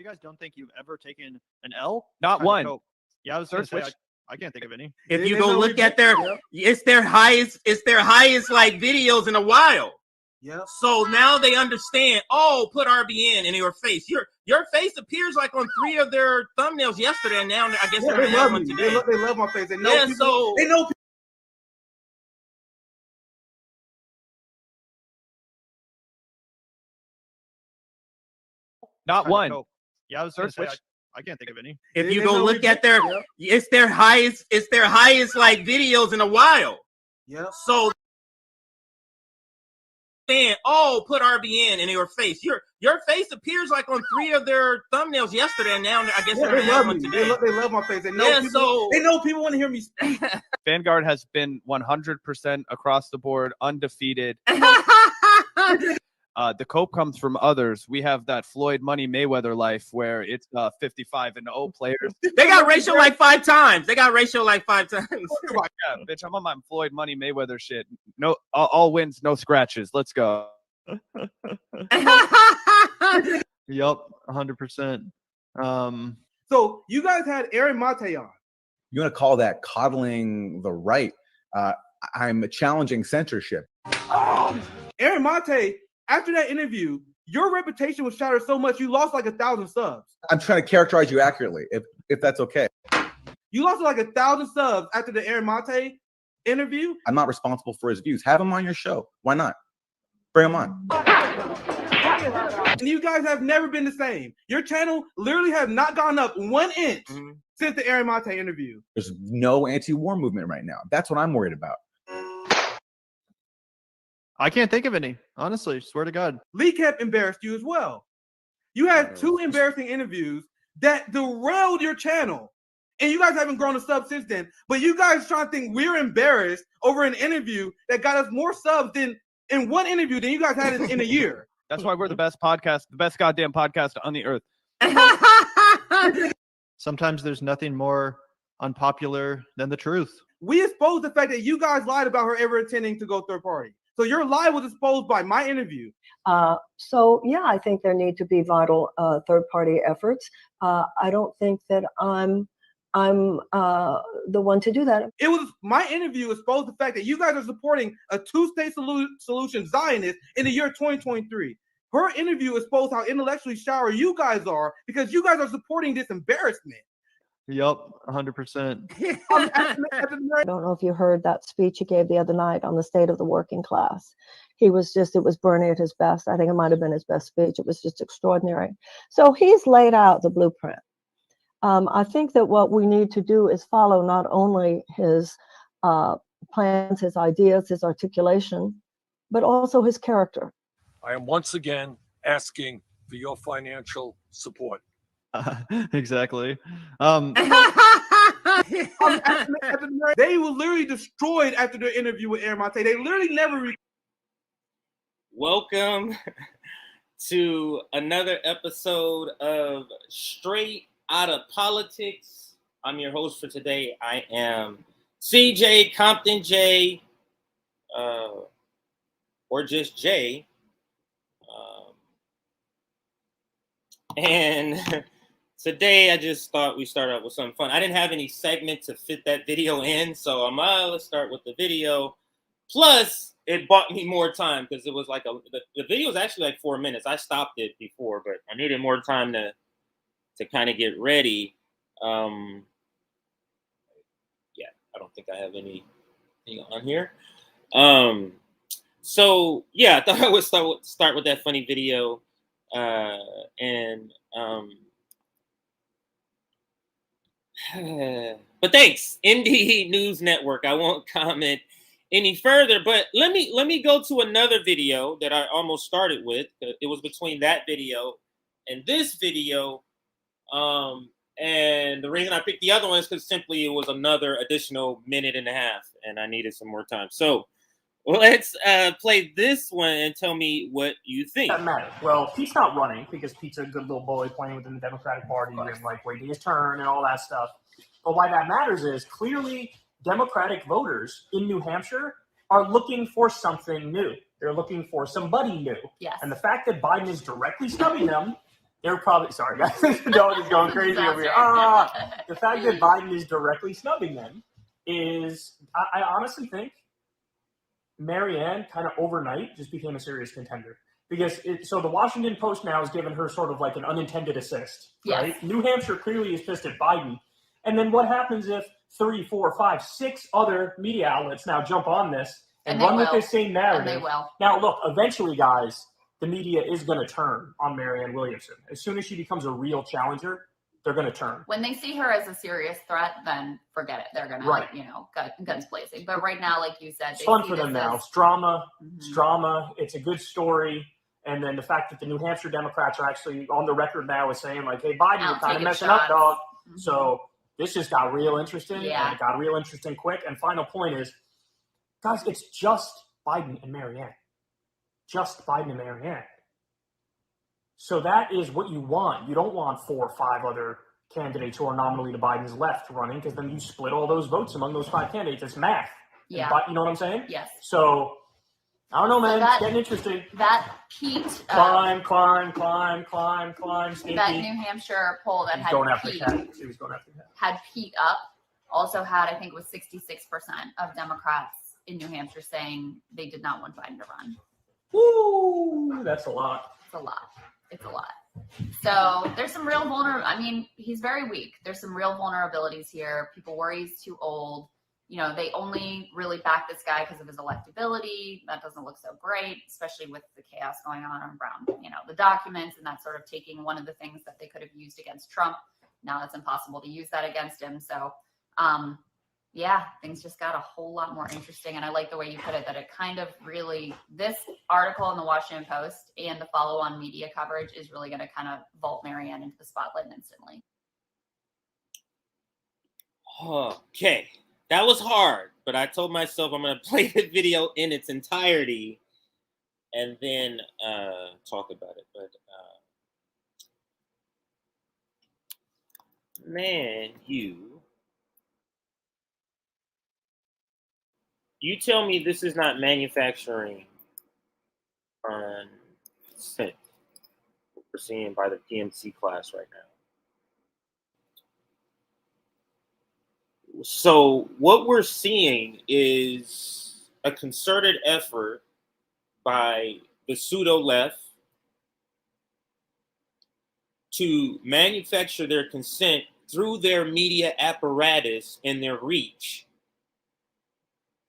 You guys don't think you've ever taken an L? Not one. Yeah, I was going to say I can't think of any. If you go look at it's their highest like videos in a while. Yeah. So now they understand. Oh, put RBN in your face. Your face appears like on 3 of their thumbnails yesterday, and now I guess they love me. They love my face. They know people, they know. Not one. Yeah, I was going to say I can't think of any. If you go look at it's their highest like videos in a while. Yeah. So oh, put RBN in your face. Your face appears like on 3 of their thumbnails yesterday, and now I guess they love me. They love my face. They know people want to hear me speak. Vanguard has been 100% across the board, undefeated. The cope comes from others. We have that Floyd Money Mayweather life where it's 55-0 players. They got ratio like 5 times. Yeah, bitch, I'm on my Floyd Money Mayweather shit. No, all wins, no scratches. Let's go. Yup, 100%. So you guys had Aaron Mate on. You want to call that coddling the right? I'm challenging censorship. Aaron Mate, after that interview, your reputation was shattered so much you lost like 1,000 subs. I'm trying to characterize you accurately, if that's okay. You lost like 1,000 subs after the Aaron Mate interview. I'm not responsible for his views. Have him on your show. Why not? Bring him on. And you guys have never been the same. Your channel literally has not gone up 1 inch since the Aaron Mate interview. There's no anti-war movement right now. That's what I'm worried about. I can't think of any, honestly. Swear to God. Lee Kemp embarrassed you as well. You had 2 embarrassing interviews that derailed your channel. And you guys haven't grown a sub since then. But you guys trying to think we're embarrassed over an interview that got us more subs than in 1 interview than you guys had in a year. That's why we're the best podcast, the best goddamn podcast on the earth. Sometimes there's nothing more unpopular than the truth. We exposed the fact that you guys lied about her ever intending to go third party. So your lie was exposed by my interview. So yeah, I think there need to be vital third-party efforts. I don't think that I'm the one to do that. It was my interview exposed the fact that you guys are supporting a 2-state solution Zionist in the year 2023. Her interview exposed how intellectually shallow you guys are because you guys are supporting this embarrassment. Yup, 100%. I don't know if you heard that speech he gave the other night on the state of the working class. It was Bernie at his best. I think it might have been his best speech. It was just extraordinary. So he's laid out the blueprint. I think that what we need to do is follow not only his plans, his ideas, his articulation, but also his character. I am once again asking for your financial support. Exactly. They were literally destroyed after their interview with Aaron Mate. They literally never. Welcome to another episode of Straight Outta Politics. I'm your host for today. I am CJ Compton J, or just J. And today I just thought we start out with something fun. I didn't have any segment to fit that video in, so let's start with the video. Plus, it bought me more time because it was like the video was actually like 4 minutes. I stopped it before, but I needed more time to kind of get ready. Yeah, I don't think I have anything on here. So yeah, I thought I would start with that funny video. But thanks, Indie News Network. I won't comment any further, but let me go to another video that I almost started with. It was between that video and this video. And the reason I picked the other one is because simply it was another additional minute and a half and I needed some more time. So let's play this one and tell me what you think. Doesn't matter. Well, Pete's not running because Pete's a good little boy playing within the Democratic Party and like waiting his turn and all that stuff. But why that matters is clearly Democratic voters in New Hampshire are looking for something new. They're looking for somebody new. Yes. And the fact that Biden is directly snubbing them They're probably sorry, guys. Dog is going crazy over here. The fact that Biden is directly snubbing them is, I honestly think, Marianne kind of overnight just became a serious contender because so the Washington Post now has given her sort of like an unintended assist, right? Yes. New Hampshire clearly is pissed at Biden, and then what happens if 3, 4, 5, 6 other media outlets now jump on this and run with this same narrative? And they will. Now, look, eventually, guys, the media is going to turn on Marianne Williamson. As soon as she becomes a real challenger, they're going to turn. When they see her as a serious threat, then forget it. They're going to, guns blazing. But right now, like you said, it's fun for them now. It's drama. It's drama. It's a good story. And then the fact that the New Hampshire Democrats are actually on the record now as saying, like, hey, Biden, you're kind of messing up, dog. So this just got real interesting. Yeah. And it got real interesting quick. And final point is, guys, it's just Biden and Marianne. Just Biden and Marianne. So that is what you want. You don't want 4 or 5 other candidates who are nominally to Biden's left running, because then you split all those votes among those 5 candidates. It's math. Yeah. But you know what I'm saying? Yes. So I don't know, man. So it's getting interesting. That peaked. Climb. Stinky. That New Hampshire poll that He was had peaked, He was going after that. had Pete up also had, I think it was 66% of Democrats in New Hampshire saying they did not want Biden to run. Woo! That's a lot. It's a lot. It's a lot. So there's some real I mean, he's very weak. There's some real vulnerabilities here. People worry he's too old. You know, they only really back this guy because of his electability. That doesn't look so great, especially with the chaos going on around, the documents and that sort of taking one of the things that they could have used against Trump. Now it's impossible to use that against him. So, yeah, things just got a whole lot more interesting. And I like the way you put it, that it kind of really, this article in the Washington Post and the follow-on media coverage is really going to kind of vault Marianne into the spotlight instantly. Okay. That was hard, but I told myself I'm going to play the video in its entirety and then talk about it. But, man, you tell me this is not manufacturing on Dissent, what we're seeing by the PMC class right now. So what we're seeing is a concerted effort by the pseudo-left to manufacture their consent through their media apparatus and their reach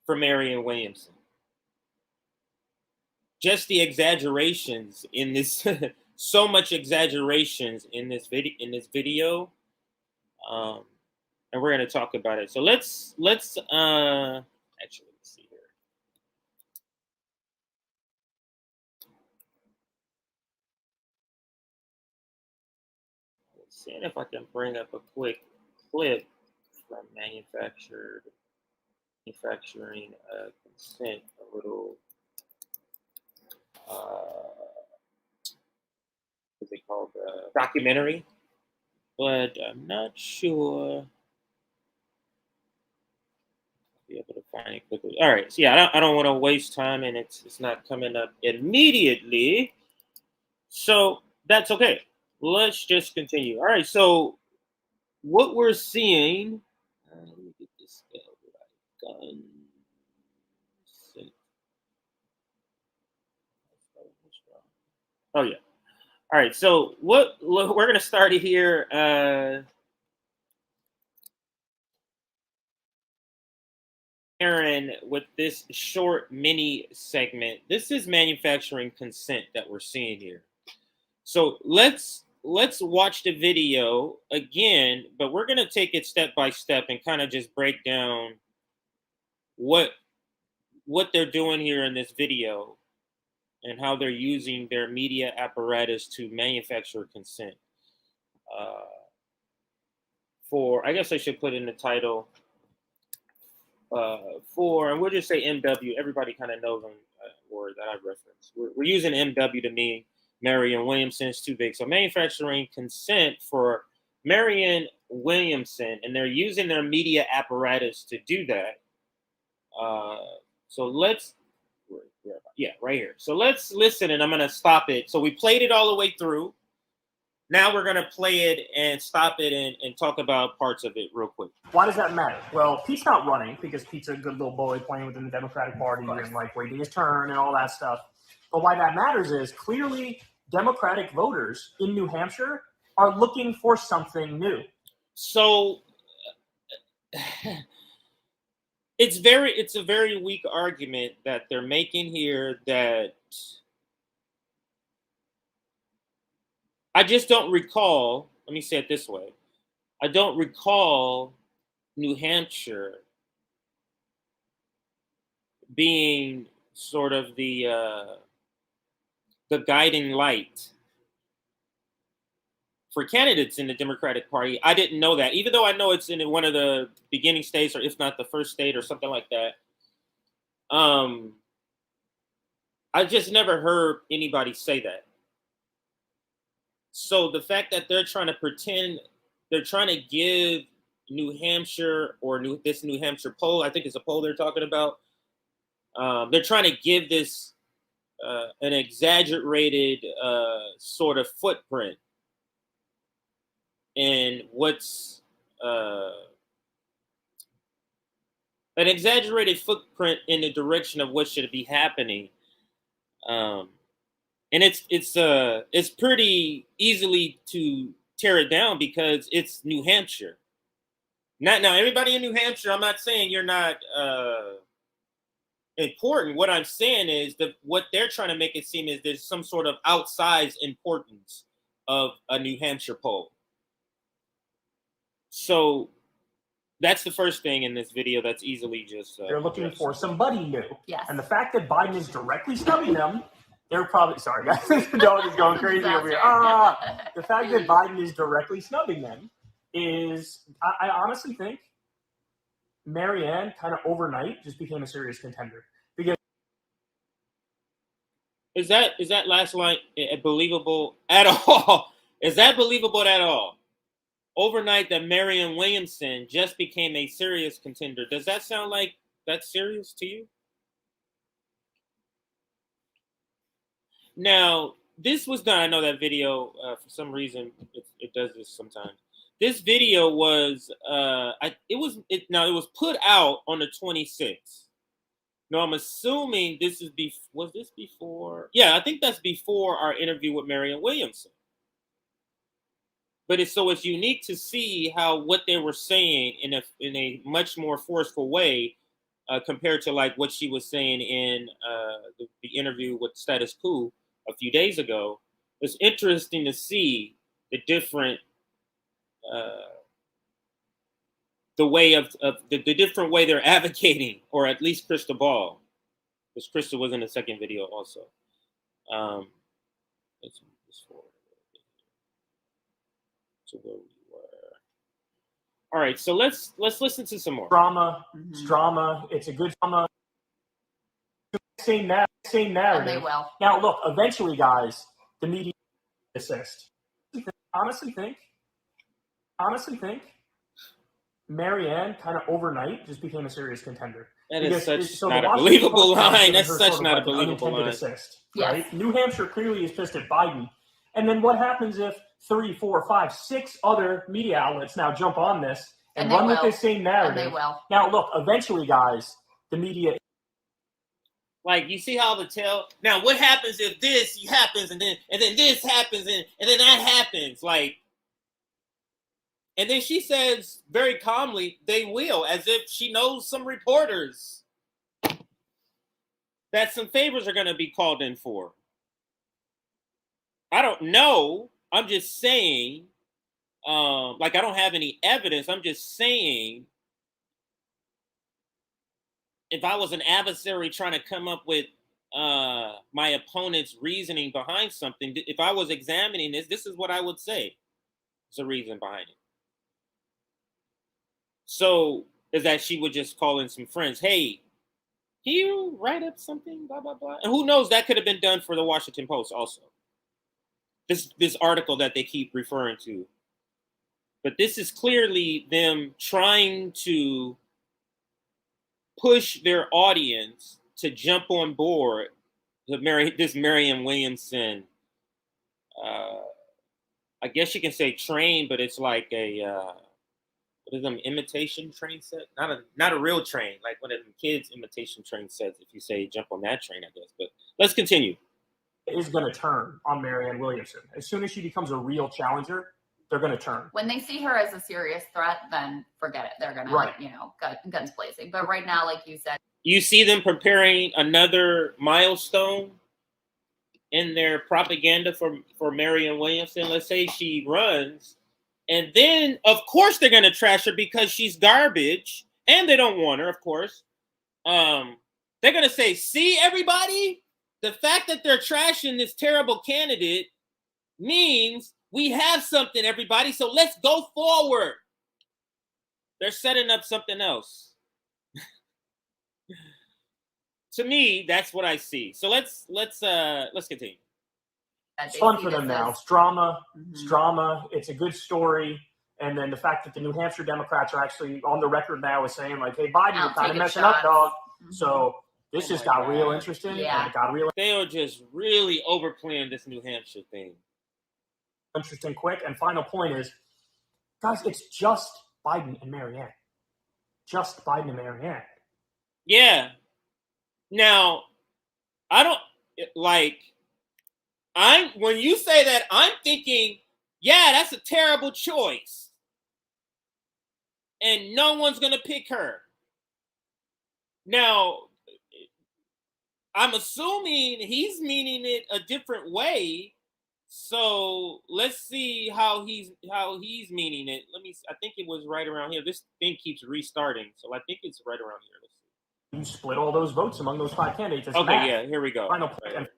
for Marianne Williamson. Just the exaggerations in this, so much exaggerations in this video. And we're going to talk about it. So let's actually see here. Let's see if I can bring up a quick clip from manufacturing consent, a little what's it called, documentary, but I'm not sure. Be able to find it quickly. All right. So yeah, I don't want to waste time, and it's not coming up immediately. So that's okay. Let's just continue. All right. So what we're seeing. Let me get this gun. Oh yeah. All right. So we're gonna start here. Aaron, with this short mini segment, this is manufacturing consent that we're seeing here. So let's watch the video again, but we're going to take it step by step and kind of just break down what they're doing here in this video and how they're using their media apparatus to manufacture consent. I guess I should put in the title. And we'll just say MW. Everybody kind of knows them word that I referenced. We're using MW to mean Marianne Williamson. It's too big. So manufacturing consent for Marianne Williamson, and they're using their media apparatus to do that. So let's, right here. So let's listen, and I'm going to stop it. So we played it all the way through. Now we're going to play it and stop it and talk about parts of it real quick. Why does that matter? Well, Pete's not running because Pete's a good little boy playing within the Democratic Party and like waiting his turn and all that stuff. But why that matters is clearly Democratic voters in New Hampshire are looking for something new. So it's a very weak argument that they're making here that I just don't recall. Let me say it this way. I don't recall New Hampshire being sort of the guiding light for candidates in the Democratic Party. I didn't know that, even though I know it's in one of the beginning states, or if not the first state or something like that. I just never heard anybody say that. So the fact that they're trying to pretend, they're trying to give New Hampshire or this New Hampshire poll, I think it's a poll they're talking about. They're trying to give this an exaggerated sort of footprint in what's an exaggerated footprint in the direction of what should be happening. And it's pretty easily to tear it down because it's New Hampshire. Now, everybody in New Hampshire, I'm not saying you're not important. What I'm saying is that what they're trying to make it seem is there's some sort of outsized importance of a New Hampshire poll. So that's the first thing in this video that's easily just... they're looking for somebody new. Yes. And the fact that Biden is directly snubbing them, they're probably... Sorry, guys. The dog is going crazy over here. The fact that Biden is directly snubbing them is... I honestly think Marianne kind of overnight just became a serious contender. Because Is that last line believable at all? Is that believable at all? Overnight, that Marianne Williamson just became a serious contender. Does that sound like that's serious to you? Now, this was done. I know that video, for some reason, it does this sometimes. This video was, it was put out on the 26th. Now, I'm assuming this is was this before? Yeah, I think that's before our interview with Marianne Williamson. But it's unique to see how what they were saying in a much more forceful way compared to like what she was saying in the interview with Status Quo a few days ago. It's interesting to see the different the way of the different way they're advocating, or at least Krystal Ball, because Krystal was in the second video also. Let's move this forward to where we were. All right, so let's listen to some more drama. It's drama. It's a good drama. Same narrative. And they will. Now, look. Eventually, guys, the media assist. Honestly think Marianne kind of overnight just became a serious contender. That is such not a believable line. That's such not a believable line. Assist, right? New Hampshire clearly is pissed at Biden. And then what happens if 3, 4, 5, 6 other media outlets now jump on this and run with this same narrative? And they will. Now, look, eventually, guys, the media... Like, you see how the tell... Now, what happens if this happens and then this happens and then that happens? Like... And then she says very calmly, they will, as if she knows some reporters that some favors are going to be called in for. I don't know. I'm just saying, like, I don't have any evidence. I'm just saying, if I was an adversary trying to come up with my opponent's reasoning behind something, if I was examining this is what I would say. There's a reason behind it. So is that she would just call in some friends. Hey, can you write up something? Blah, blah, blah. And who knows, that could have been done for the Washington Post also. This article that they keep referring to. But this is clearly them trying to push their audience to jump on board this Marianne Williamson I guess you can say train, but it's like a what are them imitation train set? Not a real train, like one of them kids imitation train sets. If you say jump on that train, I guess. But let's continue. Is going to turn on Marianne Williamson as soon as she becomes a real challenger. They're going to turn. When they see her as a serious threat, then forget it. They're going to, guns blazing. But right now, like you said, you see them preparing another milestone in their propaganda for Marianne Williamson. Let's say she runs, and then of course they're going to trash her because she's garbage, and they don't want her. Of course, they're going to say, "See, everybody, the fact that they're trashing this terrible candidate means we have something, everybody. So let's go forward." They're setting up something else. To me, that's what I see. So let's continue. It's fun for them now. It's drama. It's drama. It's a good story. And then the fact that the New Hampshire Democrats are actually on the record now as saying, like, "Hey, Biden, you're kind of messing up, dog." So this just got real interesting. Yeah. It got real. They are just really overplaying this New Hampshire thing. Interesting, quick. And final point is, guys, it's just Biden and Marianne. Just Biden and Marianne. Yeah. Now, I don't like. When you say that, I'm thinking, yeah, that's a terrible choice, and no one's gonna pick her. Now, I'm assuming he's meaning it a different way. So let's see how he's meaning it. I think it was right around here. This thing keeps restarting, so I think it's right around here. Let's see. You split all those votes among those 5 candidates. It's okay, math. yeah, here we go. Final point.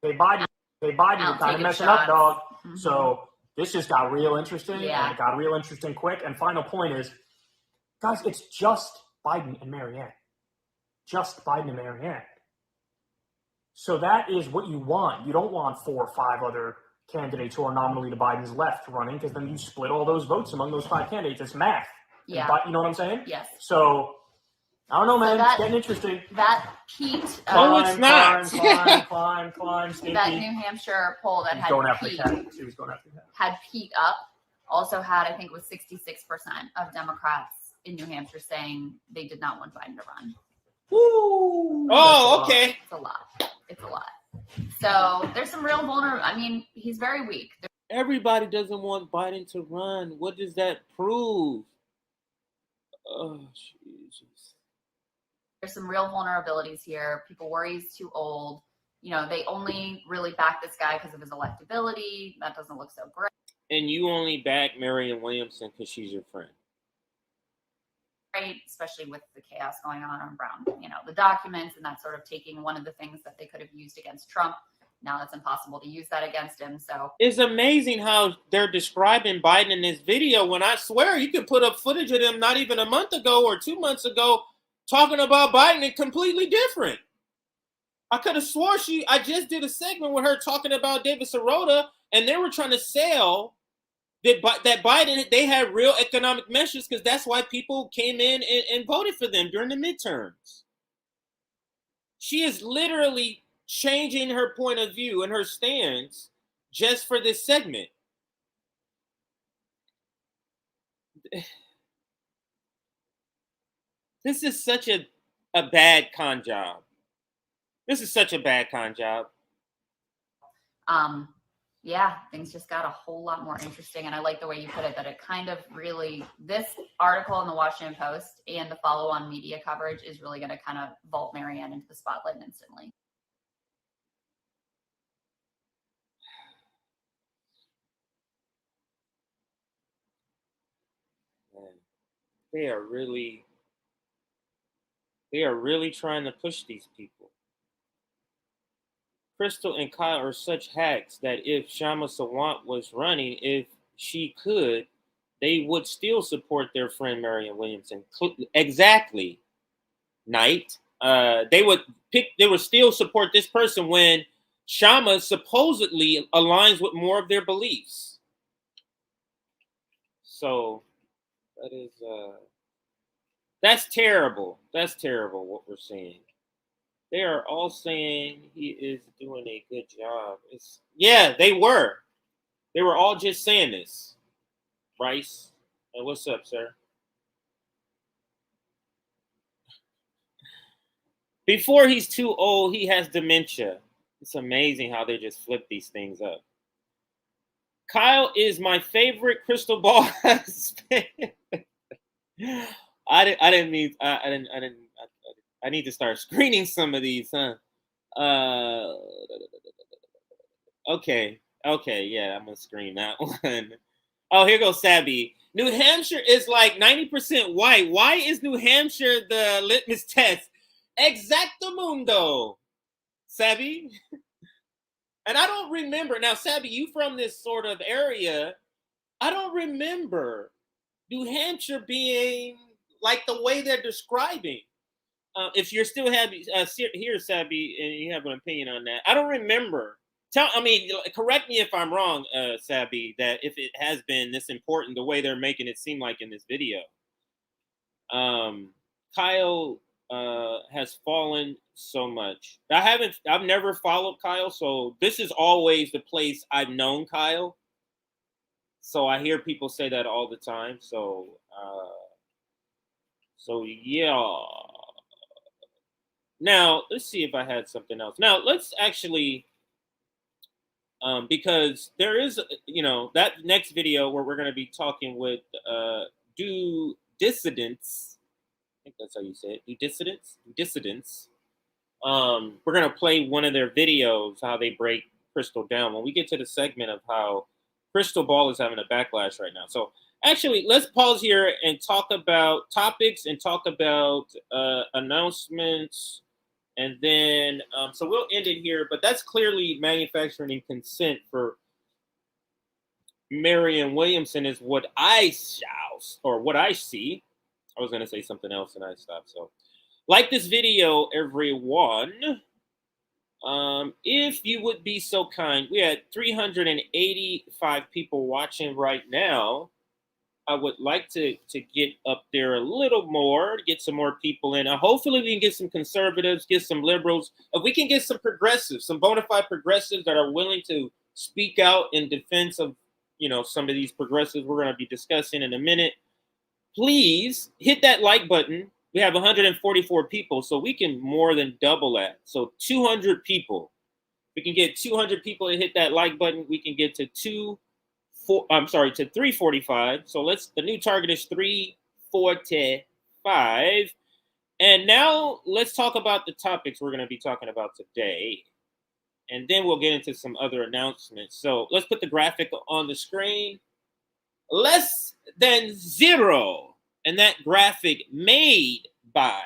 Hey, Biden, you're kind of messing up, dog. So this just got real interesting. Yeah. And it got real interesting quick. And final point is, guys, it's just Biden and Marianne. Just Biden and Marianne. So that is what you want. You don't want 4 or 5 other candidates who are nominally to Biden's left running, because then you split all those votes among those 5 candidates. It's math. Yeah. But you know what I'm saying? Yes. So I don't know, man. So It's getting interesting. That peaked. Oh, it's not. Climb, Stinky. That New Hampshire poll that had Going after peaked, the cat. She was going after the cat. had peaked up. Also had, I think, was 66% of Democrats in New Hampshire saying they did not want Biden to run. Woo! Oh, okay. It's a lot. It's a lot. So there's some real vulnerable. I mean, he's very weak. Everybody doesn't want Biden to run. What does that prove? Oh, Jesus. There's some real vulnerabilities here. People worry he's too old. They only really back this guy because of his electability. That doesn't look so great. And you only back Marianne Williamson because she's your friend. Right, especially with the chaos going on around, the documents and that sort of taking one of the things that they could have used against Trump. Now it's impossible to use that against him. So it's amazing how they're describing Biden in this video, when I swear you could put up footage of them not even a month ago or 2 months ago talking about Biden and completely different. I could have swore I just did a segment with her talking about David Sirota, and they were trying to sell that Biden, they had real economic measures because that's why people came in and voted for them during the midterms. She is literally changing her point of view and her stance just for this segment. This is such a bad con job. This is such a bad con job. Yeah, things just got a whole lot more interesting. And I like the way you put it, that it kind of really, this article in the Washington Post and the follow-on media coverage is really going to kind of vault Marianne into the spotlight instantly. Man, they are really trying to push these people. Krystal and Kyle are such hacks that if Kshama Sawant was running, if she could, they would still support their friend Marianne Williamson. Exactly, Knight. They would still support this person when Kshama supposedly aligns with more of their beliefs. So that's terrible. That's terrible what we're seeing. They are all saying he is doing a good job. They were. They were all just saying this. Rice, what's up, sir? Before he's too old, he has dementia. It's amazing how they just flip these things up. Kyle is my favorite Krystal Ball. I need to start screening some of these, huh? Okay, yeah, I'm gonna screen that one. Oh, here goes Sabby. New Hampshire is like 90% white. Why is New Hampshire the litmus test? Exactamundo, Sabby. And I don't remember. Now, Sabby, you from this sort of area. I don't remember New Hampshire being like the way they're describing. If you're still happy here, Sabby, and you have an opinion on that, I don't remember. Correct me if I'm wrong, Sabby, that if it has been this important the way they're making it seem like in this video. Kyle has fallen so much. I've never followed Kyle, so this is always the place I've known Kyle. So I hear people say that all the time. So yeah. Now let's see if I had something else. Now let's actually, because there is, that next video where we're going to be talking with dissidents. I think that's how you say it. Dissidents. We're going to play one of their videos, how they break Krystal down when we get to the segment of how Krystal Ball is having a backlash right now. So actually, let's pause here and talk about topics and talk about announcements. And then, so we'll end it here, but that's clearly manufacturing and consent for Marianne Williamson is what I see. I was going to say something else and I stopped. So like this video, everyone. If you would be so kind, we had 385 people watching right now. I would like to get up there a little more, get some more people in. Hopefully we can get some conservatives, get some liberals. If we can get some progressives, some bona fide progressives that are willing to speak out in defense of, some of these progressives we're going to be discussing in a minute, please hit that like button. We have 144 people, so we can more than double that. So 200 people. We can get 200 people to hit that like button. We can get to 345. So the new target is 345. And now let's talk about the topics we're going to be talking about today. And then we'll get into some other announcements. So let's put the graphic on the screen. Less than zero. And that graphic made by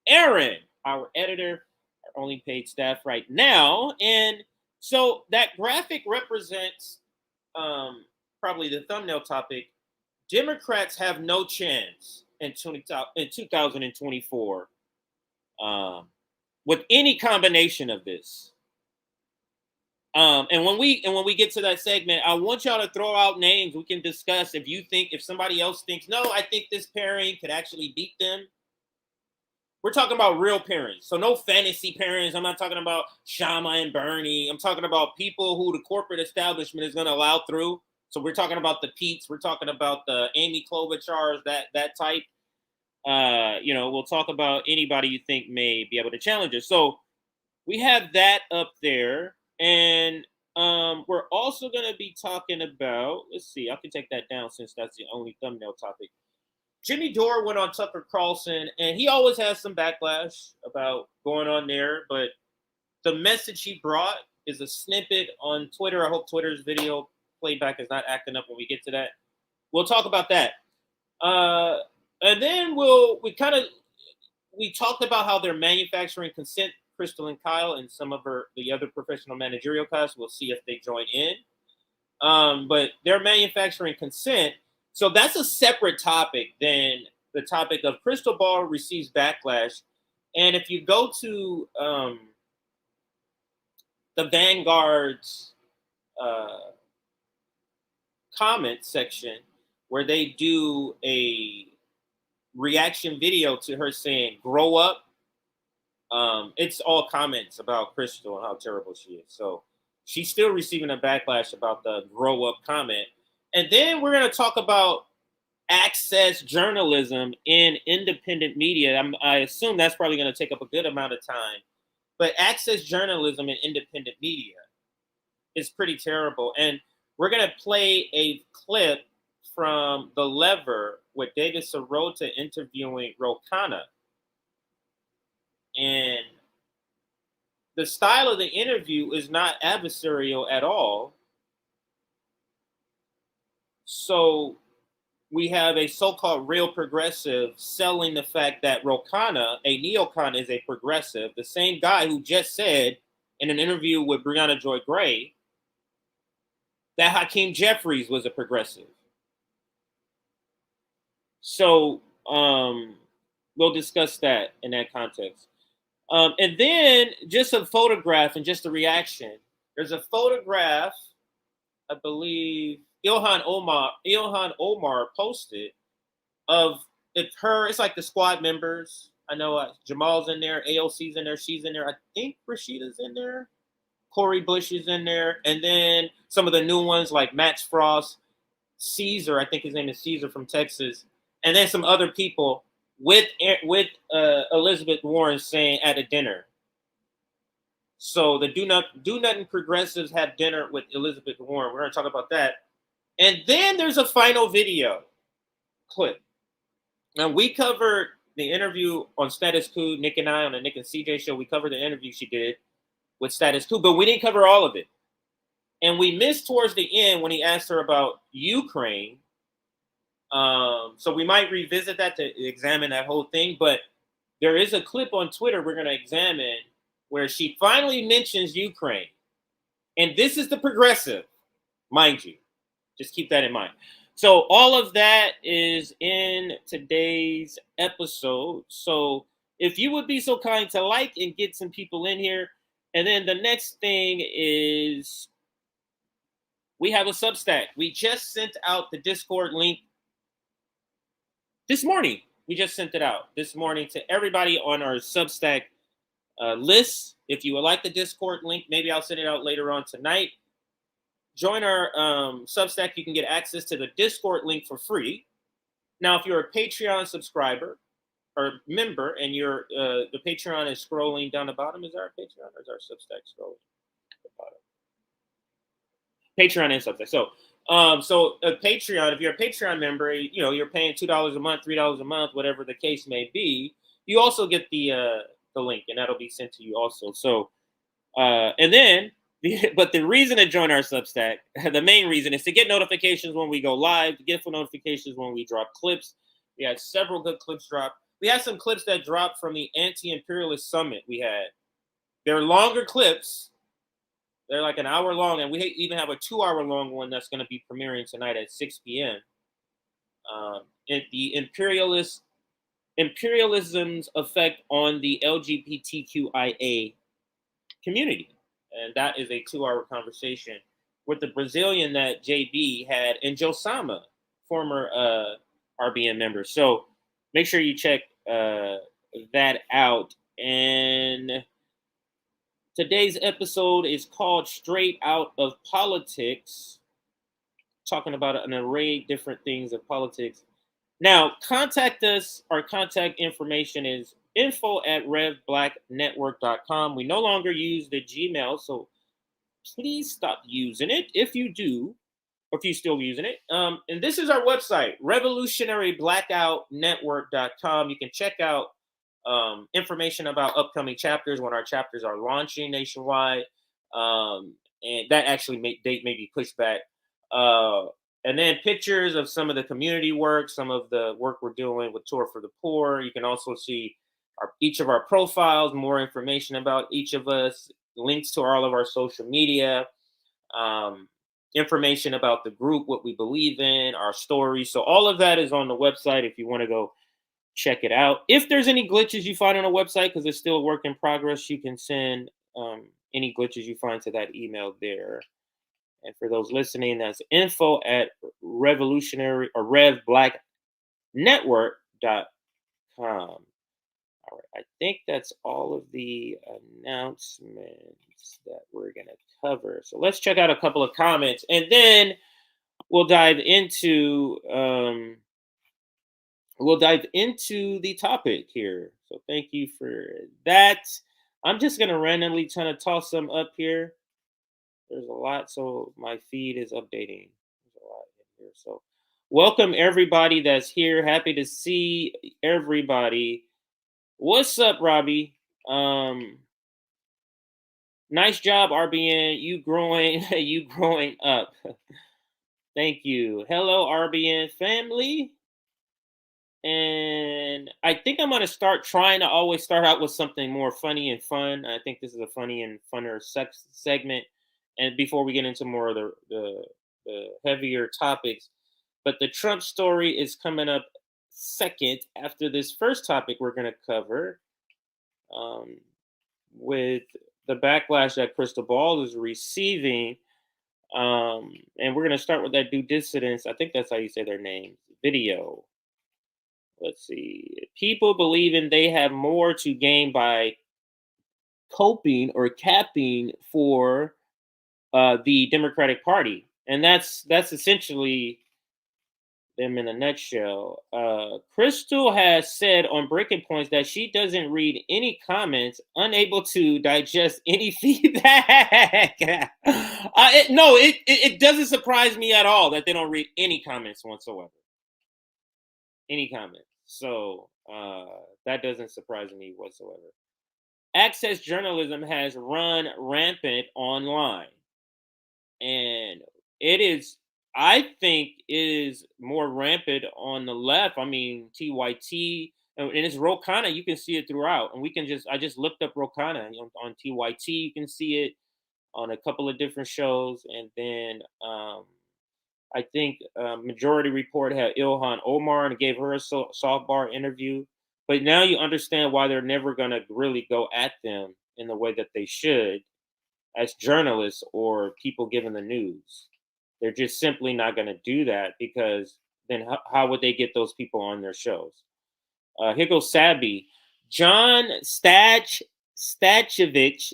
Aaron, our editor, our only paid staff right now. And so that graphic represents probably the thumbnail topic. Democrats have no chance in 2024 with any combination of this. And when we get to that segment, I want y'all to throw out names. We can discuss if somebody else thinks, no, I think this pairing could actually beat them. We're talking about real pairings. So no fantasy pairings. I'm not talking about Shama and Bernie. I'm talking about people who the corporate establishment is going to allow through. So we're talking about the Pete's. We're talking about the Amy Klobuchars, that type. We'll talk about anybody you think may be able to challenge us. So we have that up there. And we're also going to be talking about, let's see, I can take that down since that's the only thumbnail topic. Jimmy Dore went on Tucker Carlson, and he always has some backlash about going on there. But the message he brought is a snippet on Twitter. I hope Twitter's video playback is not acting up when we get to that. We'll talk about that. And then we talked about how they're manufacturing consent, Krystal and Kyle, and some of the other professional managerial class. We'll see if they join in. But they're manufacturing consent. So that's a separate topic than the topic of Krystal Ball receives backlash. And if you go to the Vanguard's comment section, where they do a reaction video to her saying, grow up, it's all comments about Krystal and how terrible she is. So she's still receiving a backlash about the grow up comment. And then we're going to talk about access journalism in independent media. I assume that's probably going to take up a good amount of time. But access journalism in independent media is pretty terrible. And we're going to play a clip from The Lever with David Sirota interviewing Ro Khanna. And the style of the interview is not adversarial at all. So we have a so-called real progressive selling the fact that Ro Khanna, a neocon, is a progressive. The same guy who just said in an interview with Brianna Joy Gray that Hakeem Jeffries was a progressive. So we'll discuss that in that context. And then just a photograph and just a reaction. There's a photograph, I believe, Ilhan Omar posted of it's like the squad members. I know Jamal's in there, AOC's in there, she's in there. I think Rashida's in there. Cori Bush is in there. And then some of the new ones like Max Frost, Caesar, I think his name is Caesar from Texas. And then some other people with Elizabeth Warren saying at a dinner. So the Do Nothing progressives have dinner with Elizabeth Warren. We're going to talk about that. And then there's a final video clip. Now, we covered the interview on Status Quo, Nick and I on the Nick and CJ show. We covered the interview she did with Status Quo, but we didn't cover all of it. And we missed towards the end when he asked her about Ukraine. So we might revisit that to examine that whole thing. But there is a clip on Twitter we're going to examine where she finally mentions Ukraine. And this is the progressive, mind you. Just keep that in mind. So all of that is in today's episode. So if you would be so kind to like and get some people in here. And then the next thing is we have a Substack. We just sent out the Discord link this morning. We just sent it out this morning to everybody on our Substack list. If you would like the Discord link, maybe I'll send it out later on tonight. Join our Substack. You can get access to the Discord link for free. Now, if you're a Patreon subscriber or member and you're the Patreon is scrolling down the bottom, is our Patreon or is our Substack scrolling at the bottom? Patreon and Substack. So a Patreon, if you're a Patreon member, you know, you're paying $2 a month, $3 a month, whatever the case may be. You also get the link, and that'll be sent to you also. So, and then, but the reason to join our Substack, the main reason is to get notifications when we go live, to get notifications when we drop clips. We had several good clips drop. We had some clips that dropped from the Anti-Imperialist Summit we had. They're longer clips. They're like an hour long, and we even have a 2-hour long one that's going to be premiering tonight at 6 p.m. The imperialism's effect on the LGBTQIA community. And that is a 2-hour conversation with the Brazilian that JB had and Josama, former RBN member. So make sure you check that out. And today's episode is called Straight Out of Politics, talking about an array of different things of politics. Now, contact us. Our contact information is info@revblacknetwork.com. We no longer use the Gmail, so please stop using it if you do, or if you're still using it. And this is our website, revolutionaryblackoutnetwork.com. You can check out information about upcoming chapters when our chapters are launching nationwide. And that actually date may be pushed back. And then pictures of some of the community work, some of the work we're doing with Tour for the Poor. You can also see each of our profiles, more information about each of us, links to all of our social media, information about the group, what we believe in, our stories. So all of that is on the website if you want to go check it out. If there's any glitches you find on the website, because it's still a work in progress, you can send any glitches you find to that email there. And for those listening, that's info@revolutionary or revblacknetwork.com. All right, I think that's all of the announcements that we're going to cover. So let's check out a couple of comments, and then we'll dive into the topic here. So thank you for that. I'm just going to randomly kind of toss some up here. There's a lot, so my feed is updating. There's a lot in here. So welcome everybody that's here. Happy to see everybody. What's up, Robbie? Nice job, RBN. You growing up. Thank you. Hello, RBN family. And I think I'm gonna start trying to always start out with something more funny and fun. I think this is a funny and funner segment. And before we get into more of the heavier topics, but the Trump story is coming up second after this first topic we're going to cover, with the backlash that Krystal Ball is receiving. And we're going to start with that due dissidence. I think that's how you say their name. Video. Let's see. People believing they have more to gain by coping or capping for the Democratic Party. And that's essentially them in a nutshell. Krystal has said on Breaking Points that she doesn't read any comments, unable to digest any feedback. It doesn't surprise me at all that they don't read any comments whatsoever. Any comments. So that doesn't surprise me whatsoever. Access journalism has run rampant online. And I think it is more rampant on the left. I mean, TYT, and it's Ro Khanna. You can see it throughout. And I just looked up Ro Khanna on TYT. You can see it on a couple of different shows. And then I think Majority Report had Ilhan Omar and gave her a softball interview. But now you understand why they're never going to really go at them in the way that they should as journalists or people giving the news. They're just simply not going to do that, because then how would they get those people on their shows? Here goes Sabby. John Stachevich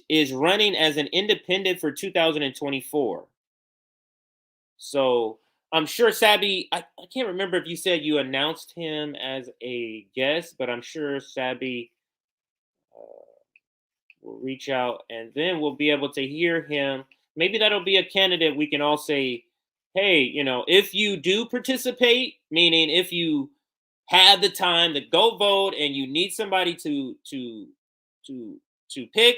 is running as an independent for 2024. So I'm sure Sabby, I can't remember if you said you announced him as a guest, but I'm sure Sabby will reach out, and then we'll be able to hear him. Maybe that'll be a candidate we can all say, hey, if you do participate, meaning if you have the time to go vote and you need somebody to pick,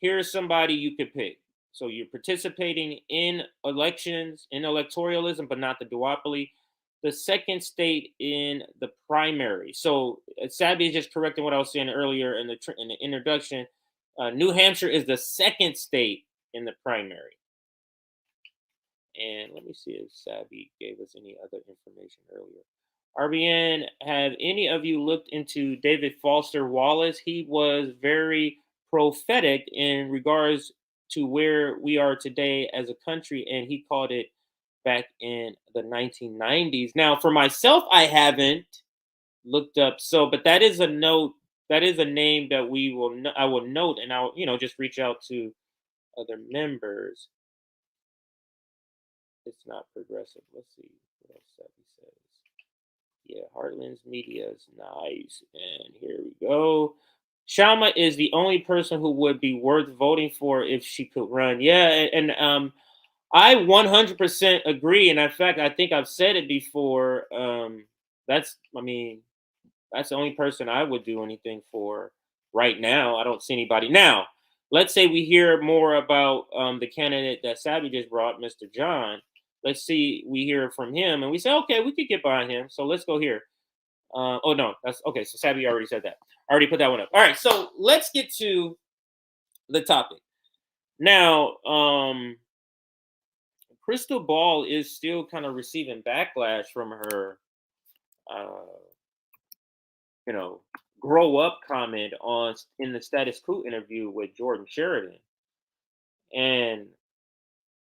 here's somebody you could pick. So you're participating in elections, in electoralism, but not the duopoly. The second state in the primary. So Sabby is just correcting what I was saying earlier in the introduction. New Hampshire is the second state in the primary. And let me see if Sabby gave us any other information earlier. RBN, have any of you looked into David Foster Wallace? He was very prophetic in regards to where we are today as a country, and he called it back in the 1990s. Now, for myself, I haven't looked up. But that is a note. That is a name that I will note, and I'll just reach out to other members. It's not progressive. Let's see what else Sabby says. Yeah, Heartland's Media is nice. And here we go. Shalma is the only person who would be worth voting for if she could run. Yeah, and I 100% agree. And in fact, I think I've said it before. That's the only person I would do anything for right now. I don't see anybody. Now, let's say we hear more about the candidate that Sabby just brought, Mr. John. Let's see, we hear from him and we say, okay, we could get behind him. So let's go here. Oh, no, that's okay. So Sabby already said that. I already put that one up. All right, so let's get to the topic. Now, Krystal Ball is still kind of receiving backlash from her, grow up comment in the Status Quo interview with Jordan Sheridan. And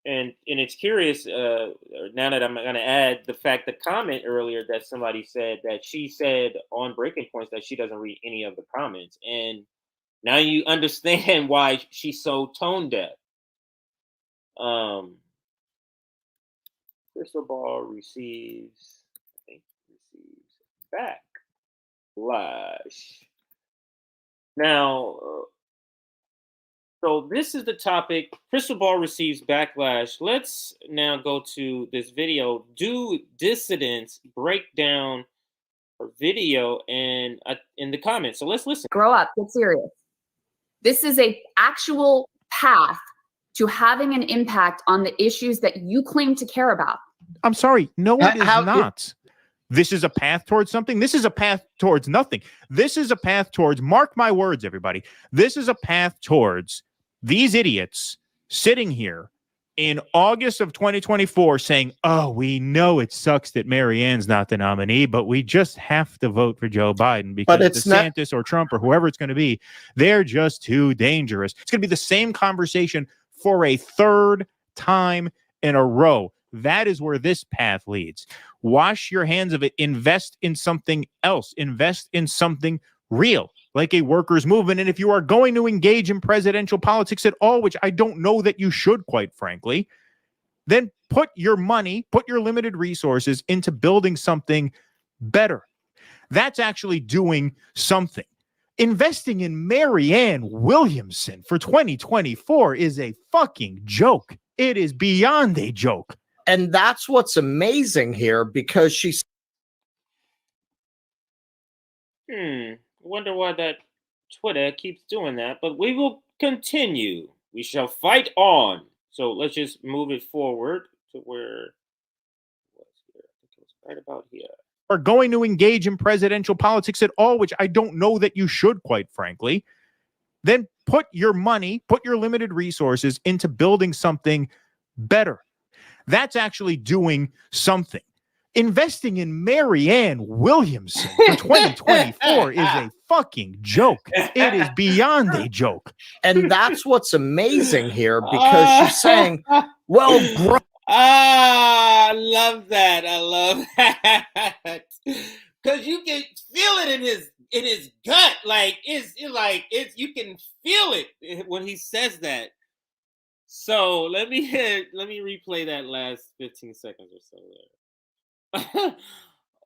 And it's curious, now that I'm going to add the fact, the comment earlier that somebody said that she said on Breaking Points that she doesn't read any of the comments. And now you understand why she's so tone deaf. Krystal Ball receives backlash. Now, so this is the topic. Krystal Ball receives backlash. Let's now go to this video. Do dissidents break down her video and in the comments? So let's listen. Grow up. Get serious. This is a actual path to having an impact on the issues that you claim to care about. I'm sorry. No, it is not. This is a path towards something. This is a path towards nothing. This is a path towards, mark my words, everybody. This is a path towards these idiots sitting here in August of 2024 saying, oh, we know it sucks that Marianne's not the nominee, but we just have to vote for Joe Biden because DeSantis or Trump or whoever it's going to be, they're just too dangerous. It's going to be the same conversation for a third time in a row. That is where this path leads. Wash your hands of it. Invest in something else. Invest in something real, like a workers' movement. And if you are going to engage in presidential politics at all, which I don't know that you should, quite frankly, then put your money, put your limited resources into building something better. That's actually doing something. Investing in Marianne Williamson for 2024 is a fucking joke. It is beyond a joke. And that's what's amazing here, because she's... Wonder why that Twitter keeps doing that, but we will continue. We shall fight on. So let's just move it forward to where was here. I think it was right about here. Are going to engage in presidential politics at all, which I don't know that you should, quite frankly, then put your money, put your limited resources into building something better. That's actually doing something. Investing in Marianne Williamson for 2024 is a fucking joke. It is beyond a joke. And that's what's amazing here, because she's saying, well, bro. I love that. I love that. Because you can feel it in his gut. You can feel it when he says that. So let me replay that last 15 seconds or so there.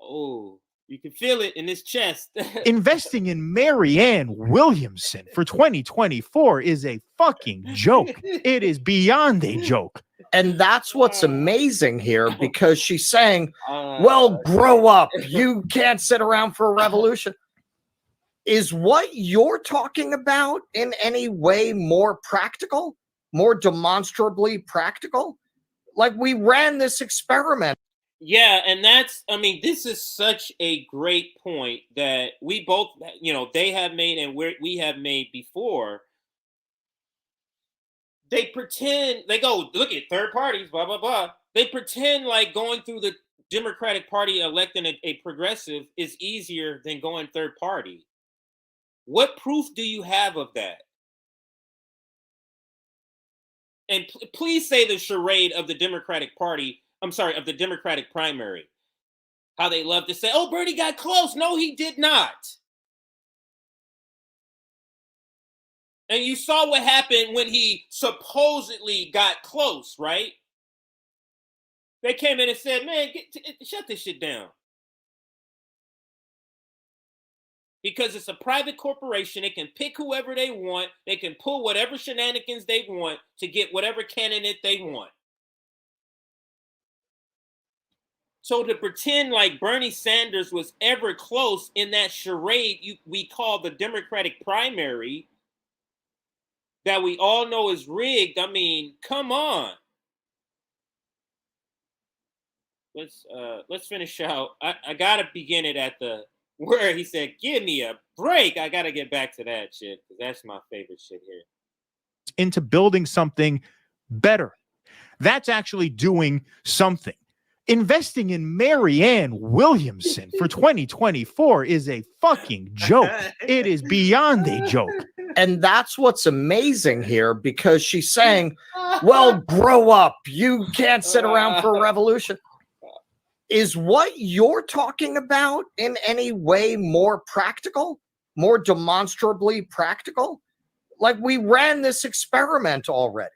Oh, you can feel it in his chest. Investing in Marianne Williamson for 2024 is a fucking joke. It is beyond a joke. And that's what's amazing here, because she's saying, well, grow up. You can't sit around for a revolution. Is what you're talking about in any way more practical, more demonstrably practical? Like, we ran this experiment. Yeah, and this is such a great point that we both, they have made and we have made before. They pretend, they go, look at third parties, blah, blah, blah. They pretend like going through the Democratic Party electing a progressive is easier than going third party. What proof do you have of that? And please say the charade of the Democratic Party, of the Democratic primary. How they love to say, oh, Bernie got close. No, he did not. And you saw what happened when he supposedly got close, right? They came in and said, man, shut this shit down. Because it's a private corporation. They can pick whoever they want. They can pull whatever shenanigans they want to get whatever candidate they want. So to pretend like Bernie Sanders was ever close in that charade we call the Democratic primary that we all know is rigged, I mean, come on. Let's finish out. I gotta begin it at the where he said, give me a break. I gotta get back to that shit, because that's my favorite shit here. Into building something better. That's actually doing something. Investing in Marianne Williamson for 2024 is a fucking joke. It is beyond a joke. And that's what's amazing here, because she's saying, well, grow up. You can't sit around for a revolution. Is what you're talking about in any way more practical, more demonstrably practical? Like, we ran this experiment already.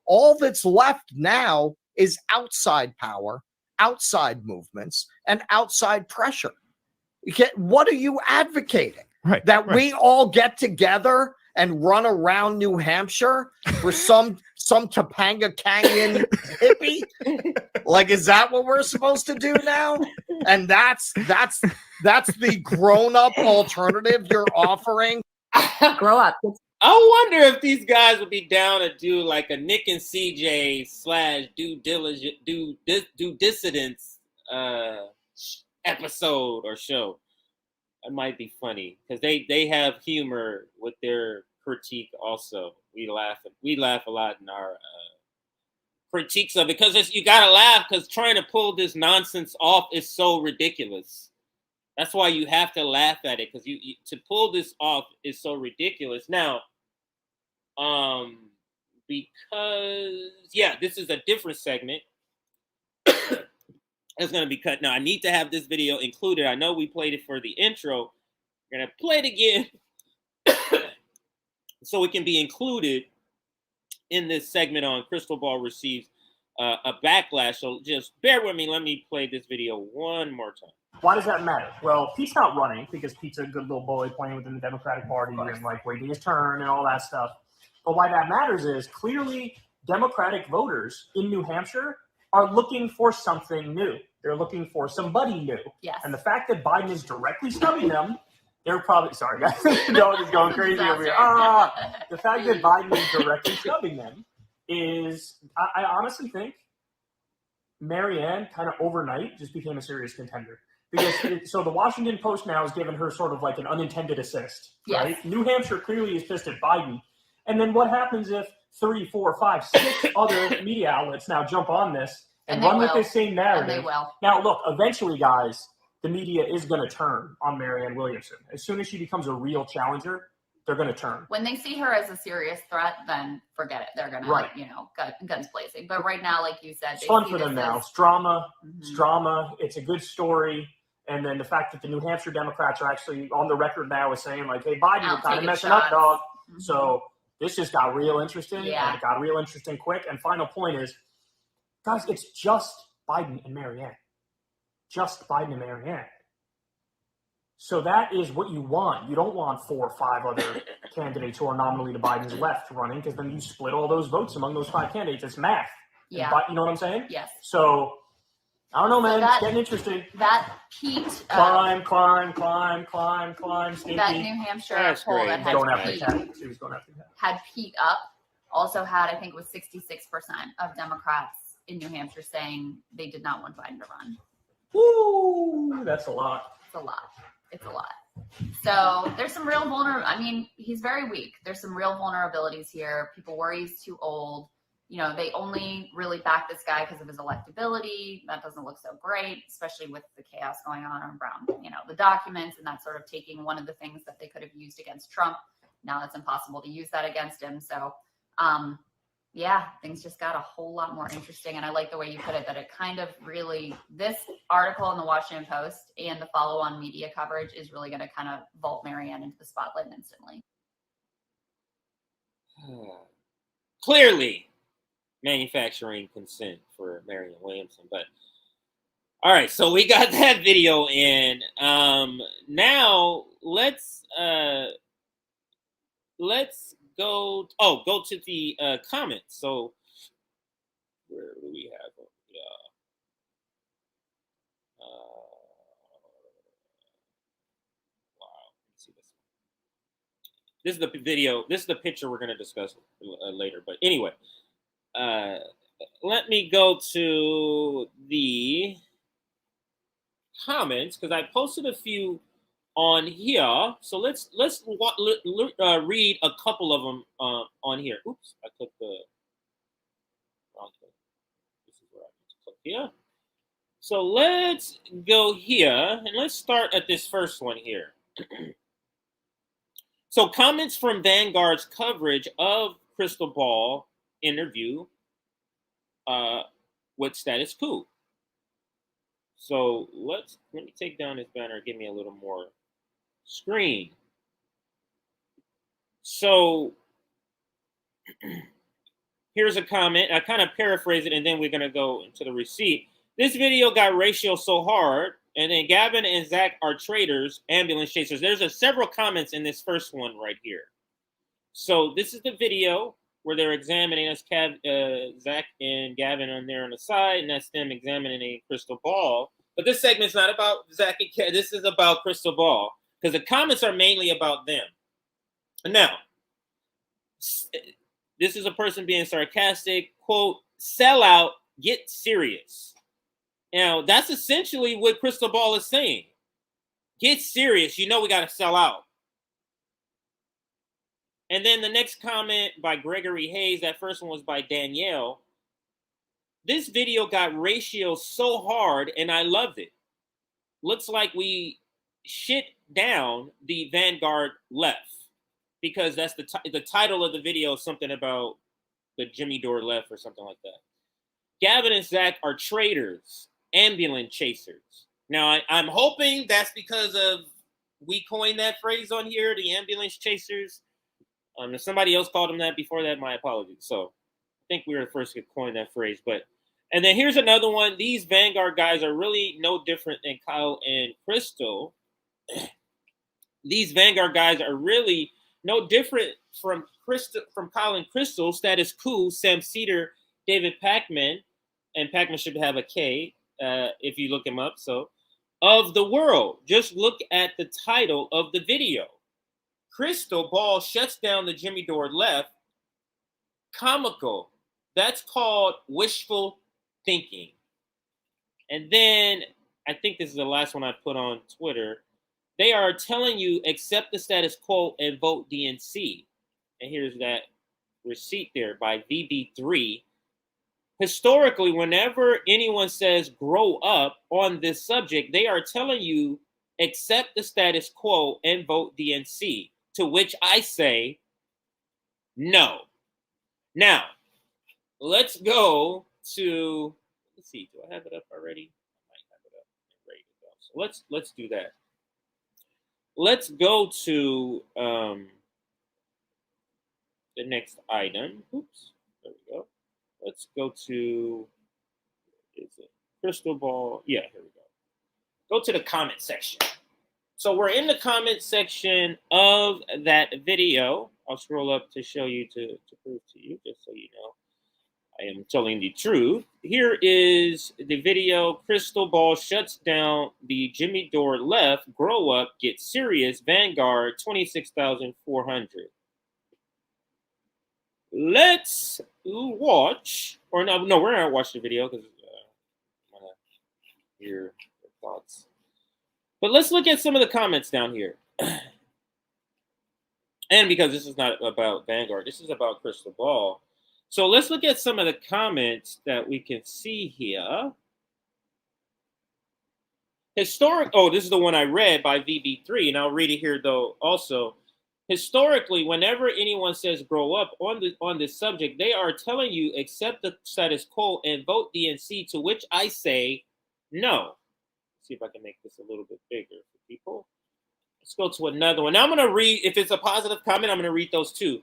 All that's left now is outside power, outside movements, and outside pressure. What are you advocating? Right, that right. we all get together and run around New Hampshire for some Topanga Canyon hippie? Like, is that what we're supposed to do now? And that's the grown-up alternative you're offering? Grow up. I wonder if these guys would be down to do like a Nick and CJ / do dissidents episode or show. It might be funny because they have humor with their critique. Also, we laugh a lot in our critiques of it, because you gotta laugh, because trying to pull this nonsense off is so ridiculous. That's why you have to laugh at it, because you to pull this off is so ridiculous. Now, because this is a different segment. It's going to be cut. Now, I need to have this video included. I know we played it for the intro. We're going to play it again so it can be included in this segment on Krystal Ball receives a backlash. So just bear with me. Let me play this video one more time. Why does that matter? Well, Pete's not running because Pete's a good little boy playing within the Democratic Party and like waiting his turn and all that stuff. But why that matters is clearly Democratic voters in New Hampshire are looking for something new. They're looking for somebody new. Yes. And the fact that Biden is directly snubbing them, they're probably, sorry guys, the dog is going crazy over here. The fact that Biden is directly snubbing them is, I honestly think Marianne kind of overnight just became a serious contender. Because so the Washington Post now has given her sort of like an unintended assist, right? Yes. New Hampshire clearly is pissed at Biden. And then what happens if 3, 4, 5, 6 other media outlets now jump on this and run with this same narrative? And they will. Now, look, eventually, guys, the media is going to turn on Marianne Williamson. As soon as she becomes a real challenger, they're going to turn. When they see her as a serious threat, then forget it. They're going to, guns blazing. But right now, like you said, it's fun for them now. It's drama. It's drama. It's a good story. And then the fact that the New Hampshire Democrats are actually on the record now as saying, like, hey, Biden, you're kind of messing up, dog. So this just got real interesting. Yeah. And it got real interesting quick. And final point is, guys, it's just Biden and Marianne. Just Biden and Marianne. So that is what you want. You don't want 4 or 5 other candidates who are nominally to Biden's left running, because then you split all those votes among those 5 candidates. It's math. Yeah. But you know what I'm saying? Yes. So I don't know, man. So it's getting interesting. That Pete. Climb. Sneaky. That New Hampshire That's poll great. that had Going after Pete, the cat. She was going after the cat. had Pete up also had, I think it was 66% of Democrats in New Hampshire saying they did not want Biden to run. Woo! That's a lot. It's a lot. It's a lot. So there's some real I mean, he's very weak. There's some real vulnerabilities here. People worry he's too old. You know, they only really back this guy because of his electability. That doesn't look so great, especially with the chaos going on around, the documents and that sort of taking one of the things that they could have used against Trump. Now it's impossible to use that against him. So, things just got a whole lot more interesting. And I like the way you put it, that it kind of really, this article in the Washington Post and the follow-on media coverage is really going to kind of vault Marianne into the spotlight instantly. Clearly manufacturing consent for Marianne Williamson. But all right, so we got that video in. Now let's go to the comments. So where do we have them? Wow. Let's see this. This is the video. This is the picture we're going to discuss later. But anyway, let me go to the comments because I posted a few on here. So let's read a couple of them on here. Oops, I clicked the wrong thing. This is where I need to click here. So let's go here and let's start at this first one here. So comments from Vanguard's coverage of Krystal Ball interview with Status Quo. So let me take down this banner. Give me a little more screen. So here's a comment. I kind of paraphrase it, and then we're going to go into the receipt. This video got ratio so hard, and then Gavin and Zach are traitors, ambulance chasers. There's several comments in this first one right here. So this is the video where they're examining us, Zach and Gavin on there on the side, and that's them examining a Krystal Ball. But this segment's not about Zach and Kevin. This is about Krystal Ball, because the comments are mainly about them. Now, this is a person being sarcastic, quote, sell out, get serious. Now, that's essentially what Krystal Ball is saying. Get serious. You know we got to sell out. And then the next comment by Gregory Hayes, that first one was by Danielle. This video got ratio so hard, and I loved it. Looks like we shit down the Vanguard left, because that's the title of the video, something about the Jimmy Dore left or something like that. Gavin and Zach are traitors, ambulance chasers. Now, I'm hoping that's because of we coined that phrase on here, the ambulance chasers. If somebody else called them that before that, my apologies. So I think we were the first to coin that phrase. And then here's another one. These Vanguard guys are really no different than Kyle and Krystal. These Vanguard guys are really no different from Kyle and Krystal, Status Quo, Sam Cedar, David Pakman, and Pakman should have a K if you look him up. So, of the world. Just look at the title of the video. Krystal Ball shuts down the Jimmy Dore left. Comical. That's called wishful thinking. And then I think this is the last one I put on Twitter. They are telling you accept the status quo and vote DNC. And here's that receipt there by VB3. Historically, whenever anyone says grow up on this subject, they are telling you accept the status quo and vote DNC. To which I say no. Now, let's go to, let's see, do I have it up already? I might have it up and ready to go. So let's do that. Let's go to the next item. Oops, there we go. Let's go to, is it Krystal Ball? Yeah, here we go. Go to the comment section. So we're in the comment section of that video. I'll scroll up to show you, to prove to you, just so you know I am telling the truth. Here is the video. Krystal Ball shuts down the Jimmy Dore left. Grow up, get serious. Vanguard, 26,400. Let's watch, or no, we're not watch the video because I want to hear your thoughts. But let's look at some of the comments down here. And because this is not about Vanguard, this is about Krystal Ball. So let's look at some of the comments that we can see here. This is the one I read by VB3, and I'll read it here though also. Historically, whenever anyone says grow up on this subject, they are telling you accept the status quo and vote DNC, to which I say no. Let's see if I can make this a little bit bigger for people. Let's go to another one. Now I'm going to read, if it's a positive comment, I'm going to read those too.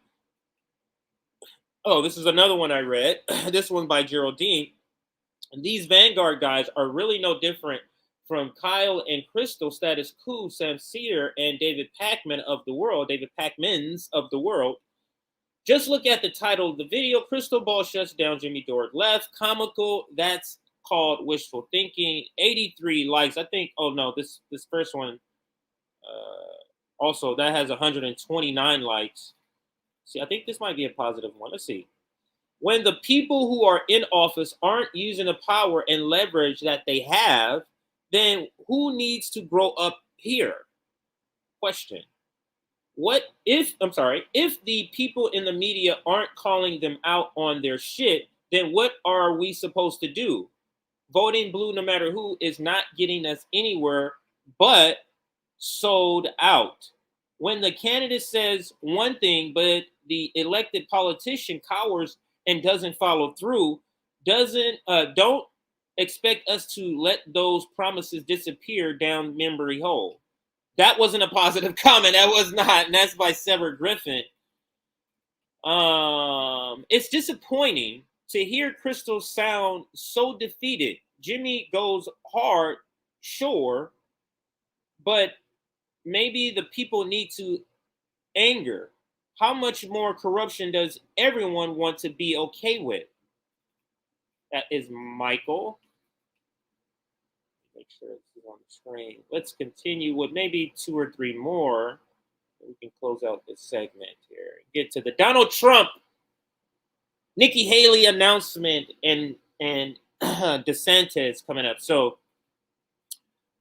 Oh, this is another one I read. This one by Geraldine. And these Vanguard guys are really no different from Kyle and Krystal, Status Quo, Sam Cedar, and David Pakman of the world, David Pakmans of the world. Just look at the title of the video. Krystal Ball shuts down Jimmy Dore left. Comical. That's called wishful thinking. 83 likes. I think, oh no, this first one also, that has 129 likes. See, I think this might be a positive one. Let's see. When the people who are in office aren't using the power and leverage that they have, then who needs to grow up here? Question. If the people in the media aren't calling them out on their shit, then what are we supposed to do? Voting blue no matter who is not getting us anywhere but sold out. when the candidate says one thing, but the elected politician cowers and doesn't follow through, don't expect us to let those promises disappear down memory hole. That wasn't a positive comment. That was not, and that's by Sever Griffin. It's disappointing to hear Krystal sound so defeated. Jimmy goes hard, sure, but maybe the people need to anger. How much more corruption does everyone want to be okay with? That is Michael. Make sure this is on the screen. Let's continue with maybe 2 or 3 more. We can close out this segment here. Get to the Donald Trump, Nikki Haley announcement and Dissent is coming up. So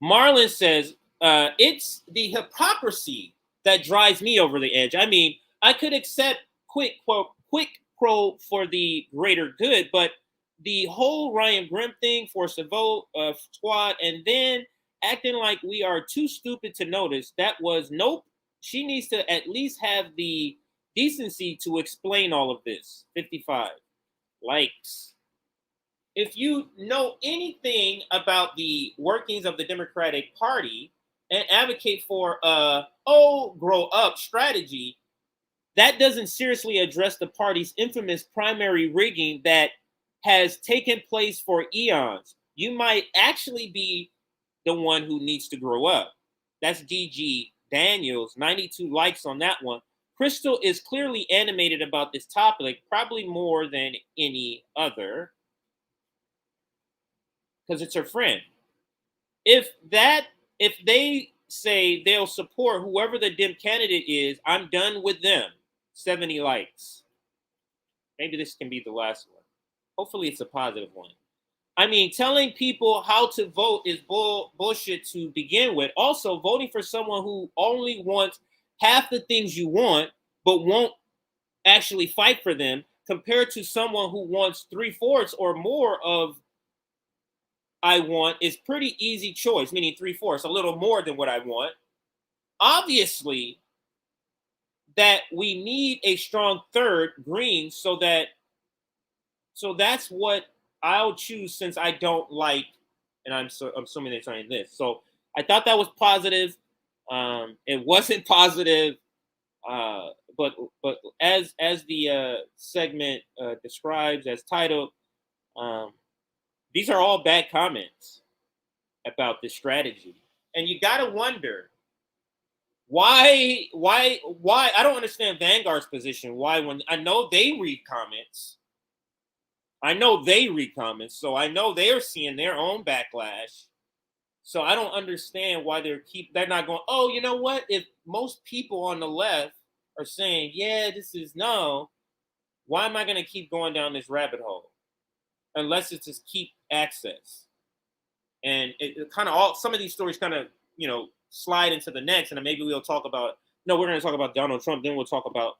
Marlon says, it's the hypocrisy that drives me over the edge. I mean, I could accept quick pro for the greater good, but the whole Ryan Grimm thing, force a vote, squad, and then acting like we are too stupid to notice, that was nope. She needs to at least have the decency to explain all of this. 55 likes. If you know anything about the workings of the Democratic Party and advocate for grow up strategy, that doesn't seriously address the party's infamous primary rigging that has taken place for eons. You might actually be the one who needs to grow up. That's DG Daniels, 92 likes on that one. Krystal is clearly animated about this topic, probably more than any other, because it's her friend. If they say they'll support whoever the Dem candidate is, I'm done with them. 70 likes. Maybe this can be the last one. Hopefully it's a positive one. I mean, telling people how to vote is bullshit to begin with. Also, voting for someone who only wants half the things you want, but won't actually fight for them, compared to someone who wants 3/4 or more of I want, is pretty easy choice, meaning 3/4, a little more than what I want. Obviously, that we need a strong third, green, so that's what I'll choose, since I don't like, and I'm assuming they're saying this. So I thought that was positive. It wasn't positive, but as the segment describes, as titled, these are all bad comments about this strategy, and you got to wonder why. I don't understand Vanguard's position. Why, when I know they read comments. So I know they're seeing their own backlash. So I don't understand why they're not going, oh, you know what? If most people on the left are saying, yeah, this is no, why am I going to keep going down this rabbit hole? Unless it's just keep access. And it kind of all, some of these stories kind of, slide into the next, and then maybe we'll talk about, no, we're going to talk about Donald Trump, then we'll talk about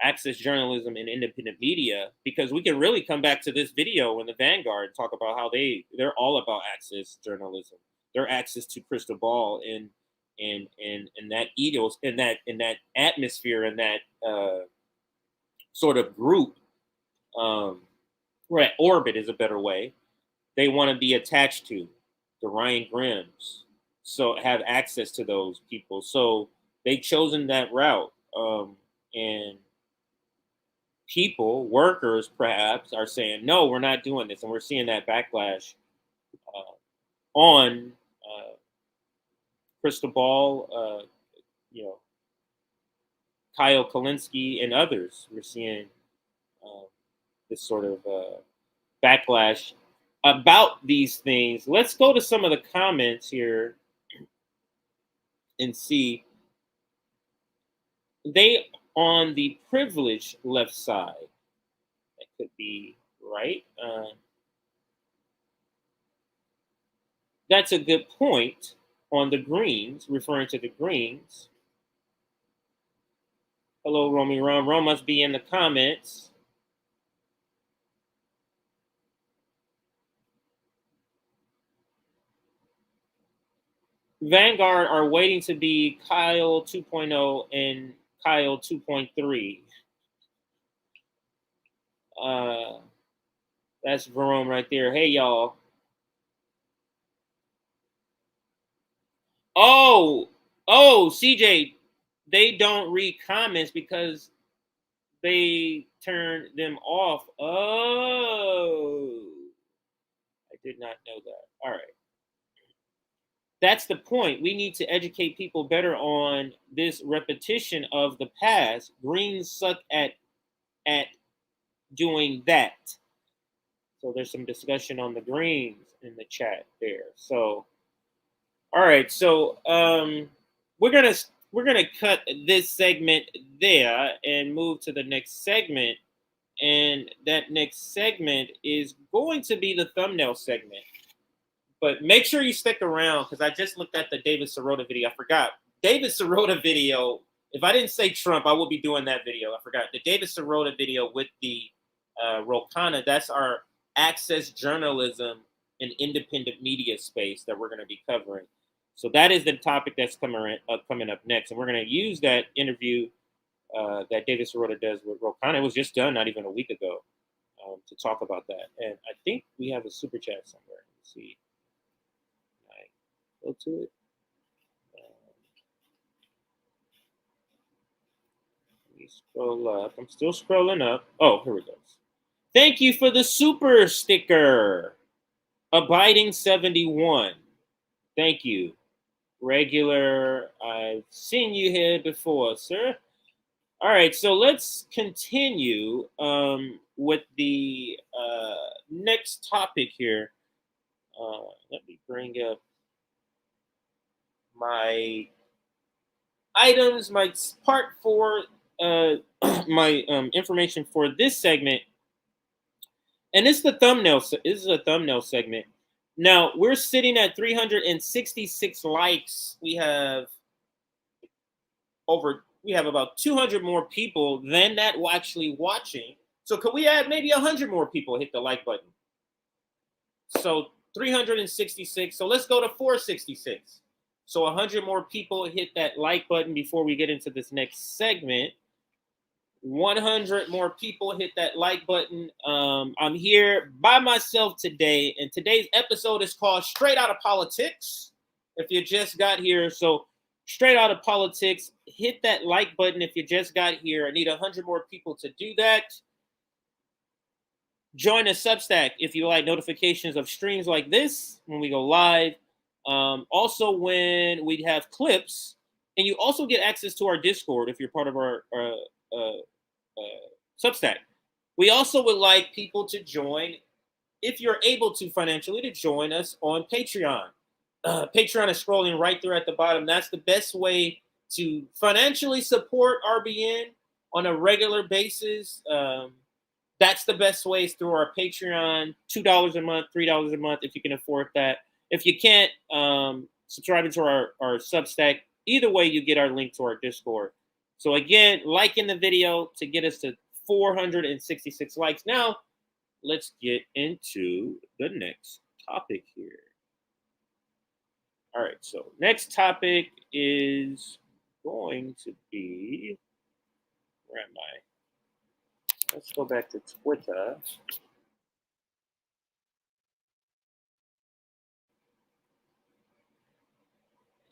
access journalism and independent media, because we can really come back to this video in the Vanguard and talk about how they're all about access journalism, their access to Krystal Ball and that ethos, in that atmosphere, and that sort of group, right, orbit is a better way. They want to be attached to the Ryan Grimms, so have access to those people. So they've chosen that route, and people, workers perhaps, are saying, no, we're not doing this. And we're seeing that backlash on Krystal Ball, Kyle Kalinske, and others. We're seeing this sort of backlash about these things. Let's go to some of the comments here and see. They on the privileged left side. That could be right. That's a good point on the Greens, referring to the Greens. Hello, Romy Rom. Rom must be in the comments. Vanguard are waiting to be Kyle 2.0 and Kyle 2.3. That's Jerome right there. Hey, y'all. Oh, CJ, they don't read comments because they turn them off. Oh, I did not know that. All right. That's the point. We need to educate people better on this repetition of the past. Greens suck at doing that. So there's some discussion on the Greens in the chat there. So, all right. So we're gonna cut this segment there and move to the next segment. And that next segment is going to be the thumbnail segment. But make sure you stick around because I just looked at the David Sirota video. I forgot. David Sirota video, if I didn't say Trump, I will be doing that video. I forgot. The David Sirota video with the Ro Khanna, that's our access journalism and independent media space that we're going to be covering. So that is the topic that's coming up next. And we're going to use that interview that David Sirota does with Ro Khanna. It was just done not even a week ago to talk about that. And I think we have a super chat somewhere. Let's see. Go to it. Let me scroll up. I'm still scrolling up. Oh, here it goes. Thank you for the super sticker. Abiding 71. Thank you. Regular. I've seen you here before, sir. All right, so let's continue with the next topic here. Let me bring up my items, my part for my information for this segment, and it's the thumbnail. This is a thumbnail segment. Now we're sitting at 366 likes. We have about 200 more people than that actually watching. So could we add maybe 100 more people hit the like button? So 366. So let's go to 466. So 100 more people hit that like button before we get into this next segment. 100 more people hit that like button. I'm here by myself today, and today's episode is called Straight Out of Politics. If you just got here, so Straight Out of Politics, hit that like button if you just got here. I need 100 more people to do that. Join a Substack if you like notifications of streams like this when we go live. Also, when we have clips, and you also get access to our Discord if you're part of our Substack. We also would like people to join, if you're able to financially, to join us on Patreon. Patreon is scrolling right there at the bottom. That's the best way to financially support RBN on a regular basis. That's the best way is through our Patreon, $2 a month, $3 a month, if you can afford that. If you can't, subscribe to our Substack. Either way, you get our link to our Discord. So again, liking the video to get us to 466 likes. Now, let's get into the next topic here. All right, so next topic is going to be, where am I? Let's go back to Twitter.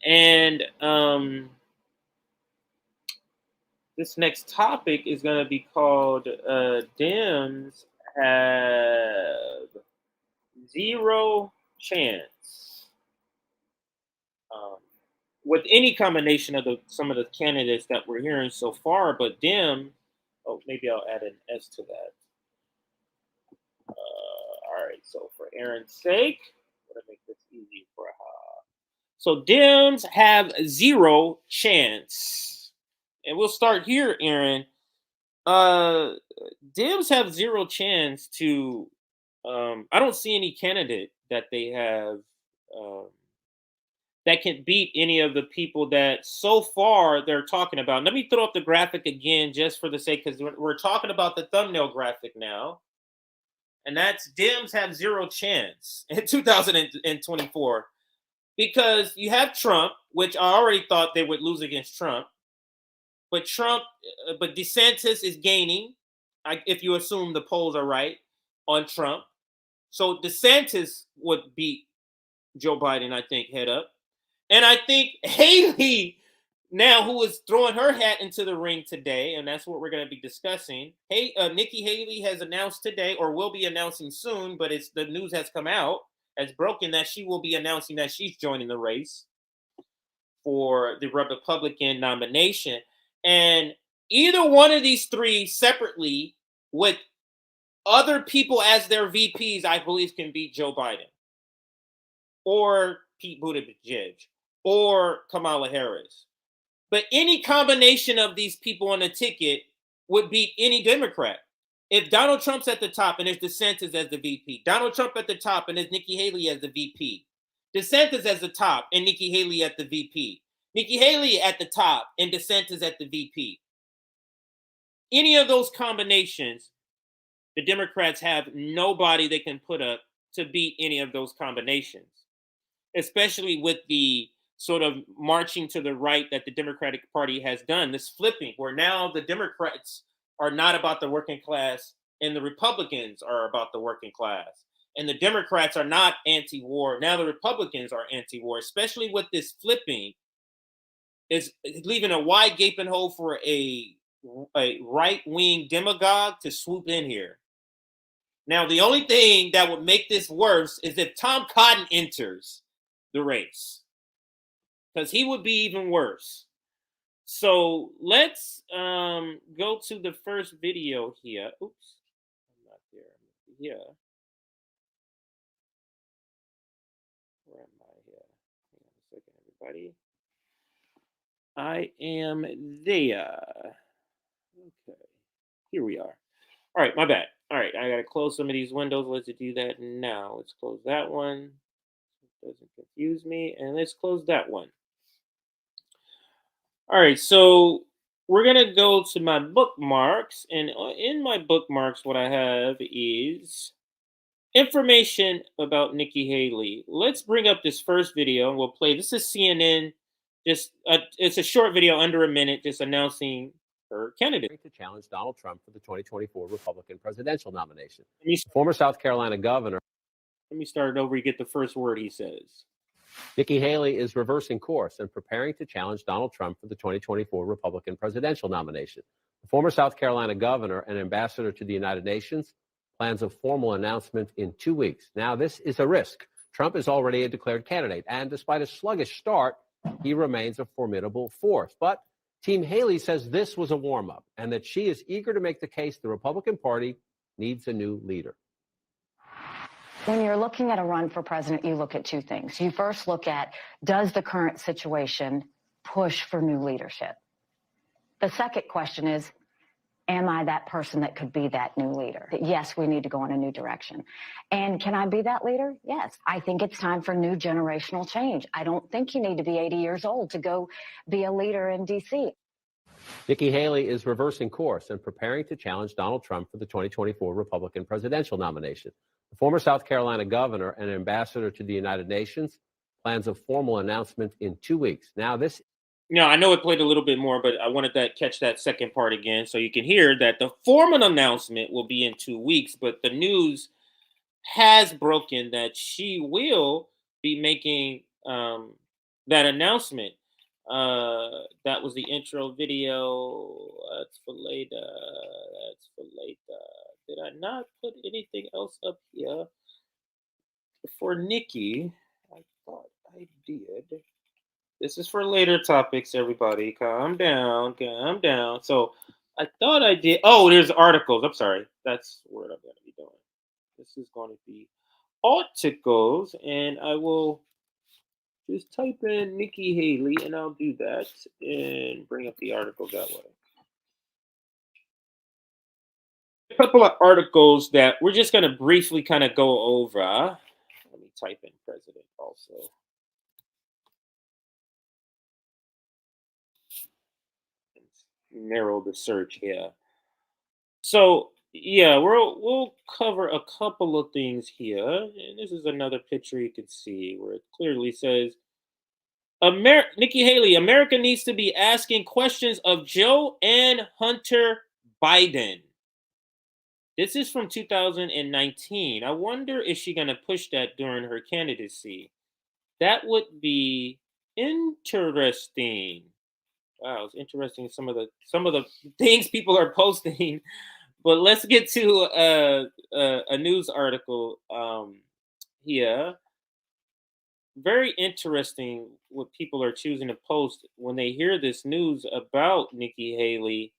And this next topic is going to be called Dems have zero chance with any combination of some of the candidates that we're hearing so far. But Dem, oh, maybe I'll add an S to that. All right, so for Aaron's sake, I'm going to make this easy for her. So Dems have zero chance. And we'll start here, Aaron. Dems have zero chance to, I don't see any candidate that they have that can beat any of the people that so far they're talking about. Let me throw up the graphic again just for the sake, because we're talking about the thumbnail graphic now. And that's Dems have zero chance in 2024. because you have Trump, which I already thought they would lose against Trump, but DeSantis is gaining, if you assume the polls are right on Trump. So DeSantis would beat Joe Biden, I think, head up. And I think Haley, now who is throwing her hat into the ring today, and that's what we're going to be discussing. Nikki Haley has announced today, or will be announcing soon, but the news has come out, has broken, that she will be announcing that she's joining the race for the Republican nomination. And either one of these three separately, with other people as their VPs, I believe can beat Joe Biden, or Pete Buttigieg, or Kamala Harris. But any combination of these people on the ticket would beat any Democrat. If Donald Trump's at the top and there's DeSantis as the VP, Donald Trump at the top and there's Nikki Haley as the VP, DeSantis as the top and Nikki Haley at the VP, Nikki Haley at the top and DeSantis at the VP. Any of those combinations, the Democrats have nobody they can put up to beat any of those combinations, especially with the sort of marching to the right that the Democratic Party has done, this flipping, where now the Democrats are not about the working class and the Republicans are about the working class. And the Democrats are not anti-war. Now the Republicans are anti-war, especially with this flipping. Is leaving a wide gaping hole for a right-wing demagogue to swoop in here. Now, the only thing that would make this worse is if Tom Cotton enters the race, because he would be even worse. So let's go to the first video here. Oops, I'm not there. I'm here. Where am I here? Hang on a second, everybody. I am there. Okay, here we are. All right, my bad. All right, I got to close some of these windows. Let's do that now. Let's close that one. It doesn't confuse me. And let's close that one. All right, so we're going to go to my bookmarks. And in my bookmarks, what I have is information about Nikki Haley. Let's bring up this first video and we'll play. This is CNN. It's a short video, under a minute, just announcing her candidate to challenge Donald Trump for the 2024 Republican presidential nomination. Former South Carolina governor. Let me start it over. You get the first word he says. Nikki Haley is reversing course and preparing to challenge Donald Trump for the 2024 Republican presidential nomination. The former South Carolina governor and ambassador to the United Nations plans a formal announcement in 2 weeks. Now, this is a risk. Trump is already a declared candidate, and despite a sluggish start, he remains a formidable force. But Team Haley says this was a warm-up and that she is eager to make the case the Republican Party needs a new leader. When you're looking at a run for president, you look at two things. You first look at, does the current situation push for new leadership? The second question is, am I that person that could be that new leader? Yes, we need to go in a new direction. And can I be that leader? Yes. I think it's time for new generational change. I don't think you need to be 80 years old to go be a leader in D.C. Nikki Haley is reversing course and preparing to challenge Donald Trump for the 2024 Republican presidential nomination. The former South Carolina governor and ambassador to the United Nations plans a formal announcement in 2 weeks. Now, this. Now, I know it played a little bit more, but I wanted to catch that second part again so you can hear that the formal announcement will be in 2 weeks, but the news has broken that she will be making that announcement. That was the intro video. That's for later. That's for later. Did I not put anything else up here for Nikki? I thought I did. This is for later topics, everybody. Calm down, calm down. So I thought I did. Oh, there's articles. I'm sorry. That's what I'm going to be doing. This is going to be articles, and I will just type in Nikki Haley, and I'll do that and bring up the article that way. A couple of articles that we're just going to briefly kind of go over. Let me type in president also. Narrow the search here. So yeah, we'll cover a couple of things here, and this is another picture you can see where it clearly says Nikki Haley, America needs to be asking questions of Joe and Hunter Biden. This is from 2019. I wonder if she's going to push that during her candidacy. That would be interesting. Wow, it's interesting some of the things people are posting. But let's get to a news article here. Very interesting what people are choosing to post when they hear this news about Nikki Haley.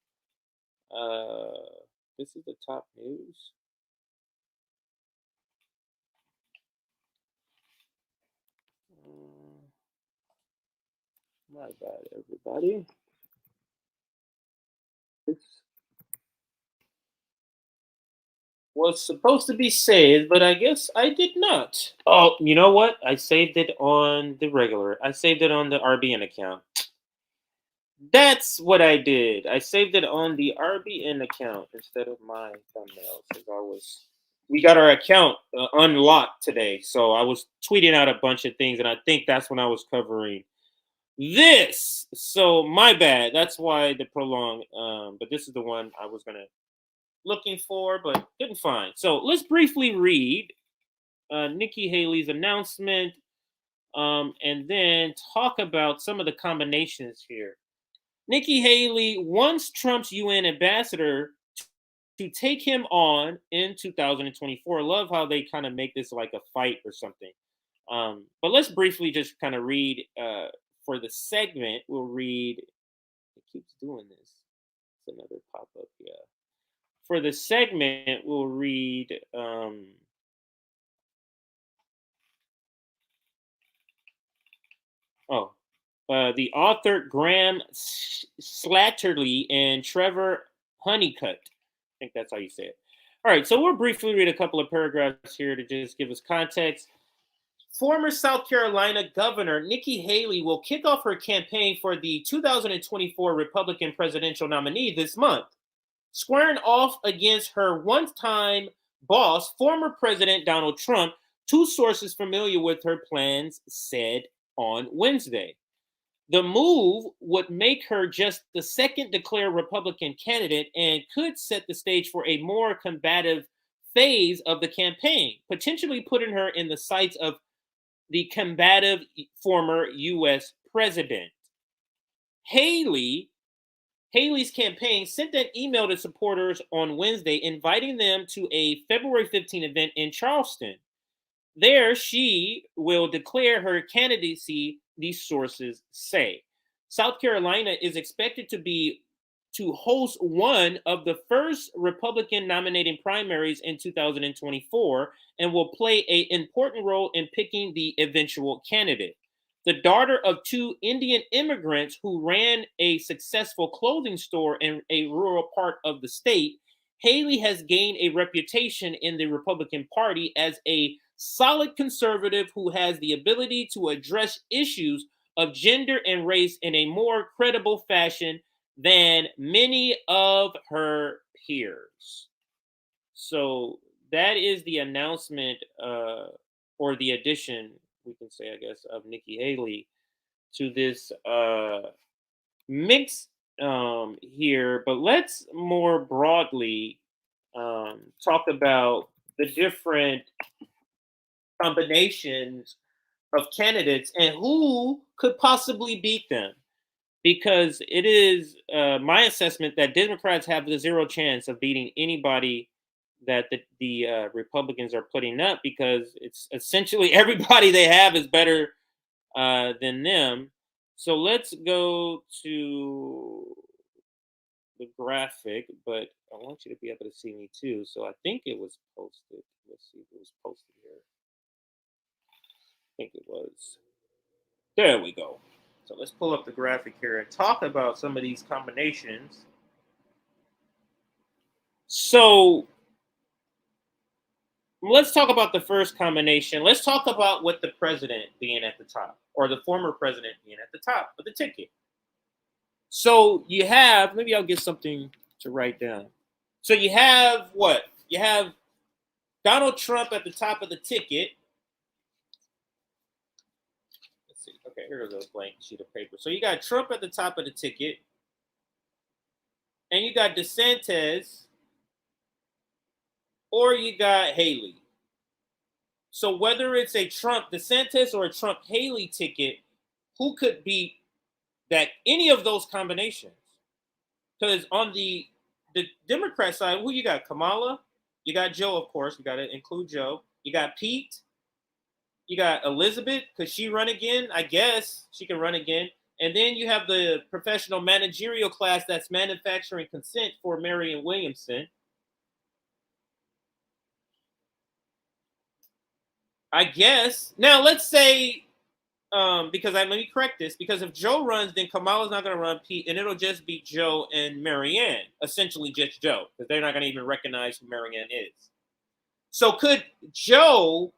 This is the top news. My bad, everybody. This was supposed to be saved, but I guess I did not. Oh, you know what? I saved it on the regular. I saved it on the RBN account. That's what I did. I saved it on the RBN account instead of my thumbnail. We got our account unlocked today, so I was tweeting out a bunch of things, and I think that's when I was covering this. So my bad. That's why the prolonged. But this is the one I was looking for, but couldn't find. So let's briefly read Nikki Haley's announcement, and then talk about some of the combinations here. Nikki Haley wants Trump's UN ambassador to take him on in 2024. Love how they kind of make this like a fight or something. But let's briefly just kind of read for the segment. We'll read. It keeps doing this. It's another pop up. Yeah. For the segment, we'll read. The author Graham Slattery and Trevor Honeycutt. I think that's how you say it. All right, so we'll briefly read a couple of paragraphs here to just give us context. Former South Carolina Governor Nikki Haley will kick off her campaign for the 2024 Republican presidential nominee this month, squaring off against her one-time boss, former President Donald Trump, two sources familiar with her plans said on Wednesday. The move would make her just the second declared Republican candidate and could set the stage for a more combative phase of the campaign, potentially putting her in the sights of the combative former U.S. president. Haley's campaign sent an email to supporters on Wednesday inviting them to a February 15 event in Charleston. There, she will declare her candidacy, these sources say. South Carolina is expected to host one of the first Republican nominating primaries in 2024 and will play an important role in picking the eventual candidate. The daughter of two Indian immigrants who ran a successful clothing store in a rural part of the state, Haley has gained a reputation in the Republican Party as a solid conservative who has the ability to address issues of gender and race in a more credible fashion than many of her peers. So that is the announcement or the addition, we can say, I guess, of Nikki Haley to this mix here. But let's more broadly talk about the different combinations of candidates and who could possibly beat them. Because it is my assessment that Democrats have the zero chance of beating anybody that the Republicans are putting up, because it's essentially everybody they have is better than them. So let's go to the graphic, but I want you to be able to see me too. So I think it was posted. Let's see if it was posted here. I think it was. There we go. So let's pull up the graphic here and talk about some of these combinations. So let's talk about the first combination. Let's talk about with the president being at the top, or the former president being at the top of the ticket. So you have, maybe I'll get something to write down. So you have what? You have Donald Trump at the top of the ticket. Let's see. Okay. Okay, here's a blank sheet of paper. So you got Trump at the top of the ticket, and you got DeSantis, or you got Haley. So whether it's a Trump DeSantis or a Trump Haley ticket, who could beat that any of those combinations? Because on the Democrat side, who you got? Kamala, you got Joe, of course. You got to include Joe. You got Pete. You got Elizabeth. Could she run again? I guess she can run again. And then you have the professional managerial class that's manufacturing consent for Marianne Williamson. I guess. Now, let's say, because let me correct this, because if Joe runs, then Kamala's not going to run Pete, and it'll just be Joe and Marianne, essentially just Joe, because they're not going to even recognize who Marianne is. So could Joe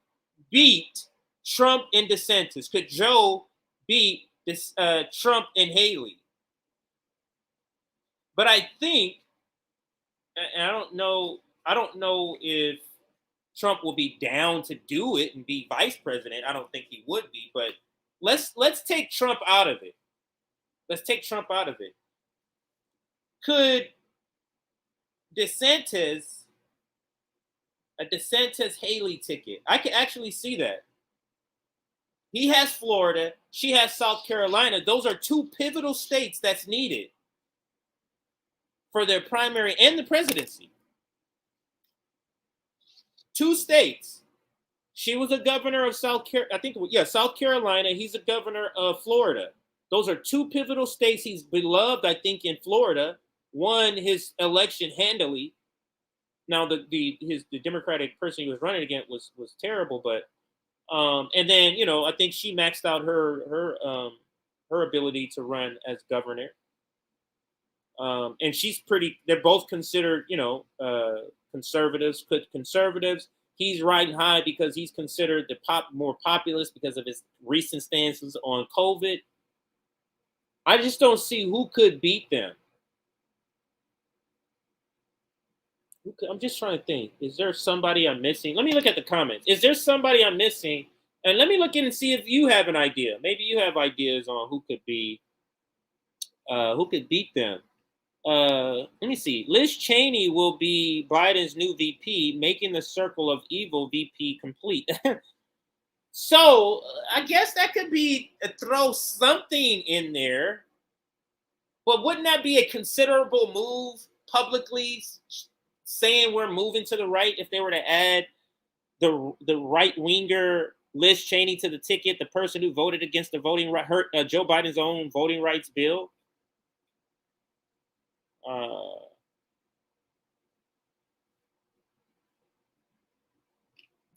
beat Trump and DeSantis? Could Joe beat this Trump and Haley? But I think, and I don't know if Trump will be down to do it and be vice president. I don't think he would be, but let's take Trump out of it. Let's take Trump out of it. Could DeSantis, a DeSantis-Haley ticket? I can actually see that. He has Florida. She has South Carolina. Those are two pivotal states that's needed for their primary and the presidency. Two states. She was a governor of South Carolina. He's a governor of Florida. Those are two pivotal states. He's beloved, I think, in Florida. Won his election handily. Now the Democratic person he was running against was terrible, but and then I think she maxed out her ability to run as governor. And she's pretty. They're both considered conservatives. He's riding high because he's considered the more populist because of his recent stances on COVID. I just don't see who could beat them. I'm just trying to think. Is there somebody I'm missing? Let me look at the comments. Is there somebody I'm missing? And let me look in and see if you have an idea. Maybe you have ideas on who could beat them. Let me see. Liz Cheney will be Biden's new VP, making the circle of evil VP complete. So I guess that could be throw something in there. But wouldn't that be a considerable move publicly, saying we're moving to the right if they were to add the right-winger Liz Cheney to the ticket, the person who voted against the Joe Biden's own voting rights bill?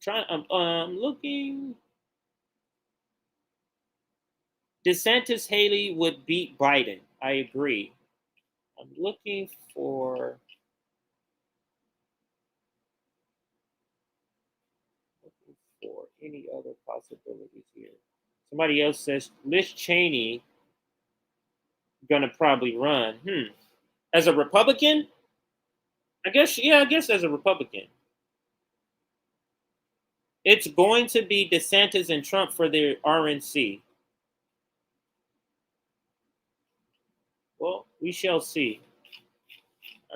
I'm looking. DeSantis Haley would beat Biden. I agree. I'm looking for any other possibilities here. Somebody else says Liz Cheney gonna probably run. As a Republican? I guess as a Republican. It's going to be DeSantis and Trump for the RNC. Well, we shall see.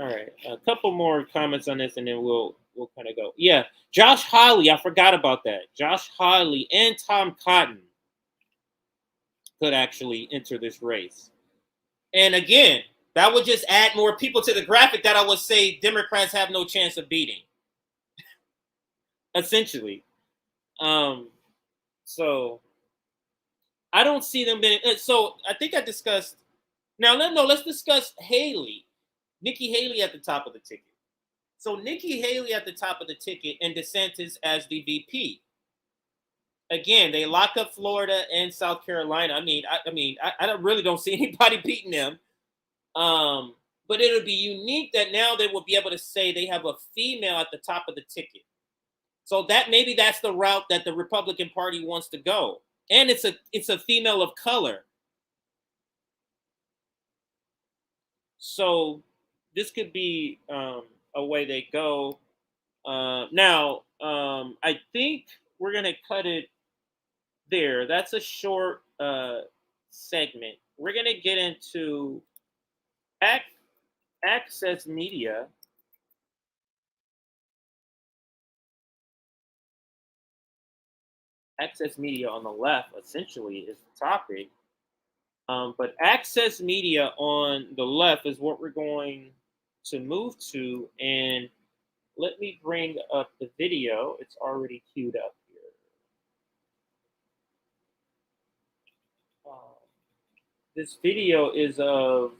All right, a couple more comments on this, and then we'll kind of go. Yeah, Josh Hawley, I forgot about that. Josh Hawley and Tom Cotton could actually enter this race. And again, that would just add more people to the graphic that I would say Democrats have no chance of beating. Essentially. So I don't see them being. So I think I discussed. Now, let's discuss Haley. Nikki Haley at the top of the ticket. So Nikki Haley at the top of the ticket and DeSantis as the VP. Again, they lock up Florida and South Carolina. I really don't see anybody beating them. But it'll be unique that now they will be able to say they have a female at the top of the ticket. So that maybe that's the route that the Republican Party wants to go. And it's a female of color. So this could be a way they go. Now, I think we're going to cut it there. That's a short segment, we're going to get into access media. Access media on the left, essentially, is the topic. But access media on the left is what we're going to move to. And let me bring up the video. It's already queued up here. This video is of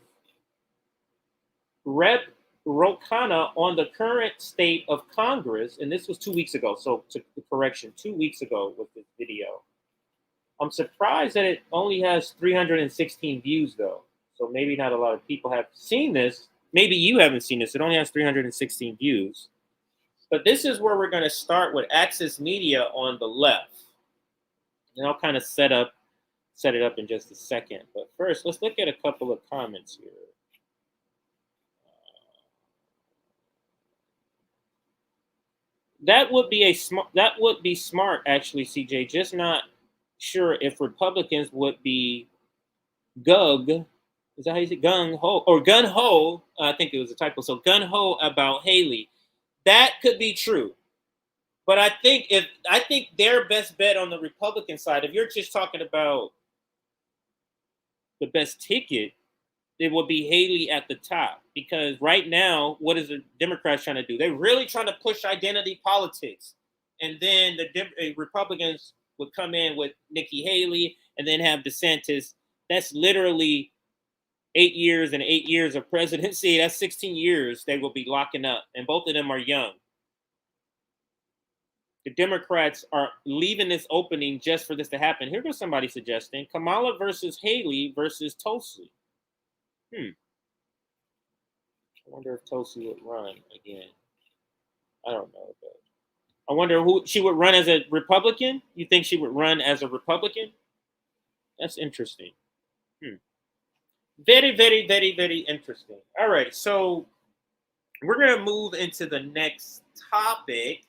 Rep. Ro Khanna on the current state of Congress. And this was 2 weeks ago. So, to correction, 2 weeks ago with this video. I'm surprised that it only has 316 views, though. So maybe not a lot of people have seen this. Maybe you haven't seen this. It only has 316 views. But this is where we're going to start with access media on the left. And I'll kind of set it up in just a second. But first, let's look at a couple of comments here. That would be smart, actually, CJ. Just not sure if Republicans would be is that how you say gung ho or gun ho? I think it was a typo. So gun ho about Haley. That could be true, but I think their best bet on the Republican side, if you're just talking about the best ticket, it would be Haley at the top, because right now, what is the Democrats trying to do? They're really trying to push identity politics, and then the Republicans would come in with Nikki Haley and then have DeSantis. That's literally 8 years and 8 years of presidency. That's 16 years they will be locking up, and both of them are young. The Democrats are leaving this opening just for this to happen. Here goes somebody suggesting Kamala versus Haley versus Tulsi. I wonder if Tulsi would run again. I don't know, but I wonder who she would run as a Republican. You think she would run as a Republican? That's interesting. Very, very, very, very interesting. All right, so we're going to move into the next topic.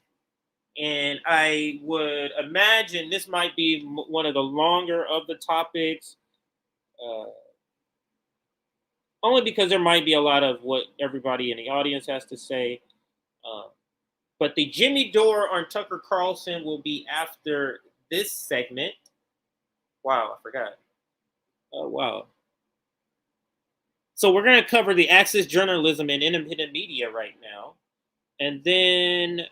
And I would imagine this might be one of the longer of the topics. Only because there might be a lot of what everybody in the audience has to say. But the Jimmy Dore on Tucker Carlson will be after this segment. Wow, I forgot. Wow. So we're going to cover the access journalism and independent media right now. And then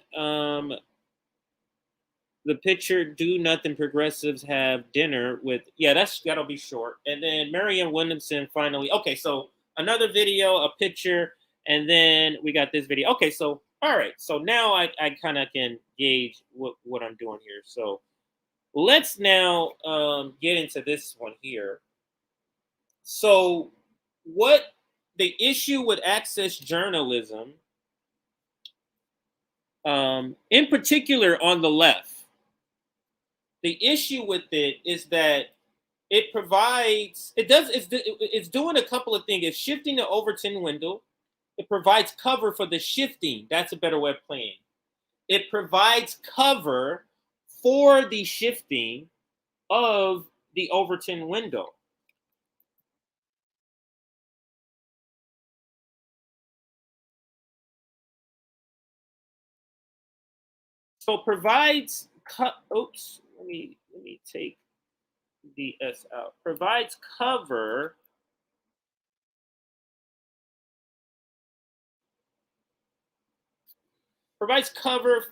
the picture, do nothing progressives have dinner with, that'll be short. And then Marianne Williamson finally, okay, so another video, a picture, and then we got this video. Okay, so, all right. So now I kind of can gauge what I'm doing here. So let's now get into this one here. So what the issue with access journalism, in particular on the left, the issue with it is that it's doing a couple of things. It's shifting the Overton window. It provides cover for the shifting. That's a better way of playing. It provides cover for the shifting of the Overton window. So provides oops, let me take the S out. Provides cover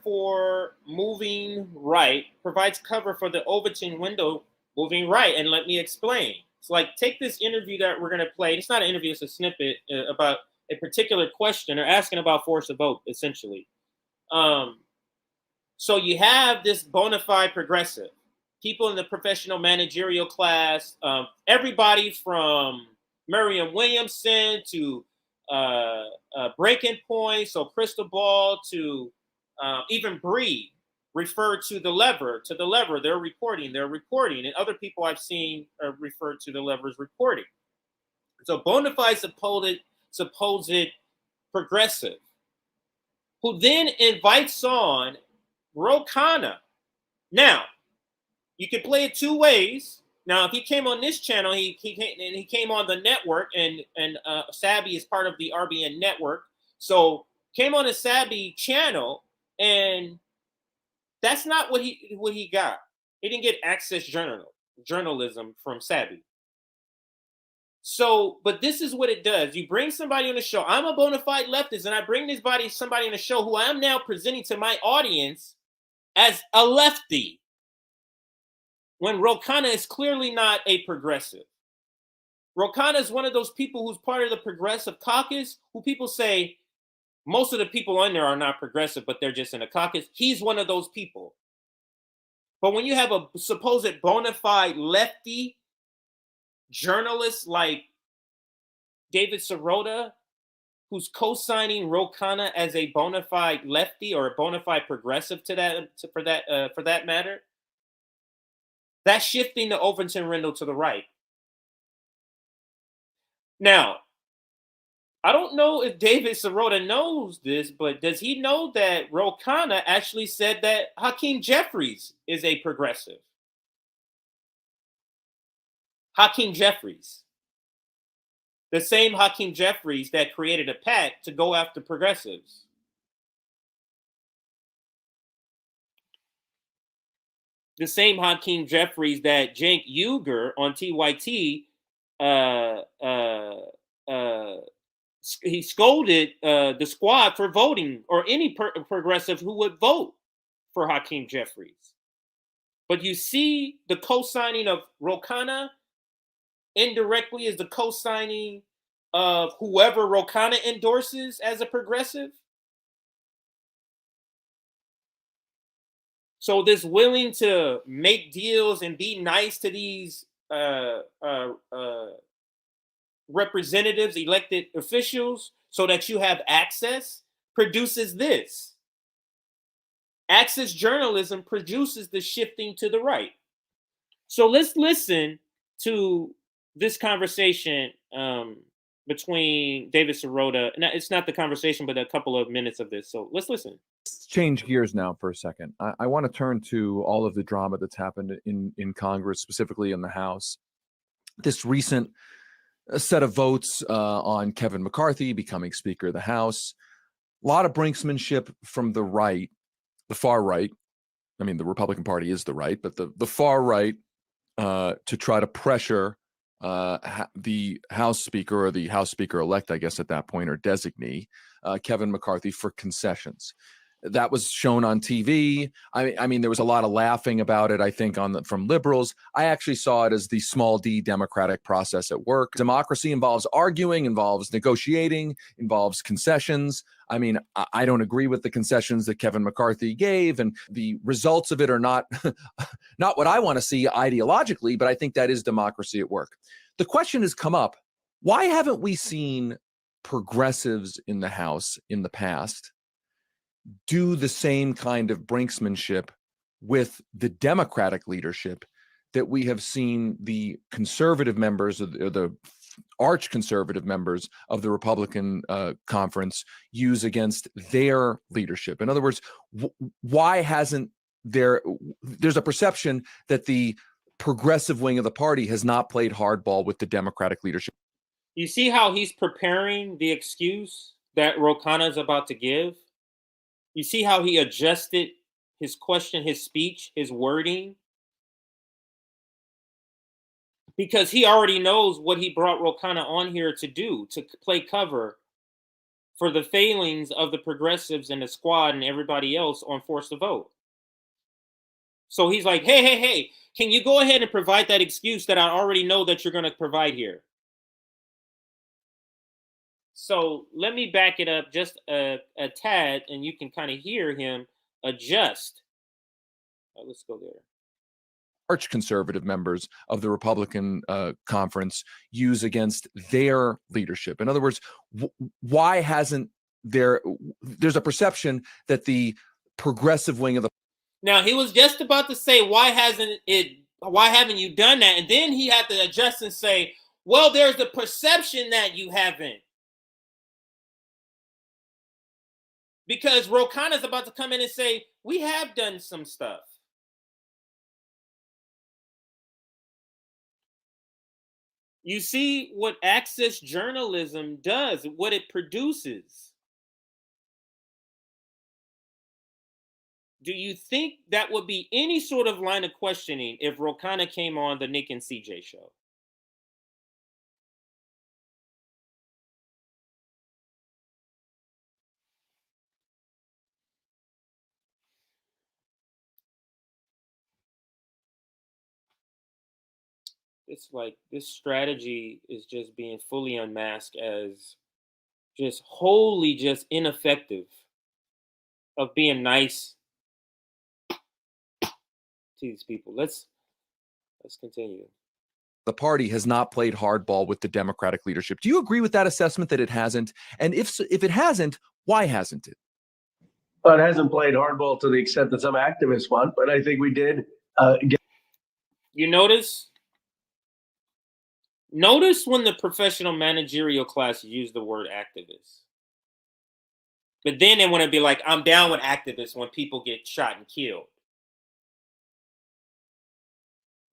for moving right, provides cover for the Overton window moving right. And let me explain. It's like, take this interview that we're going to play. It's not an interview, it's a snippet about a particular question. They're asking about force of vote, essentially. So you have this bona fide progressive, people in the professional managerial class, everybody from Marianne Williamson to Breaking Point, so Krystal Ball, to even Bree referred to the lever. They're reporting, and other people I've seen refer to the lever's reporting. So bona fide supposed progressive, who then invites on Ro Khanna. Now, you can play it two ways. Now, if he came on this channel, he came on the network, and Sabby is part of the RBN network. So came on a Sabby channel, and that's not what he got. He didn't get access journalism from Sabby. So, but this is what it does. You bring somebody on the show. I'm a bona fide leftist, and I bring somebody on the show who I am now presenting to my audience as a lefty, when Ro Khanna is clearly not a progressive. Ro Khanna is one of those people who's part of the progressive caucus, who people say most of the people on there are not progressive, but they're just in a caucus. He's one of those people. But when you have a supposed bona fide lefty journalist like David Sirota, who's co-signing Ro Khanna as a bona fide lefty or a bona fide progressive for that matter, that's shifting the Overton Rendell to the right. Now, I don't know if David Sirota knows this, but does he know that Ro Khanna actually said that Hakeem Jeffries is a progressive? Hakeem Jeffries. The same Hakeem Jeffries that created a pact to go after progressives. The same Hakeem Jeffries that Cenk Uygur on TYT, he scolded the squad for voting, or any progressive who would vote for Hakeem Jeffries. But you see the co-signing of Ro Khanna indirectly is the co-signing of whoever Ro Khanna endorses as a progressive. So this willing to make deals and be nice to these representatives, elected officials, so that you have access, produces this. Access journalism produces the shifting to the right. So let's listen to this conversation between David Sirota. And it's not the conversation, but a couple of minutes of this. So let's listen. Let's change gears now for a second. I want to turn to all of the drama that's happened in Congress, specifically in the House. This recent set of votes on Kevin McCarthy becoming Speaker of the House. A lot of brinksmanship from the right, the far right. I mean, the Republican Party is the right, but the far right to try to pressure the House Speaker, or the House Speaker-elect, I guess at that point, or designee, Kevin McCarthy, for concessions. That was shown on TV. I mean, there was a lot of laughing about it, I think, from liberals. I actually saw it as the small d democratic process at work. Democracy involves arguing, involves negotiating, involves concessions. I mean, I don't agree with the concessions that Kevin McCarthy gave, and the results of it are not, not what I want to see ideologically, but I think that is democracy at work. The question has come up, why haven't we seen progressives in the House in the past do the same kind of brinksmanship with the Democratic leadership that we have seen the conservative members, or the arch conservative members of the Republican conference use against their leadership? In other words, why hasn't there's a perception that the progressive wing of the party has not played hardball with the Democratic leadership. You see how he's preparing the excuse that Ro Khanna is about to give? You see how he adjusted his question, his speech, his wording? Because he already knows what he brought Ro Khanna on here to do, to play cover for the failings of the progressives and the squad and everybody else on Force to Vote. So he's like, hey, can you go ahead and provide that excuse that I already know that you're going to provide here? So let me back it up just a tad, and you can kind of hear him adjust. Let's go there. Arch conservative members of the Republican conference use against their leadership. In other words, why hasn't there's a perception that the progressive wing of the... Now, he was just about to say, why haven't you done that? And then he had to adjust and say, well, there's a perception that you haven't. Because Ro Khanna is about to come in and say, we have done some stuff. You see what access journalism does, what it produces. Do you think that would be any sort of line of questioning if Ro Khanna came on the Nick and CJ show? It's like this strategy is just being fully unmasked as just wholly just ineffective of being nice to these people. Let's continue. The party has not played hardball with the Democratic leadership. Do you agree with that assessment that it hasn't? And if it hasn't, why hasn't it? Well, it hasn't played hardball to the extent that some activists want, but I think we did get. You notice when the professional managerial class use the word activist. But then they want to be like, I'm down with activists when people get shot and killed.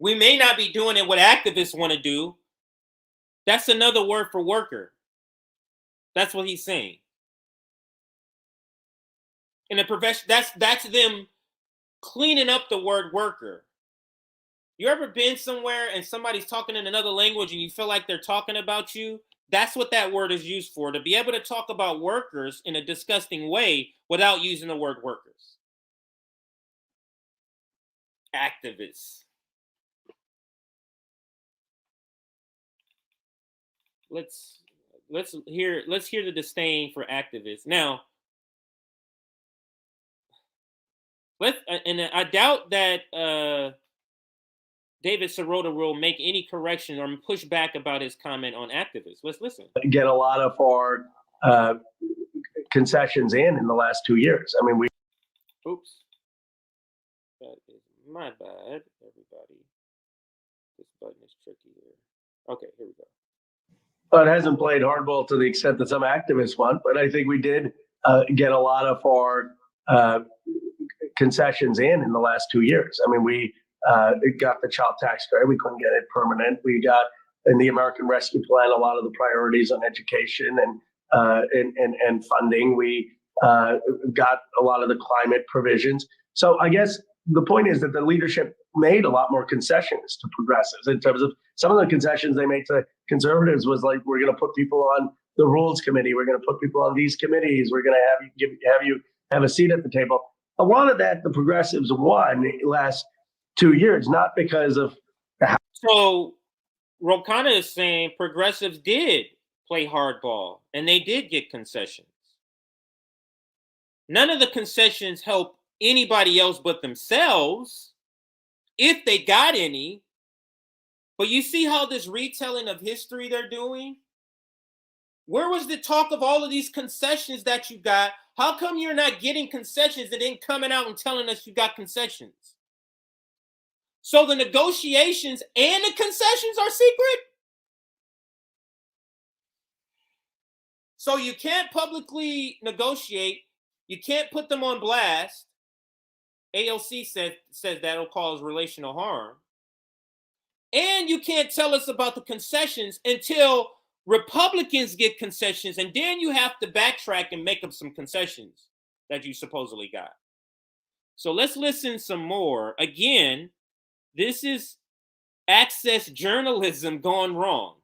We may not be doing it what activists want to do. That's another word for worker. That's what he's saying. In the profession, that's them cleaning up the word worker. You ever been somewhere and somebody's talking in another language and you feel like they're talking about you? That's what that word is used for, to be able to talk about workers in a disgusting way without using the word workers. Activists. Let's hear the disdain for activists. Now, and I doubt that David Sirota will make any correction or push back about his comment on activists. Let's listen. Get a lot of our concessions in the last 2 years. I mean, Oops. That is my bad, everybody. This button is tricky here. Okay, here we go. Well, it hasn't played hardball to the extent that some activists want, but I think we did get a lot of our concessions in the last 2 years. I mean, we got the child tax credit. We couldn't get it permanent. We got in the American Rescue Plan a lot of the priorities on education and funding. We got a lot of the climate provisions. So I guess the point is that the leadership made a lot more concessions to progressives in terms of some of the concessions they made to conservatives was like, we're going to put people on the rules committee. We're going to put people on these committees. We're going to have you have a seat at the table. A lot of that the progressives won the last 2 years, not because of the House. So Ro Khanna is saying progressives did play hardball and they did get concessions. None of the concessions help anybody else but themselves, if they got any. But you see how this retelling of history they're doing? Where was the talk of all of these concessions that you got? How come you're not getting concessions and then coming out and telling us you got concessions? So the negotiations and the concessions are secret? So you can't publicly negotiate. You can't put them on blast. AOC says that'll cause relational harm. And you can't tell us about the concessions until Republicans get concessions, and then you have to backtrack and make up some concessions that you supposedly got. So let's listen some more. Again, this is access journalism gone wrong.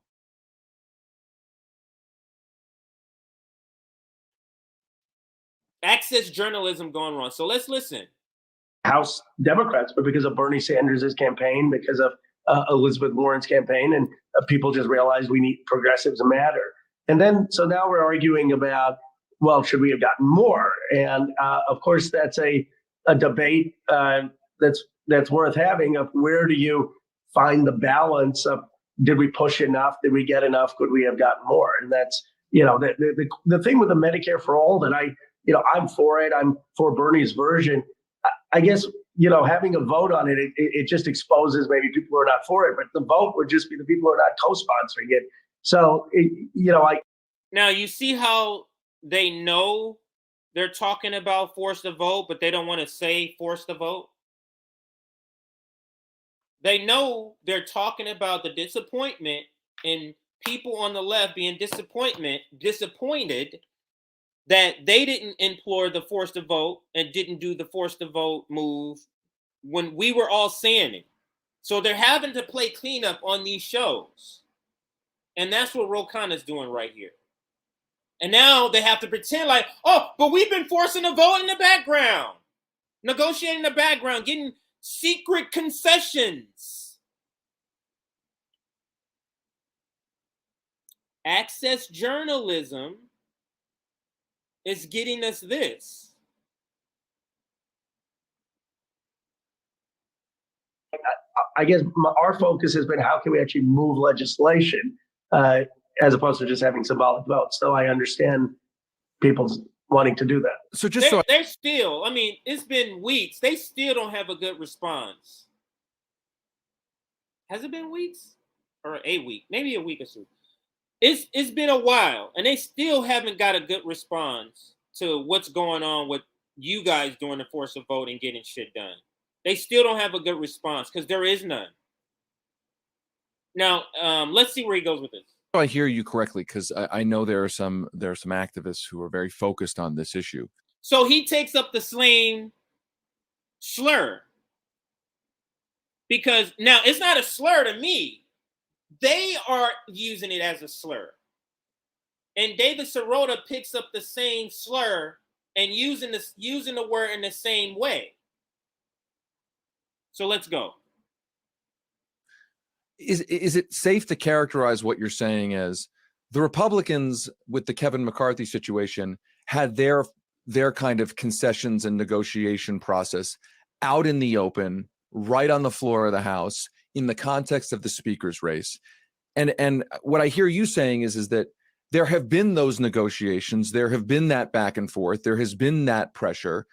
Access journalism gone wrong. So let's listen. House Democrats, but because of Bernie Sanders' campaign, because of Elizabeth Warren's campaign, and people just realized we need progressives matter. And then, so now we're arguing about, well, should we have gotten more? And of course, that's a debate that's worth having of where do you find the balance of, did we push enough? Did we get enough? Could we have gotten more? And that's, the thing with the Medicare for all that I'm for it. I'm for Bernie's version. I guess, having a vote on it, it just exposes maybe people who are not for it, but the vote would just be the people who are not co-sponsoring it. So, Now, you see how they know they're talking about force the vote, but they don't want to say force the vote? They know they're talking about the disappointment and people on the left being disappointed that they didn't implore the force to vote and didn't do the force to vote move when we were all saying it. So they're having to play cleanup on these shows. And that's what Ro Khanna is doing right here. And now they have to pretend like, oh, but we've been forcing a vote in the background, negotiating in the background, getting secret concessions. Access journalism is getting us this. I guess our focus has been how can we actually move legislation as opposed to just having symbolic votes. So I understand people's wanting to do that. So just they're still, I mean, it's been weeks. They still don't have a good response. Has it been weeks? Or a week? Maybe a week or two. It's been a while, and they still haven't got a good response to what's going on with you guys doing the force of vote and getting shit done. They still don't have a good response because there is none. Now, let's see where he goes with this. I hear you correctly, because I know there are some activists who are very focused on this issue. So he takes up the slang slur, because now it's not a slur to me. They are using it as a slur. And David Sirota picks up the same slur and using the word in the same way. So let's go. Is it safe to characterize what you're saying as the Republicans with the Kevin McCarthy situation had their kind of concessions and negotiation process out in the open, right on the floor of the House, in the context of the speaker's race? And what I hear you saying is that there have been those negotiations, there have been that back and forth, there has been that pressure,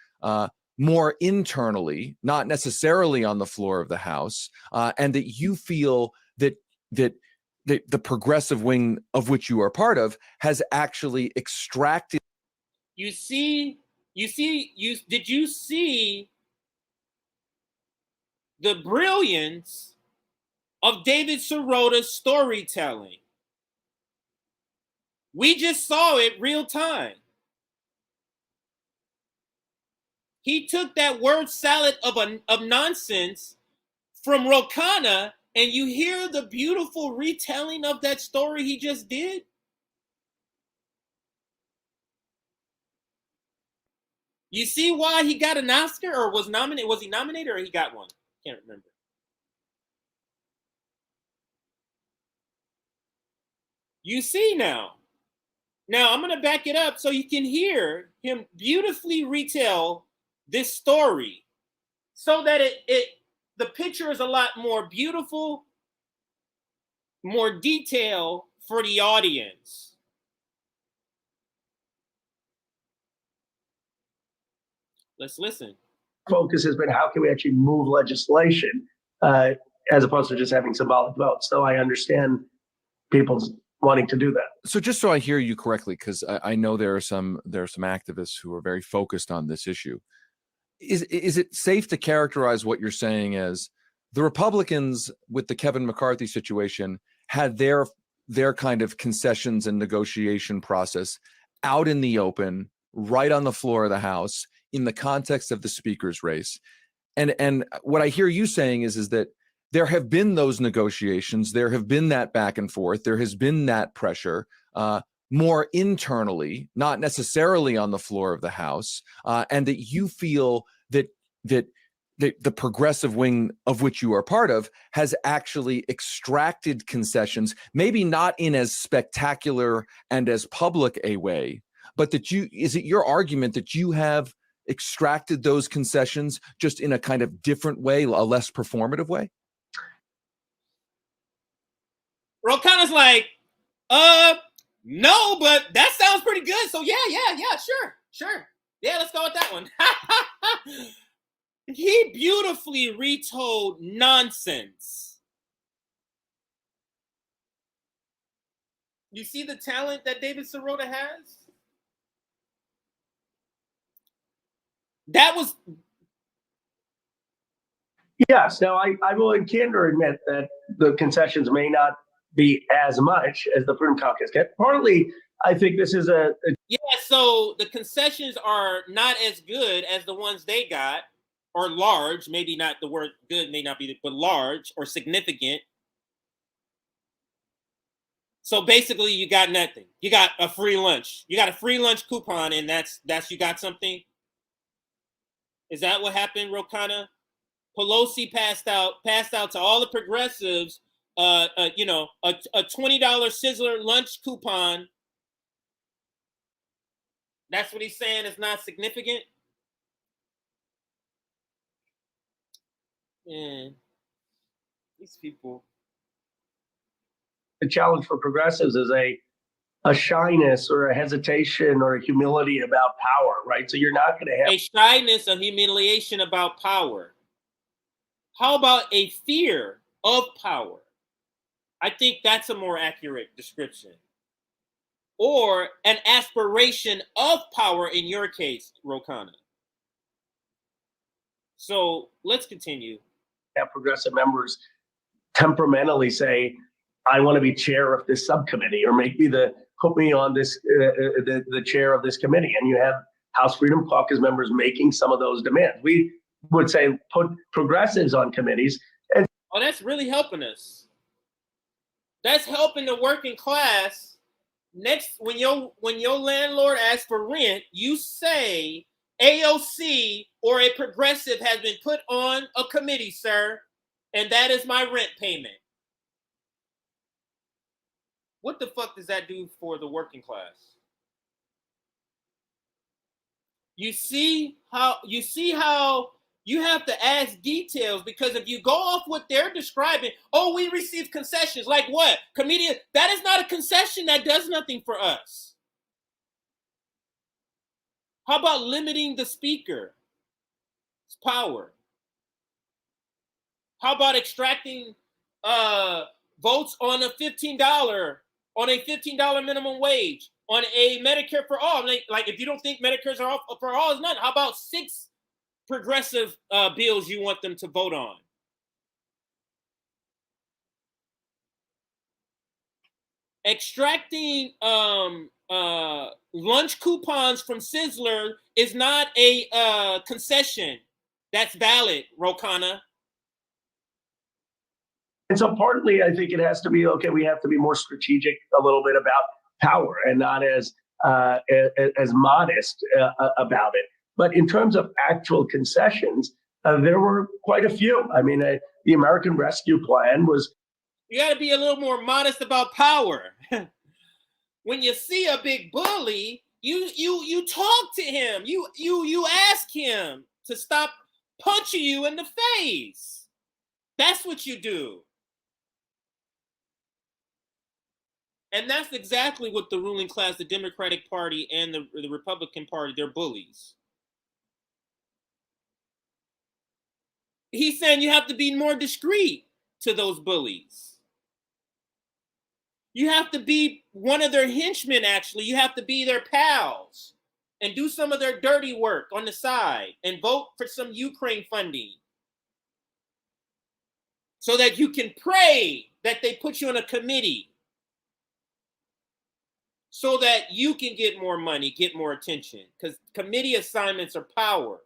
more internally, not necessarily on the floor of the House, and that you feel that the progressive wing of which you are part of has actually extracted. Did you see the brilliance of David Sirota's storytelling? We just saw it real time. He took that word salad of nonsense from Ro Khanna, and you hear the beautiful retelling of that story he just did. You see why he got an Oscar or was nominated? Was he nominated or he got one? Can't remember. You see now. Now I'm going to back it up so you can hear him beautifully retell this story so that the picture is a lot more beautiful, more detail for the audience. Let's listen. Focus has been how can we actually move legislation as opposed to just having symbolic votes. So I understand people's wanting to do that. So just so I hear you correctly, because I know there are some activists who are very focused on this issue. Is it safe to characterize what you're saying as the Republicans with the Kevin McCarthy situation had their kind of concessions and negotiation process out in the open, right on the floor of the House, in the context of the speaker's race? And what I hear you saying is that there have been those negotiations, there have been that back and forth, there has been that pressure, more internally, not necessarily on the floor of the House, and that you feel that the progressive wing of which you are part of has actually extracted concessions, maybe not in as spectacular and as public a way, but that is it your argument that you have extracted those concessions just in a kind of different way, a less performative way? Ro Khanna's like, no, but that sounds pretty good. So yeah, sure. Yeah, let's go with that one. He beautifully retold nonsense. You see the talent that David Sirota has? That was... Yes. Now, I will in candor admit that the concessions may not be as much as the Freedom Caucus get. Partly, I think this is yeah. So the concessions are not as good as the ones they got, or large. Maybe not the word good may not be, but large or significant. So basically, you got nothing. You got a free lunch. You got a free lunch coupon, and that's you got something. Is that what happened, Ro Khanna? Pelosi passed out to all the progressives, a $20 Sizzler lunch coupon. That's what he's saying is not significant. Man, these people. The challenge for progressives is a shyness or a hesitation or a humility about power, right? So you're not going to have a shyness, a humiliation about power. How about a fear of power? I think that's a more accurate description. Or an aspiration of power in your case, Ro Khanna. So let's continue. Have progressive members temperamentally say, I want to be chair of this subcommittee, or put me on this, the chair of this committee. And you have House Freedom Caucus members making some of those demands. We would say put progressives on committees. And that's really helping us. That's helping the working class. Next, when your landlord asks for rent, you say AOC or a progressive has been put on a committee, sir, and that is my rent payment. What the fuck does that do for the working class? You see how you have to ask details, because if you go off what they're describing, oh, we received concessions. Like what? Comedian, that is not a concession. That does nothing for us. How about limiting the speaker's power? How about extracting votes on a $15 minimum wage, on a Medicare for all? Like if you don't think Medicare for all is none, how about 6 progressive bills you want them to vote on? Extracting lunch coupons from Sizzler is not a concession that's valid, Ro Khanna. And so partly, I think it has to be, okay, we have to be more strategic a little bit about power and not as modest about it. But in terms of actual concessions, there were quite a few. I mean, the American Rescue Plan was. You got to be a little more modest about power. When you see a big bully, you talk to him. You ask him to stop punching you in the face. That's what you do. And that's exactly what the ruling class, the Democratic Party and the Republican Party, they're bullies. He's saying you have to be more discreet to those bullies. You have to be one of their henchmen, actually. You have to be their pals and do some of their dirty work on the side and vote for some Ukraine funding so that you can pray that they put you on a committee so that you can get more money, get more attention, because committee assignments are power.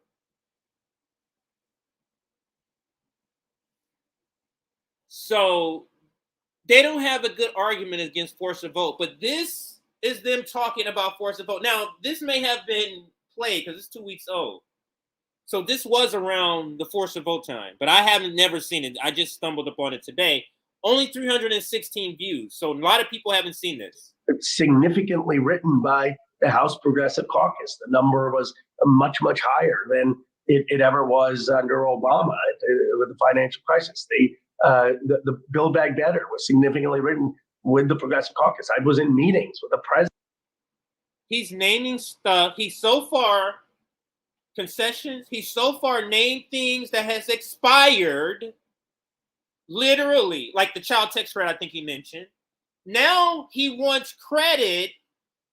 So they don't have a good argument against force of vote, but this is them talking about force of vote. Now, this may have been played because it's 2 weeks old. So this was around the force of vote time, but I haven't never seen it. I just stumbled upon it today. Only 316 views. So a lot of people haven't seen this. Significantly written by the House Progressive Caucus. The number was much, much higher than it ever was under Obama with the financial crisis. The Build Back Better was significantly written with the Progressive Caucus. I was in meetings with the president. He's naming stuff. He's so far concessions. He's so far named things that has expired, literally, like the child tax credit I think he mentioned. Now he wants credit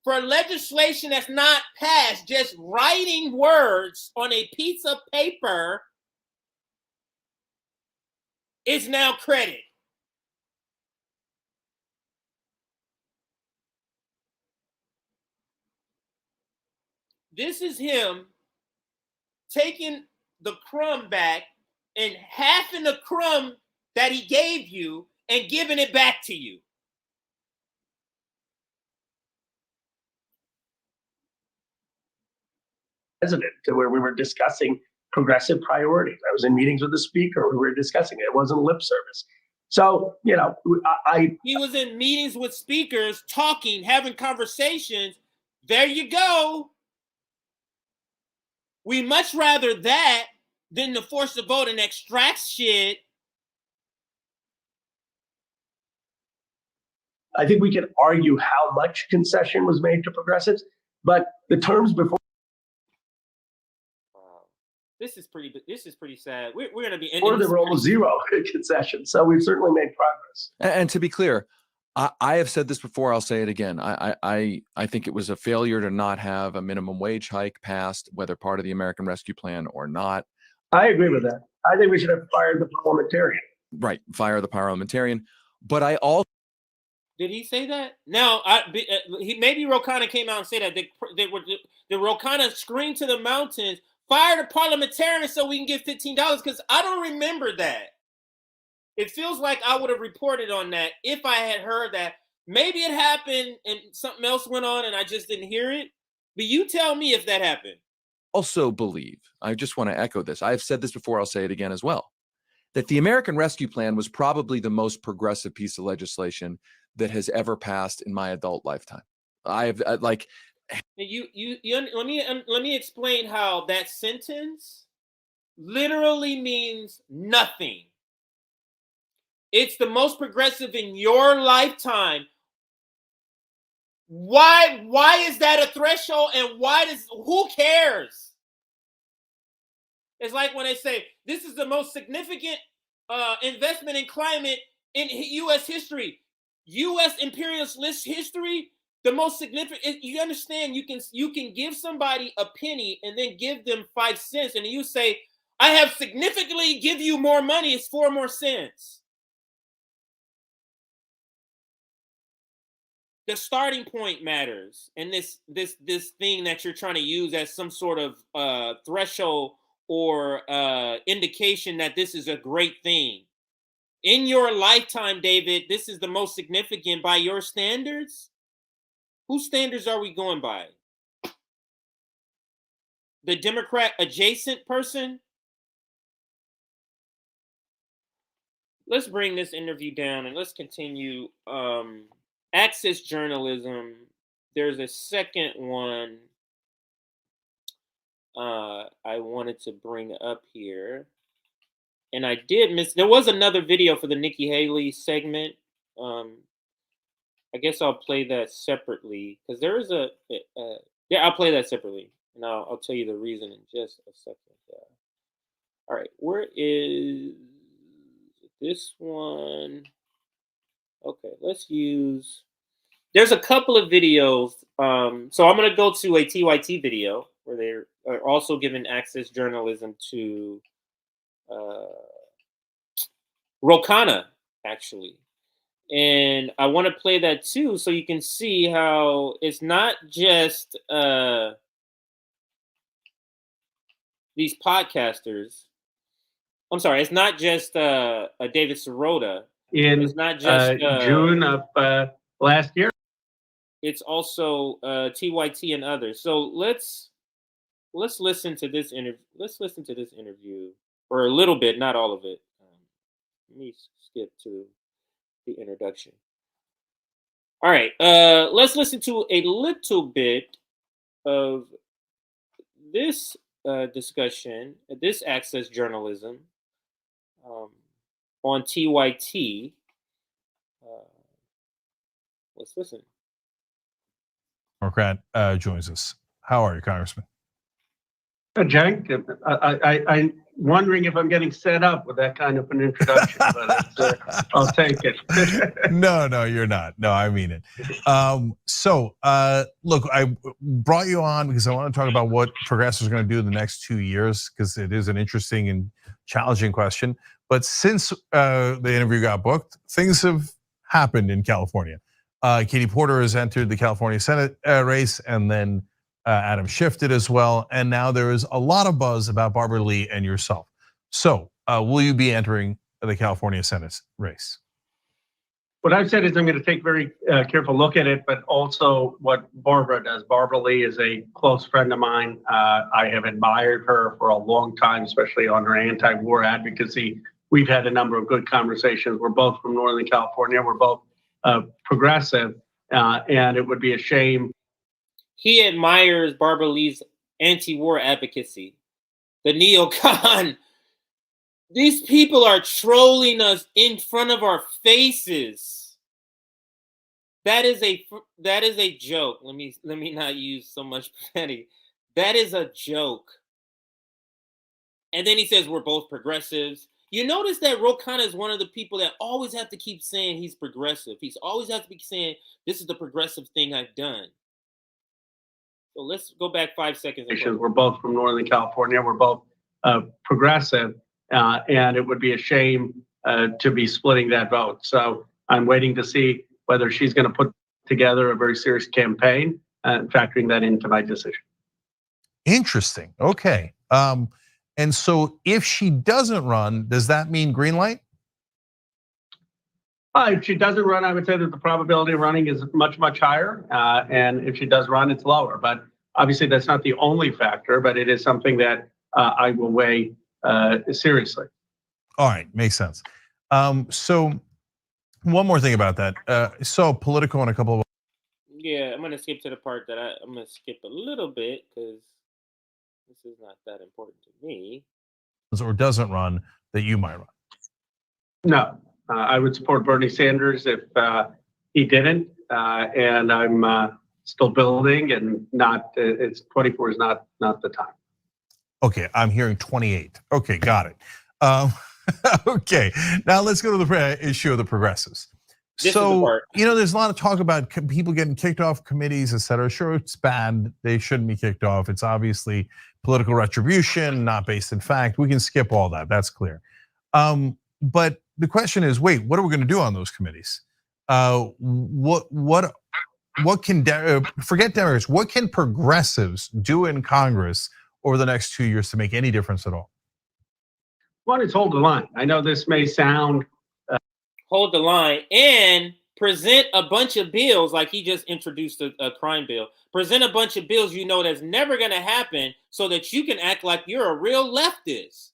for legislation that's not passed. Just writing words on a piece of paper is now credit. This is him taking the crumb back and halving the crumb that he gave you and giving it back to you. President, where we were discussing progressive priorities. I was in meetings with the speaker. We were discussing it. It wasn't lip service. So, you know, he was in meetings with speakers, talking, having conversations. There you go. We much rather that than to force the vote and extract shit. I think we can argue how much concession was made to progressives, but the terms before. This is pretty sad. We're going to be Or there were almost zero concessions, so we've certainly made progress. And to be clear, I have said this before. I'll say it again. I think it was a failure to not have a minimum wage hike passed, whether part of the American Rescue Plan or not. I agree with that. I think we should have fired the parliamentarian. Right, fire the parliamentarian. But I also. Did he say that? No, maybe Ro Khanna came out and said that. The Ro Khanna screamed to the mountains, fire the parliamentarian so we can get $15, because I don't remember that. It feels like I would have reported on that if I had heard that. Maybe it happened and something else went on and I just didn't hear it. But you tell me if that happened. Also believe, I just want to echo this. I've said this before, I'll say it again as well, that the American Rescue Plan was probably the most progressive piece of legislation that has ever passed in my adult lifetime. Let me explain how that sentence literally means nothing. It's the most progressive in your lifetime. Why is that a threshold, and who cares? It's like when they say this is the most significant investment in climate in U.S. history, U.S. imperialist list history. The most significant. You understand? You can give somebody a penny and then give them 5 cents, and you say, "I have significantly give you more money. It's 4 more cents." The starting point matters, and this thing that you're trying to use as some sort of threshold or indication that this is a great thing. In your lifetime, David, this is the most significant by your standards? Whose standards are we going by? The Democrat adjacent person? Let's bring this interview down and let's continue. Access journalism. There's a second one I wanted to bring up here. And I did miss, there was another video for the Nikki Haley segment. I guess I'll play that separately because there is I'll play that separately. And I'll tell you the reason in just a second. All right, where is this one? Okay, let's use, there's a couple of videos. So I'm going to go to a TYT video where they're also giving access journalism to Ro Khanna, actually. And I want to play that too so you can see how it's not just these podcasters. I'm sorry, it's not just David Sirota. It's not just June of last year. It's also TYT and others. So let's listen to this interview. Let's listen to this interview, or a little bit, not all of it. Let me skip to the introduction. All right, let's listen to a little bit of this discussion, this access journalism on TYT. Let's listen. Democrat joins us. How are you, Congressman? Jack, I'm wondering if I'm getting set up with that kind of an introduction, but I'll take it. No, you're not. No, I mean it. Look, I brought you on because I want to talk about what progressives are going to do in the next 2 years, because it is an interesting and challenging question. But since the interview got booked, things have happened in California. Katie Porter has entered the California Senate race, and then Adam Schiff did as well, and now there is a lot of buzz about Barbara Lee and yourself. So, will you be entering the California Senate race? What I've said is I'm going to take very careful look at it, but also what Barbara does. Barbara Lee is a close friend of mine. I have admired her for a long time, especially on her anti-war advocacy. We've had a number of good conversations. We're both from Northern California. We're both progressive, and it would be a shame. He admires Barbara Lee's anti-war advocacy. The neocon. These people are trolling us in front of our faces. That is a joke. Let me not use so much profanity. That is a joke. And then he says we're both progressives. You notice that Ro Khanna is one of the people that always have to keep saying he's progressive. He's always have to be saying this is the progressive thing I've done. So let's go back 5 seconds. We're both from Northern California. We're both progressive. And it would be a shame to be splitting that vote. So I'm waiting to see whether she's going to put together a very serious campaign and factoring that into my decision. Interesting. Okay. And so if she doesn't run, does that mean green light? If she doesn't run, I would say that the probability of running is much, much higher. And if she does run, it's lower. But obviously, that's not the only factor, but it is something that I will weigh seriously. All right, makes sense. So one more thing about that. So Politico and a couple of. Yeah, I'm gonna skip to the part that I'm gonna skip a little bit because this is not that important to me. Or doesn't run that you might run. No, I would support Bernie Sanders if he didn't, and I'm still building, and not. It's 24 is not the time. Okay, I'm hearing 28. Okay, got it. Okay, now let's go to the issue of the progressives. So, there's a lot of talk about people getting kicked off committees, et cetera. Sure, it's bad. They shouldn't be kicked off. It's obviously political retribution, not based in fact. We can skip all that. That's clear. But the question is, wait, what are we going to do on those committees? What can forget Democrats? What can progressives do in Congress over the next 2 years to make any difference at all? One is hold the line. I know this may sound hold the line and present a bunch of bills like he just introduced a crime bill. Present a bunch of bills that's never going to happen so that you can act like you're a real leftist.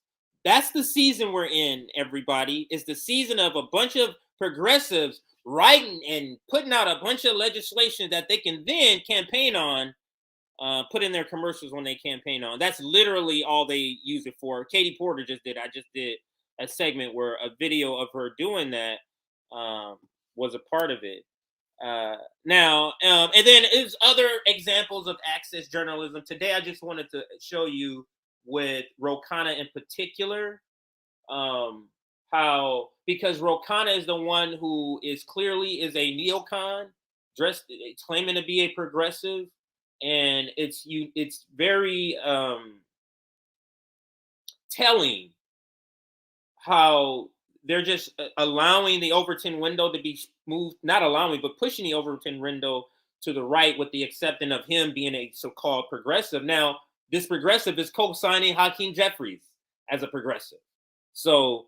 That's the season we're in, everybody. It's the season of a bunch of progressives writing and putting out a bunch of legislation that they can then campaign on. Put in their commercials when they campaign on. That's literally all they use it for. Katie Porter just did. I just did a segment where a video of her doing that was a part of it. And then there's other examples of access journalism. Today, I just wanted to show you with Ro Khanna in particular, how, because Ro Khanna is the one who is clearly is a neocon, claiming to be a progressive. And it's very telling how they're just allowing the Overton window to be moved, not allowing, but pushing the Overton window to the right with the acceptance of him being a so-called progressive. Now, this progressive is co-signing Hakeem Jeffries as a progressive. So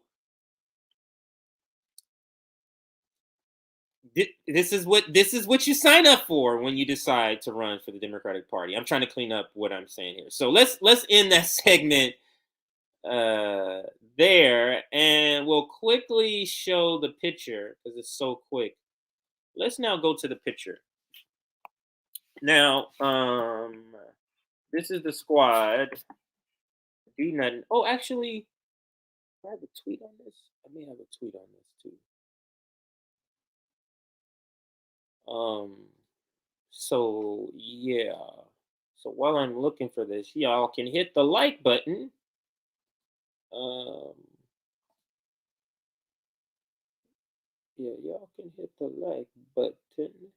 this is what you sign up for when you decide to run for the Democratic Party. I'm trying to clean up what I'm saying here. So let's end that segment there, and we'll quickly show the picture because it's so quick. Let's now go to the picture. Now, this is the squad. Do nothing. Oh, actually, do I have a tweet on this? I may have a tweet on this too. So yeah. So while I'm looking for this, y'all can hit the like button. Yeah, y'all can hit the like button.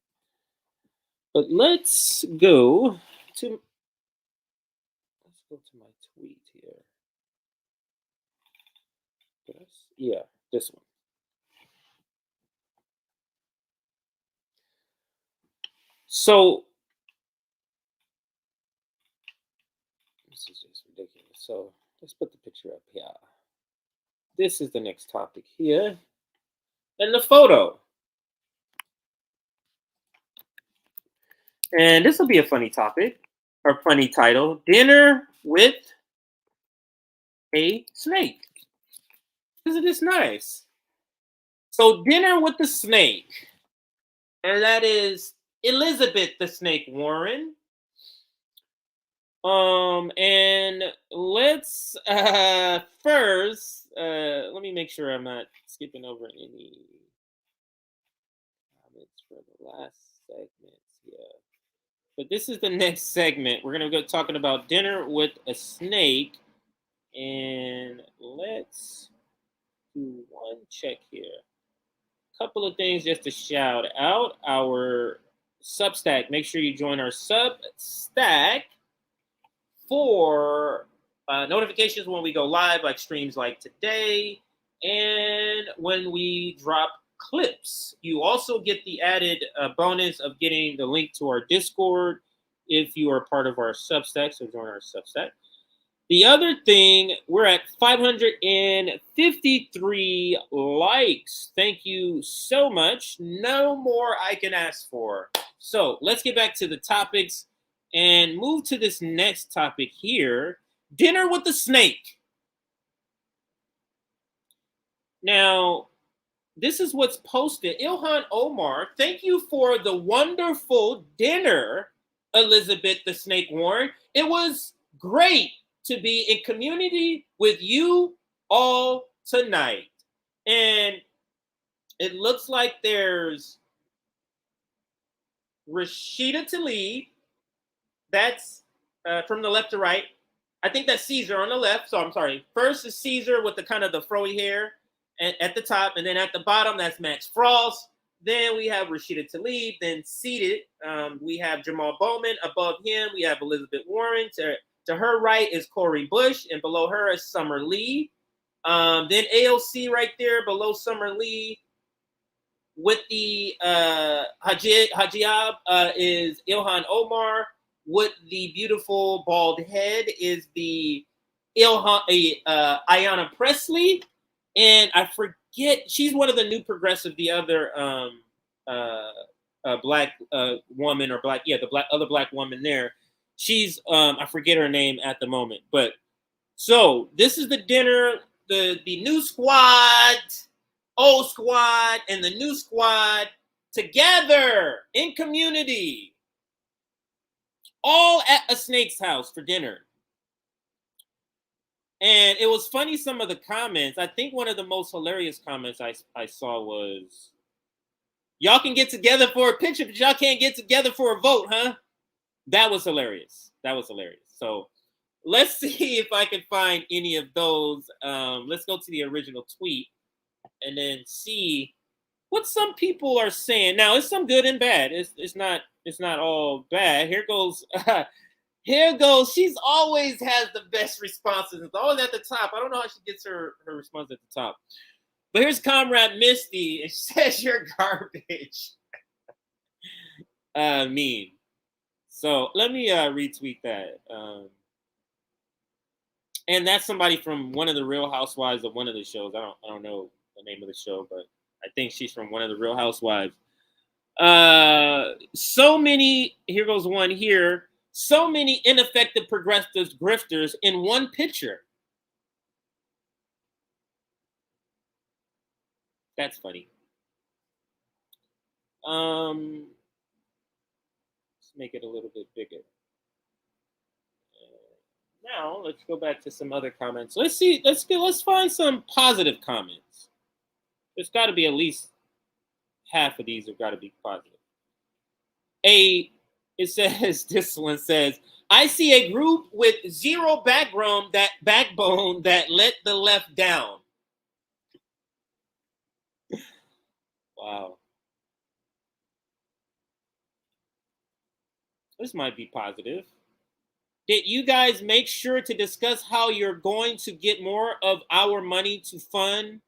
But let's go to my tweet here. Yeah, this one. So This is just ridiculous. So let's put the picture up here. This is the next topic here. And the photo. And this will be a funny topic or funny title. Dinner with a snake. Isn't this nice? So dinner with the snake. And that is Elizabeth the Snake Warren. And let's first let me make sure I'm not skipping over any comments for the last segment here. But this is the next segment. We're gonna go talking about dinner with a snake. And let's do one check here. Couple of things just to shout out. Our Substack. Make sure you join our Substack for notifications when we go live, like streams like today, and when we drop clips. You also get the added bonus of getting the link to our Discord if you are part of our Substack, so join our Substack. The other thing, we're at 553 likes. Thank you so much. No more I can ask for. So let's get back to the topics and move to this next topic here. Dinner with the snake. Now, this is what's posted. Ilhan Omar, thank you for the wonderful dinner, Elizabeth the Snake Warren. It was great to be in community with you all tonight. And it looks like there's Rashida Tlaib. That's from the left to right. I think that's Caesar on the left. So I'm sorry. First is Caesar with the kind of the froey hair at the top. And then at the bottom, that's Max Frost. Then we have Rashida Tlaib. Then seated, we have Jamal Bowman. Above him, we have Elizabeth Warren. To her right is Cori Bush, and below her is Summer Lee. Then AOC right there below Summer Lee. With the hijab is Ilhan Omar. With the beautiful bald head is the Ayanna Pressley. And I forget, she's one of the new progressive, the other black woman or other black woman there. She's I forget her name at the moment, but so this is the dinner, the new squad, old squad, and the new squad together in community, all at a snake's house for dinner. And it was funny, some of the comments. I think one of the most hilarious comments I saw was, y'all can get together for a picture, but y'all can't get together for a vote, huh? That was hilarious. That was hilarious. So let's see if I can find any of those. Let's go to the original tweet and then see what some people are saying. Now, it's some good and bad. It's not all bad. Here goes. Here goes. She's always has the best responses. It's always at the top. I don't know how she gets her response at the top. But here's Comrade Misty. It says you're garbage. Mean. So let me retweet that. And that's somebody from one of the Real Housewives of one of the shows. I don't know the name of the show, but I think she's from one of the Real Housewives. So many, here goes one here. So many ineffective progressive grifters in one picture. That's funny. Make it a little bit bigger. Now let's go back to some other comments. Let's see. Let's find some positive comments. There's got to be at least half of these have got to be positive. It says, this one says, I see a group with zero backbone that let the left down. Wow. This might be positive. Did you guys make sure to discuss how you're going to get more of our money to fund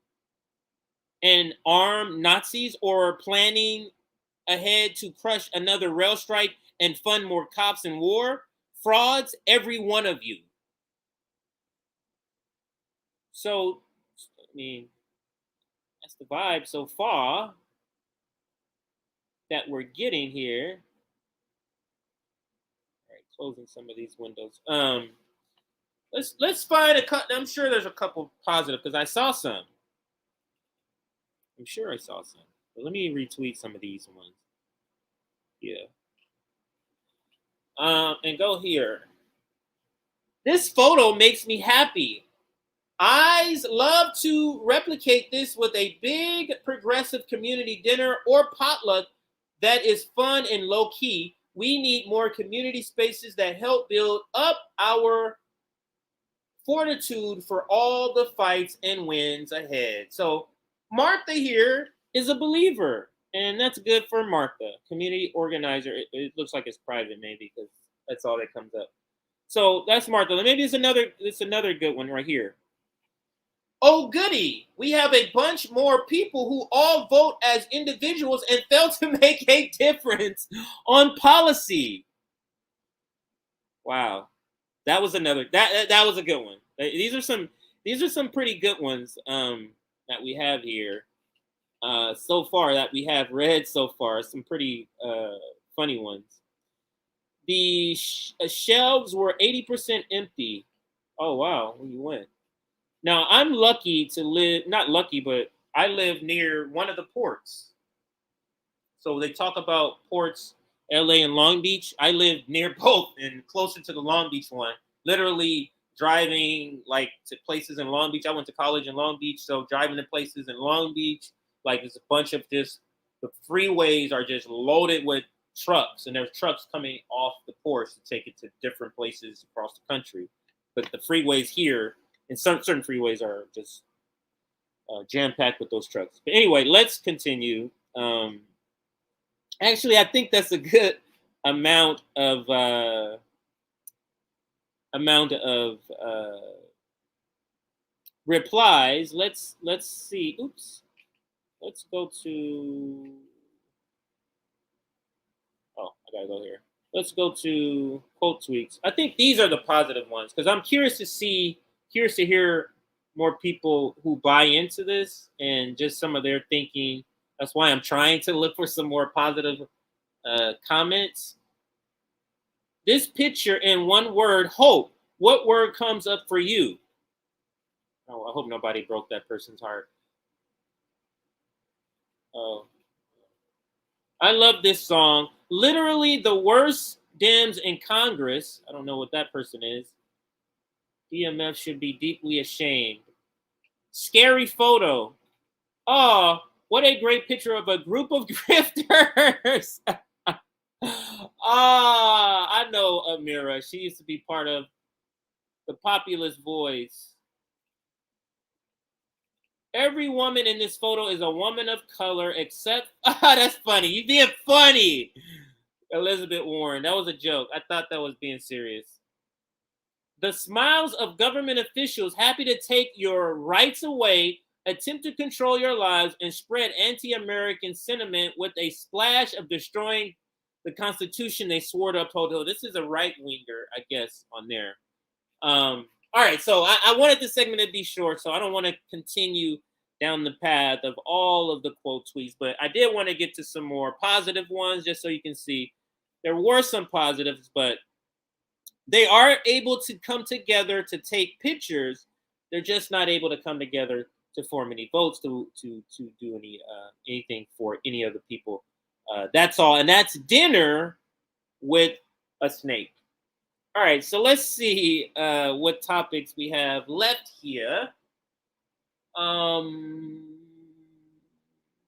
and arm Nazis, or planning ahead to crush another rail strike and fund more cops and war? Frauds, every one of you. So, I mean, that's the vibe so far that we're getting here. All right, closing some of these windows. Let's find a couple. I'm sure there's a couple positive because I saw some. I'm sure I saw some. But let me retweet some of these ones. Yeah. And go here. This photo makes me happy. I'd love to replicate this with a big progressive community dinner or potluck that is fun and low key. We need more community spaces that help build up our fortitude for all the fights and wins ahead. So Martha here is a believer, and that's good for Martha, community organizer. It looks like it's private maybe because that's all that comes up. So that's Martha. Maybe it's another good one right here. Oh, goody. We have a bunch more people who all vote as individuals and fail to make a difference on policy. Wow. That was another, that was a good one. These are some pretty good ones that we have here so far, that we have read so far. Some pretty funny ones. The shelves were 80% empty. Oh, wow. Where you went? Now, I'm lucky to live, not lucky, but I live near one of the ports. So they talk about ports, LA and Long Beach. I live near both and closer to the Long Beach one. Literally driving like to places in Long Beach. I went to college in Long Beach, so driving to places in Long Beach, like there's a bunch of just, the freeways are just loaded with trucks, and there's trucks coming off the ports to take it to different places across the country. But the freeways here, and certain freeways are just jam-packed with those trucks. But anyway, let's continue. Actually, I think that's a good amount of replies. Let's see. Oops. Let's go to. Oh, I gotta go here. Let's go to quote tweets. I think these are the positive ones because I'm curious to hear more people who buy into this and just some of their thinking. That's why I'm trying to look for some more positive comments. This picture in one word, hope. What word comes up for you? Oh, I hope nobody broke that person's heart. Oh. I love this song. Literally the worst Dems in Congress. I don't know what that person is. DMF should be deeply ashamed. Scary photo. Oh, what a great picture of a group of grifters. I know Amira. She used to be part of the Populist Voice. Every woman in this photo is a woman of color except... that's funny. You being funny. Elizabeth Warren. That was a joke. I thought that was being serious. The smiles of government officials happy to take your rights away, attempt to control your lives, and spread anti-American sentiment with a splash of destroying the Constitution they swore to uphold. Oh, this is a right-winger, I guess, on there. All right, so I wanted this segment to be short, so I don't want to continue down the path of all of the quote tweets, but I did want to get to some more positive ones just so you can see there were some positives, but they are able to come together to take pictures. They're just not able to come together to form any votes to do anything for any other people. That's all, and that's dinner with a snake. All right, so let's see what topics we have left here.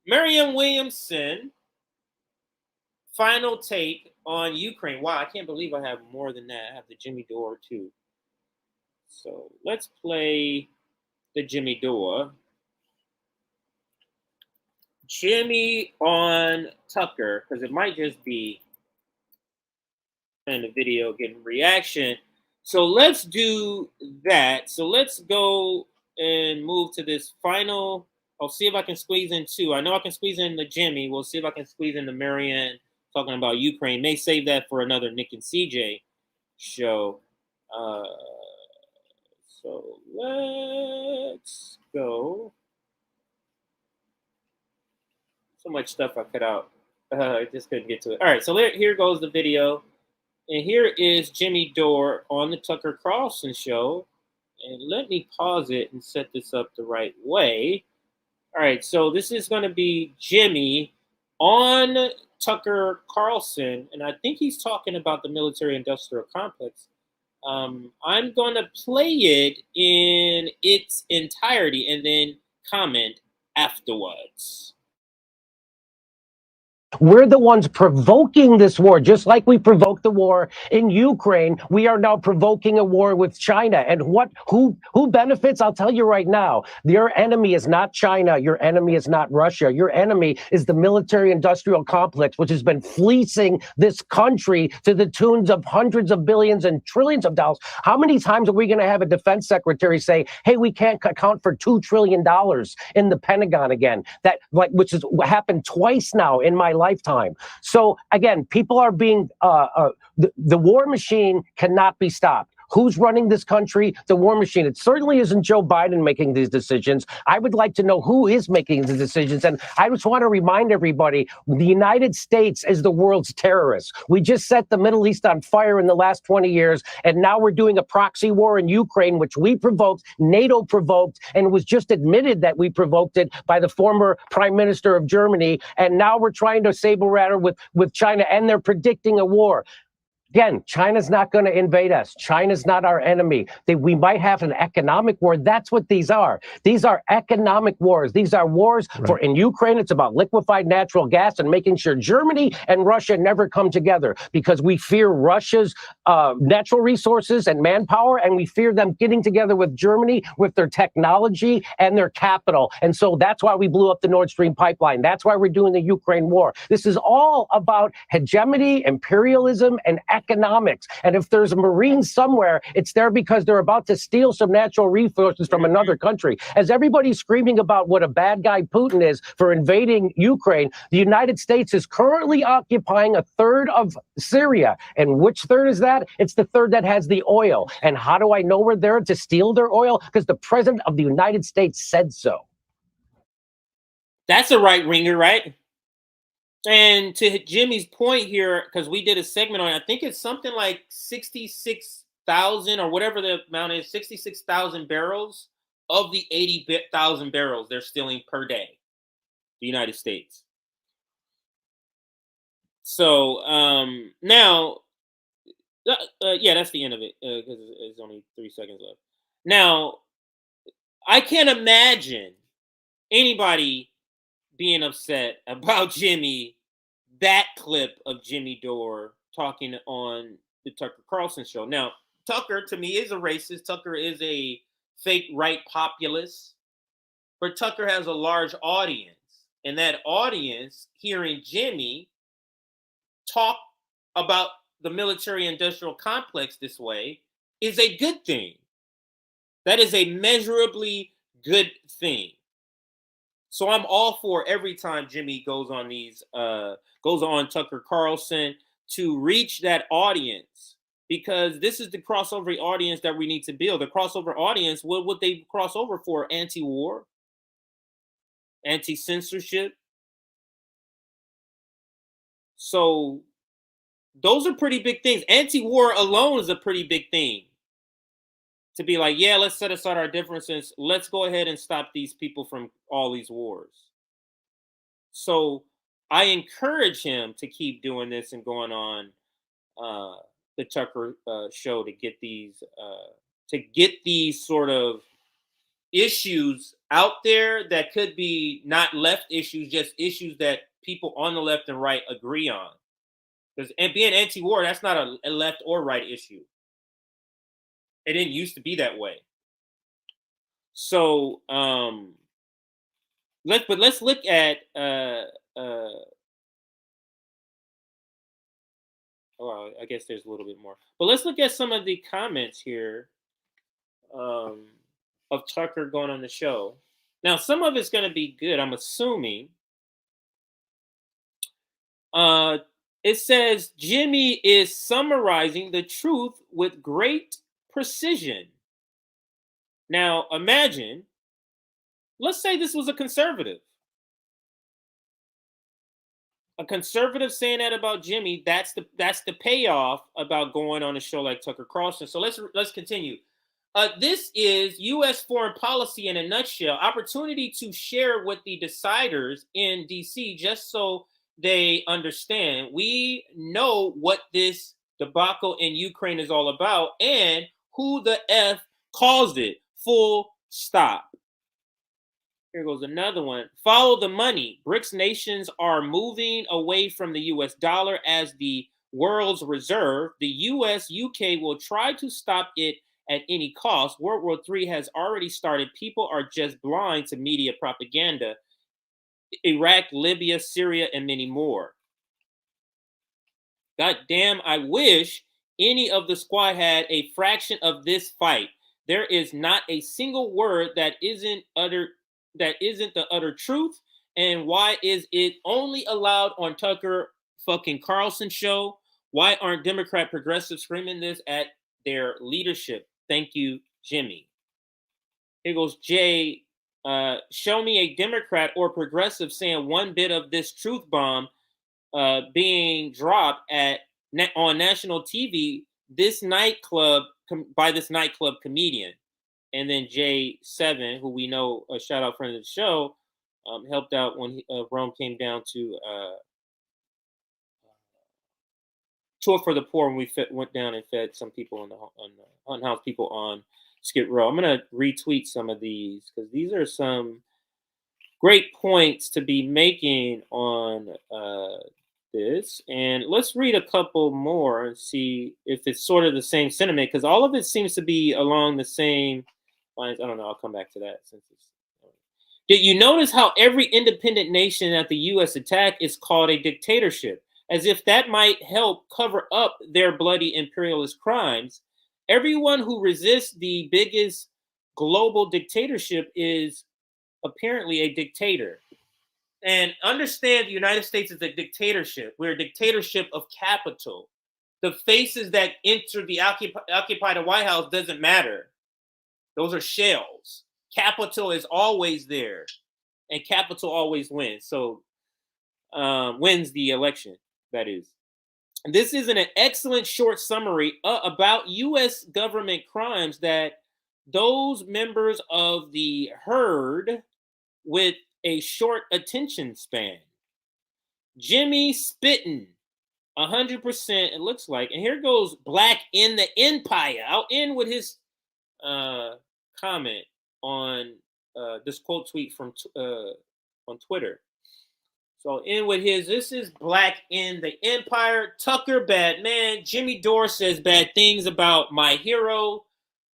Marianne Williamson, final take on Ukraine. Wow, I can't believe I have more than that. I have the Jimmy Dore too. So let's play the Jimmy Dore. Jimmy on Tucker, because it might just be in the video getting reaction. So let's do that. So let's go and move to this final. I'll see if I can squeeze in two. I know I can squeeze in the Jimmy. We'll see if I can squeeze in the Marianne talking about Ukraine. May save that for another Nick and CJ show. So let's go. So much stuff I cut out. I just couldn't get to it. All right, so here goes the video. And here is Jimmy Dore on the Tucker Carlson show. And let me pause it and set this up the right way. All right, so this is going to be Jimmy on Tucker Carlson. And I think he's talking about the military-industrial complex. I'm going to play it in its entirety and then comment afterwards. We're the ones provoking this war, just like we provoked the war in Ukraine. We are now provoking a war with China. And who benefits? I'll tell you right now. Your enemy is not China. Your enemy is not Russia. Your enemy is the military-industrial complex, which has been fleecing this country to the tunes of hundreds of billions and trillions of dollars. How many times are we going to have a defense secretary say, "Hey, we can't account for $2 trillion in the Pentagon again"? Which has happened twice now in my lifetime. So again, people are being the war machine cannot be stopped. Who's running this country? The war machine. It certainly isn't Joe Biden making these decisions. I would like to know who is making the decisions. And I just want to remind everybody, the United States is the world's terrorist. We just set the Middle East on fire in the last 20 years. And now we're doing a proxy war in Ukraine, which we provoked, NATO provoked, and it was just admitted that we provoked it by the former prime minister of Germany. And now we're trying to saber rattle with China, and they're predicting a war. Again, China's not going to invade us. China's not our enemy. We might have an economic war. That's what these are. These are economic wars. These are wars for, in Ukraine, it's about liquefied natural gas and making sure Germany and Russia never come together because we fear Russia's natural resources and manpower, and we fear them getting together with Germany with their technology and their capital. And so that's why we blew up the Nord Stream pipeline. That's why we're doing the Ukraine war. This is all about hegemony, imperialism, and economics. And if there's a Marine somewhere, it's there because they're about to steal some natural resources from another country. As everybody's screaming about what a bad guy Putin is for invading Ukraine, the United States is currently occupying a third of Syria. And which third is that? It's the third that has the oil. And how do I know we're there to steal their oil? Because the president of the United States said so. That's a right ringer, right? And to Jimmy's point here, because we did a segment on it, I think it's something like 66,000 or whatever the amount is, 66,000 barrels of the 80,000 barrels they're stealing per day, the United States. So now, yeah, that's the end of it because there's only 3 seconds left. Now, I can't imagine anybody being upset about Jimmy, that clip of Jimmy Dore talking on the Tucker Carlson show. Now, Tucker, to me, is a racist. Tucker is a fake right populist. But Tucker has a large audience. And that audience, hearing Jimmy talk about the military-industrial complex this way, is a good thing. That is a measurably good thing. So I'm all for every time Jimmy goes on Tucker Carlson to reach that audience, because this is the crossover audience that we need to build. The crossover audience, what would they cross over for? Anti-war, anti-censorship. So those are pretty big things. Anti-war alone is a pretty big thing. To be like, yeah, let's set aside our differences. Let's go ahead and stop these people from all these wars. So I encourage him to keep doing this and going on the Tucker show to get these sort of issues out there that could be not left issues, just issues that people on the left and right agree on. Because being anti-war, that's not a left or right issue. It didn't used to be that way. So let's look at well, I guess there's a little bit more. But let's look at some of the comments here of Tucker going on the show. Now, some of it's going to be good, I'm assuming. It says Jimmy is summarizing the truth with great precision. Now, imagine, let's say this was a conservative. A conservative saying that about Jimmy, that's the payoff about going on a show like Tucker Carlson. So let's continue. This is U.S. foreign policy in a nutshell. Opportunity to share with the deciders in D.C. just so they understand. We know what this debacle in Ukraine is all about and who the F caused it. Full stop. Here goes another one. Follow the money. BRICS nations are moving away from the U.S. dollar as the world's reserve. The U.S., UK will try to stop it at any cost. World War III has already started. People are just blind to media propaganda. Iraq, Libya, Syria, and many more. God damn, I wish any of the squad had a fraction of this fight. There is not a single word that isn't the utter truth. And why is it only allowed on Tucker fucking Carlson show? Why aren't Democrat progressives screaming this at their leadership? Thank you, Jimmy. Here goes Jay. Show me a Democrat or progressive saying one bit of this truth bomb being dropped on national TV by this nightclub comedian. And then J7, who we know, a shout out friend of the show, helped out when Rome came down to tour for the poor when we went down and fed some people on unhoused people on Skid Row. I'm going to retweet some of these because these are some great points to be making on this. And let's read a couple more and see if it's sort of the same sentiment, because all of it seems to be along the same lines. I don't know. I'll come back to that. Did you notice how every independent nation that the U.S. attacked is called a dictatorship, as if that might help cover up their bloody imperialist crimes? Everyone who resists the biggest global dictatorship is apparently a dictator. And understand the United States is a dictatorship. We're a dictatorship of capital. The faces that enter the occupy the White House doesn't matter. Those are shells. Capital is always there, and capital always wins. So wins the election, that is. This is an excellent short summary about U.S. government crimes that those members of the herd with a short attention span. Jimmy spitting 100%, it looks like. And here goes Black in the Empire. I'll end with his comment on this quote tweet from on Twitter. So I'll end with his. This is Black in the Empire. Tucker, bad man. Jimmy Dore says bad things about my hero.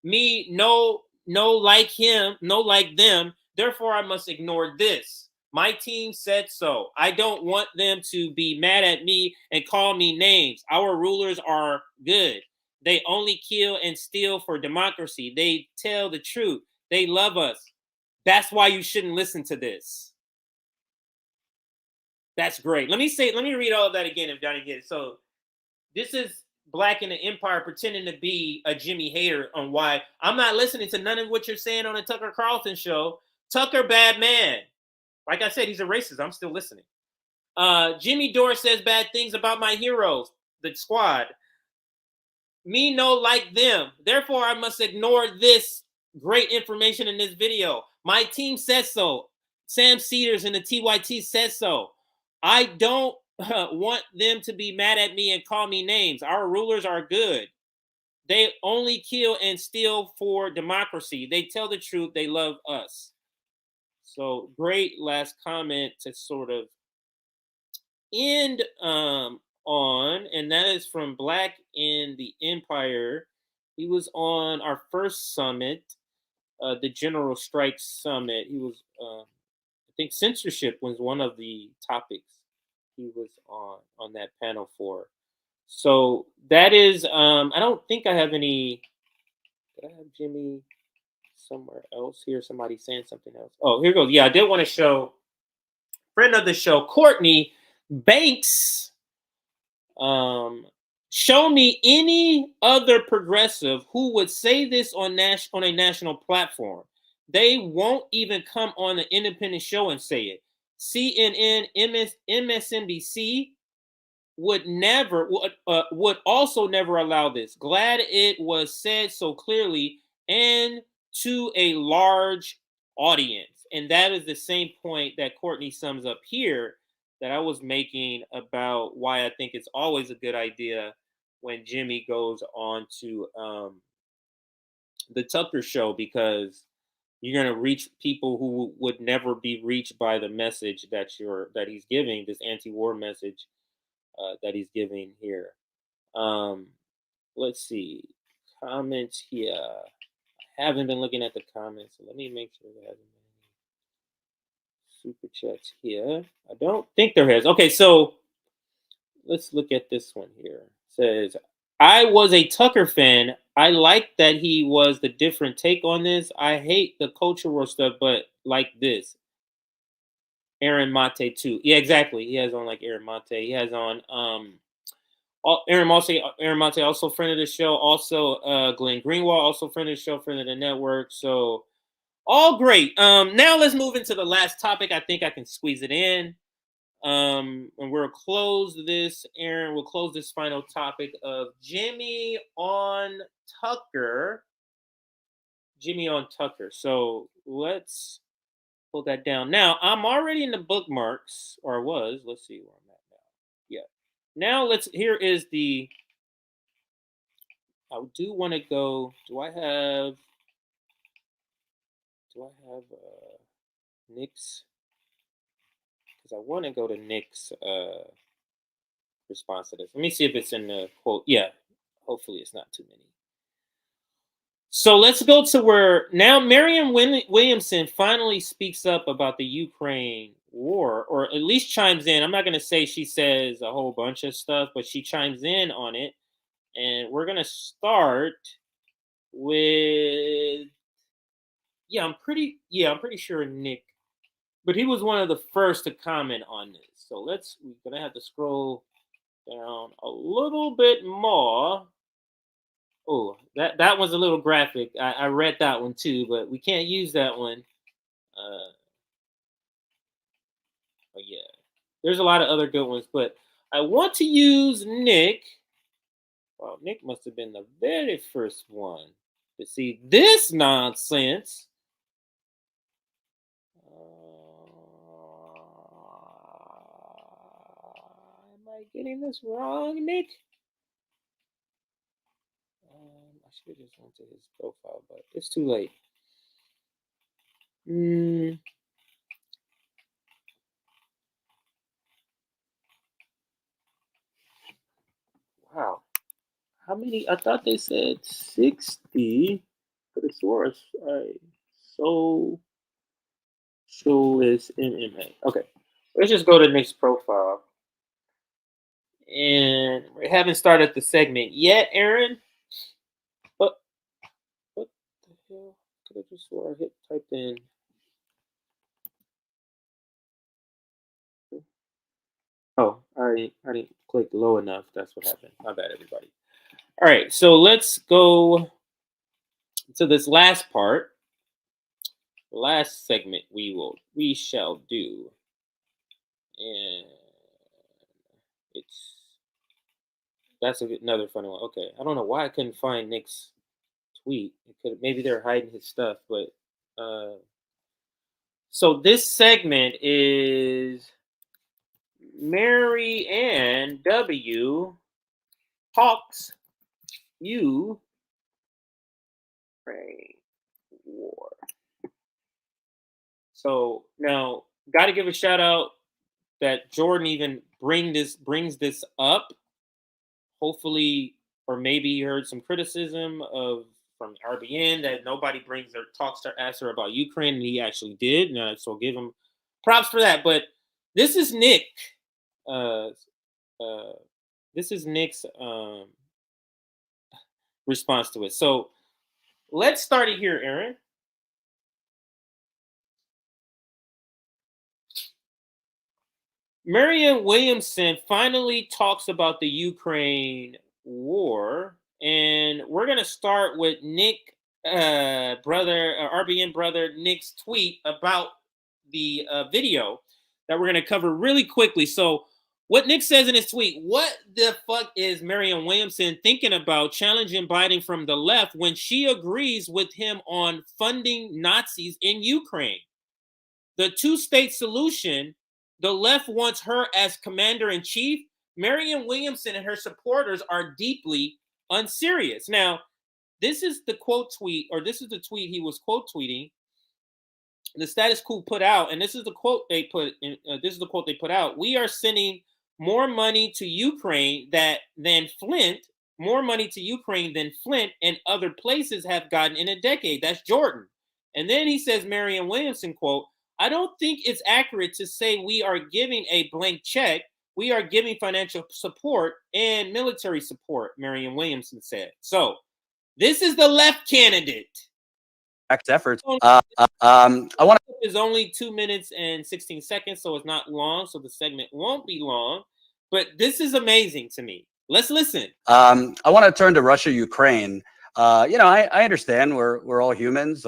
Me, no like him, no like them. Therefore, I must ignore this. My team said so. I don't want them to be mad at me and call me names. Our rulers are good. They only kill and steal for democracy. They tell the truth. They love us. That's why you shouldn't listen to this. That's great. Let me read all of that again if y'all didn't get it. So this is Black in the Empire pretending to be a Jimmy hater on why I'm not listening to none of what you're saying on the Tucker Carlson show. Tucker, bad man. Like I said, he's a racist. I'm still listening. Jimmy Dore says bad things about my heroes, the squad. Me no like them. Therefore, I must ignore this great information in this video. My team says so. Sam Cedars and the TYT says so. I don't want them to be mad at me and call me names. Our rulers are good. They only kill and steal for democracy. They tell the truth. They love us. So great last comment to sort of end on, and that is from Black in the Empire. He was on our first summit, the General Strike Summit. He was, I think censorship was one of the topics he was on that panel for. So that is, I don't think I have any, did I have Jimmy somewhere else here? Somebody saying something else. Oh, here goes. Yeah, I did want to show friend of the show, Courtney Banks. Show me any other progressive who would say this on a national platform. They won't even come on an independent show and say it. CNN, MSNBC would also never allow this. Glad it was said so clearly and to a large audience. And that is the same point that Courtney sums up here that I was making about why I think it's always a good idea when Jimmy goes on to the Tucker show, because you're going to reach people who would never be reached by the message that he's giving, this anti-war message that he's giving here. Let's see. Comments here. I haven't been looking at the comments, so let me make sure there hasn't been any super chats here. I don't think there has. Okay, so let's look at this one here. It says, I was a Tucker fan. I like that he was the different take on this. I hate the cultural stuff, but like this. Aaron Mate too. Yeah, exactly. He has on like Aaron Mate. He has on Aaron Mate, also friend of the show. Also Glenn Greenwald, also friend of the show, friend of the network. So all great. Now let's move into the last topic. I think I can squeeze it in. And we'll close this, Aaron. We'll close this final topic of Jimmy on Tucker. Jimmy on Tucker. So let's pull that down. Now, I'm already in the bookmarks, or I was. Let's see where I'm at now. Yeah. Now here is the, I do want to go, do I have Nick's? Because I want to go to Nick's response to this. Let me see if it's in the quote. Yeah, hopefully it's not too many. So let's go to where now Marianne Williamson finally speaks up about the Ukraine war, or at least chimes in. I'm not going to say she says a whole bunch of stuff, but she chimes in on it. And we're going to start with, I'm pretty sure Nick, but he was one of the first to comment on this. So we're going to have to scroll down a little bit more. Oh, that one's a little graphic. I read that one too, but we can't use that one. But yeah, there's a lot of other good ones, but I want to use Nick. Well, Nick must have been the very first one to see this nonsense. Am I getting this wrong, Nick? I should have just went to his profile, but it's too late. Wow. How many? I thought they said 60 for the source. So is MMA. Okay. Let's just go to Nick's profile. And we haven't started the segment yet, Aaron. What the hell? Could have just swore I typed in. Oh, I didn't click low enough. That's what happened. My bad, everybody. All right, so let's go to this last part. The last segment we shall do. And that's another funny one. Okay, I don't know why I couldn't find Nick's tweet. Maybe they're hiding his stuff, but so this segment is Marianne W. talks Ukraine war. So now, got to give a shout out that Jordan even brings this up. Hopefully, or maybe you heard some criticism from RBN that nobody talks to her about Ukraine, and he actually did. So give him props for that. But this is Nick. This is Nick's response to it. So let's start it here, Aaron. Marianne Williamson finally talks about the Ukraine war. And we're going to start with Nick, RBN brother Nick's tweet about the video that we're going to cover really quickly. So what Nick says in his tweet, what the fuck is Marianne Williamson thinking about challenging Biden from the left when she agrees with him on funding Nazis in Ukraine? The two-state solution, the left wants her as commander-in-chief. Marianne Williamson and her supporters are deeply unserious. Now, this is the quote tweet, or this is the tweet he was quote tweeting. The Status Quo put out, and this is the quote they put in, this is the quote they put out. We are sending more money to Ukraine than Flint, more money to Ukraine than Flint and other places have gotten in a decade. That's Jordan. And then he says, Marianne Williamson, quote, I don't think it's accurate to say we are giving a blank check. We are giving financial support and military support, Marianne Williamson said. So this is the left candidate. Efforts. I want to. It's only 2 minutes and 16 seconds, so it's not long. So the segment won't be long. But this is amazing to me. Let's listen. I want to turn to Russia, Ukraine. I understand we're all humans.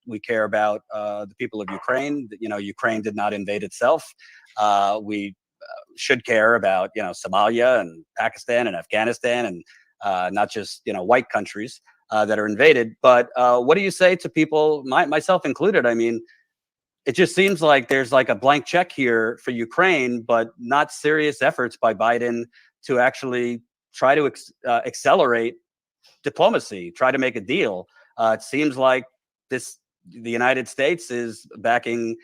We care about the people of Ukraine. Ukraine did not invade itself. We should care about Somalia and Pakistan and Afghanistan and not just white countries that are invaded. But what do you say to people, myself included? I mean, it just seems like there's like a blank check here for Ukraine, but not serious efforts by Biden to actually try to accelerate diplomacy, try to make a deal. It seems like the United States is backing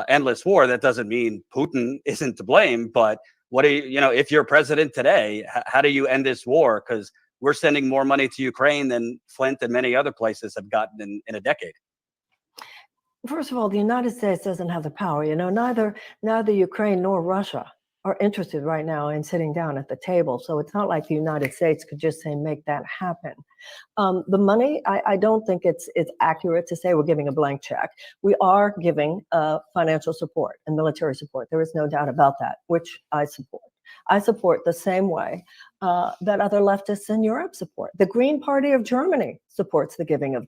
endless war. That doesn't mean Putin isn't to blame, but what do if you're president today, how do you end this war? Because we're sending more money to Ukraine than Flint and many other places have gotten in a decade. First of all, the United States doesn't have the power. Neither Ukraine nor Russia are interested right now in sitting down at the table. So it's not like the United States could just say, make that happen. The money, I don't think it's accurate to say we're giving a blank check. We are giving financial support and military support. There is no doubt about that, which I support. I support the same way that other leftists in Europe support. The Green Party of Germany supports the giving of.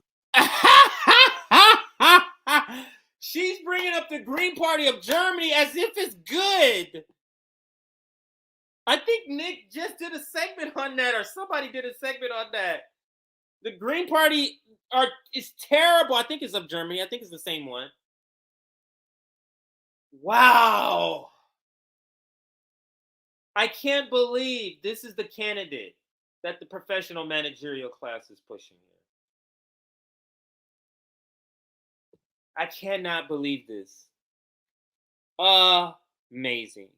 She's bringing up the Green Party of Germany as if it's good. I think Nick just did a segment on that, or somebody did a segment on that. The Green Party is terrible. I think it's of Germany. I think it's the same one. Wow. I can't believe this is the candidate that the professional managerial class is pushing here. I cannot believe this. Amazing.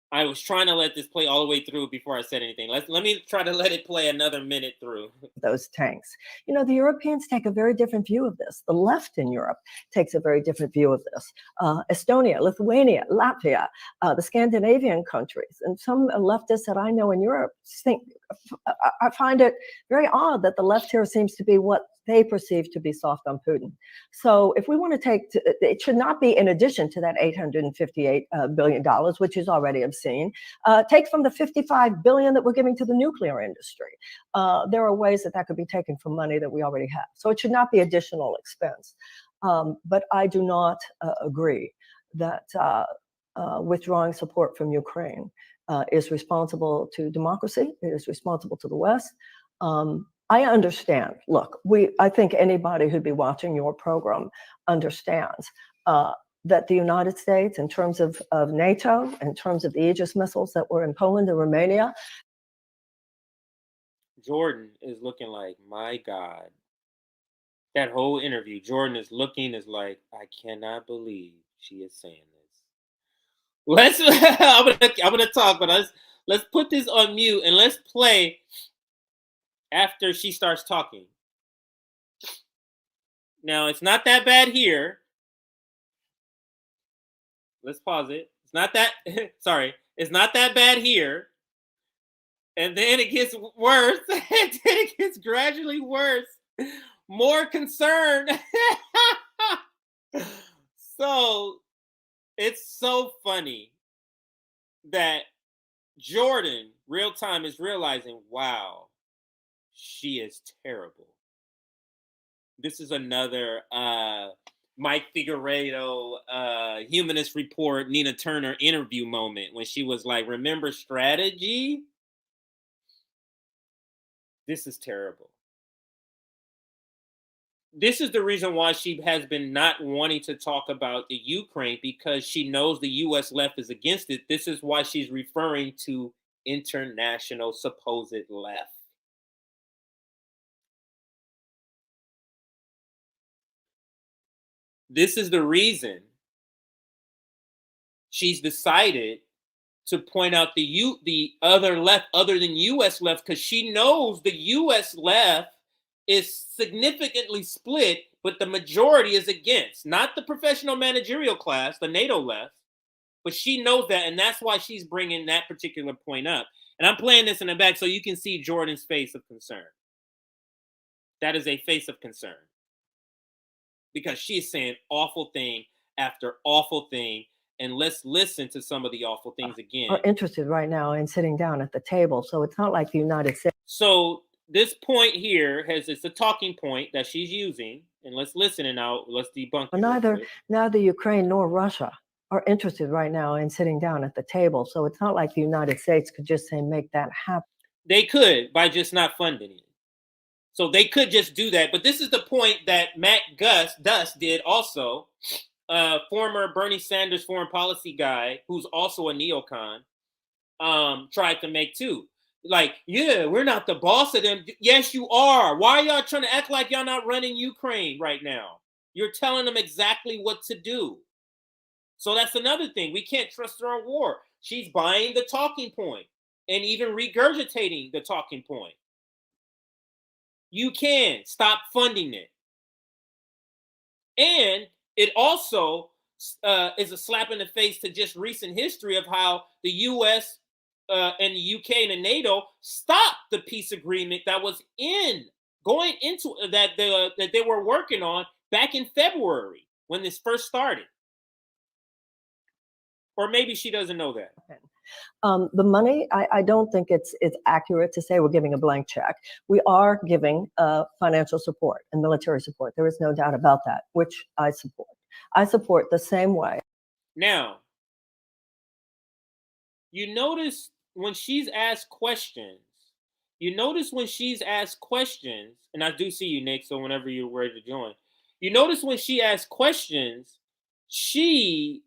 I was trying to let this play all the way through before I said anything. Let me try to let it play another minute through. Those tanks. The Europeans take a very different view of this. The left in Europe takes a very different view of this. Estonia, Lithuania, Latvia, the Scandinavian countries, and some leftists that I know in Europe think, I find it very odd that the left here seems to be what they perceive to be soft on Putin. So if we want to take, it should not be in addition to that $858 billion, which is already obscene. Take from the $55 billion that we're giving to the nuclear industry. There are ways that could be taken from money that we already have. So it should not be additional expense. But I do not agree that withdrawing support from Ukraine is responsible to democracy. It is responsible to the West. I understand. Look, I think anybody who'd be watching your program understands that the United States, in terms of NATO, in terms of the Aegis missiles that were in Poland and Romania. Jordan is looking like, my God. That whole interview, Jordan is like, I cannot believe she is saying this. I'm gonna talk, but let's put this on mute and let's play after she starts talking. Now, it's not that bad here. Let's pause it. It's not that, sorry. It's not that bad here. And then it gets worse. And then it gets gradually worse. More concern. So, it's so funny that Jordan real time is realizing, wow, she is terrible. This is another Mike Figueredo, Humanist Report, Nina Turner interview moment when she was like, remember strategy? This is terrible. This is the reason why she has been not wanting to talk about the Ukraine, because she knows the U.S. left is against it. This is why she's referring to international supposed left. This is the reason she's decided to point out the other left, other than U.S. left, because she knows the U.S. left is significantly split, but the majority is against. Not the professional managerial class, the NATO left, but she knows that, and that's why she's bringing that particular point up. And I'm playing this in the back so you can see Jordan's face of concern. That is a face of concern. Because she's saying awful thing after awful thing. And let's listen to some of the awful things again. Are interested right now in sitting down at the table. So it's not like the United States. So this point here it's a talking point that she's using. And let's listen and now let's debunk it. Neither Ukraine nor Russia are interested right now in sitting down at the table. So it's not like the United States could just say, make that happen. They could by just not funding it. So they could just do that. But this is the point that Matt Dust did also. Former Bernie Sanders foreign policy guy, who's also a neocon, tried to make too. Like, yeah, we're not the boss of them. Yes, you are. Why are y'all trying to act like y'all not running Ukraine right now? You're telling them exactly what to do. So that's another thing. We can't trust her on war. She's buying the talking point and even regurgitating the talking point. You can stop funding it. And it also is a slap in the face to just recent history of how the U.S. And the UK and the NATO stopped the peace agreement that was going into that they were working on back in February when this first started. Or maybe she doesn't know that. The money, I don't think it's accurate to say we're giving a blank check. We are giving financial support and military support. There is no doubt about that, which I support. I support the same way. Now, you notice when she's asked questions, and I do see you, Nick, so whenever you're ready to join, you notice when she asks questions, she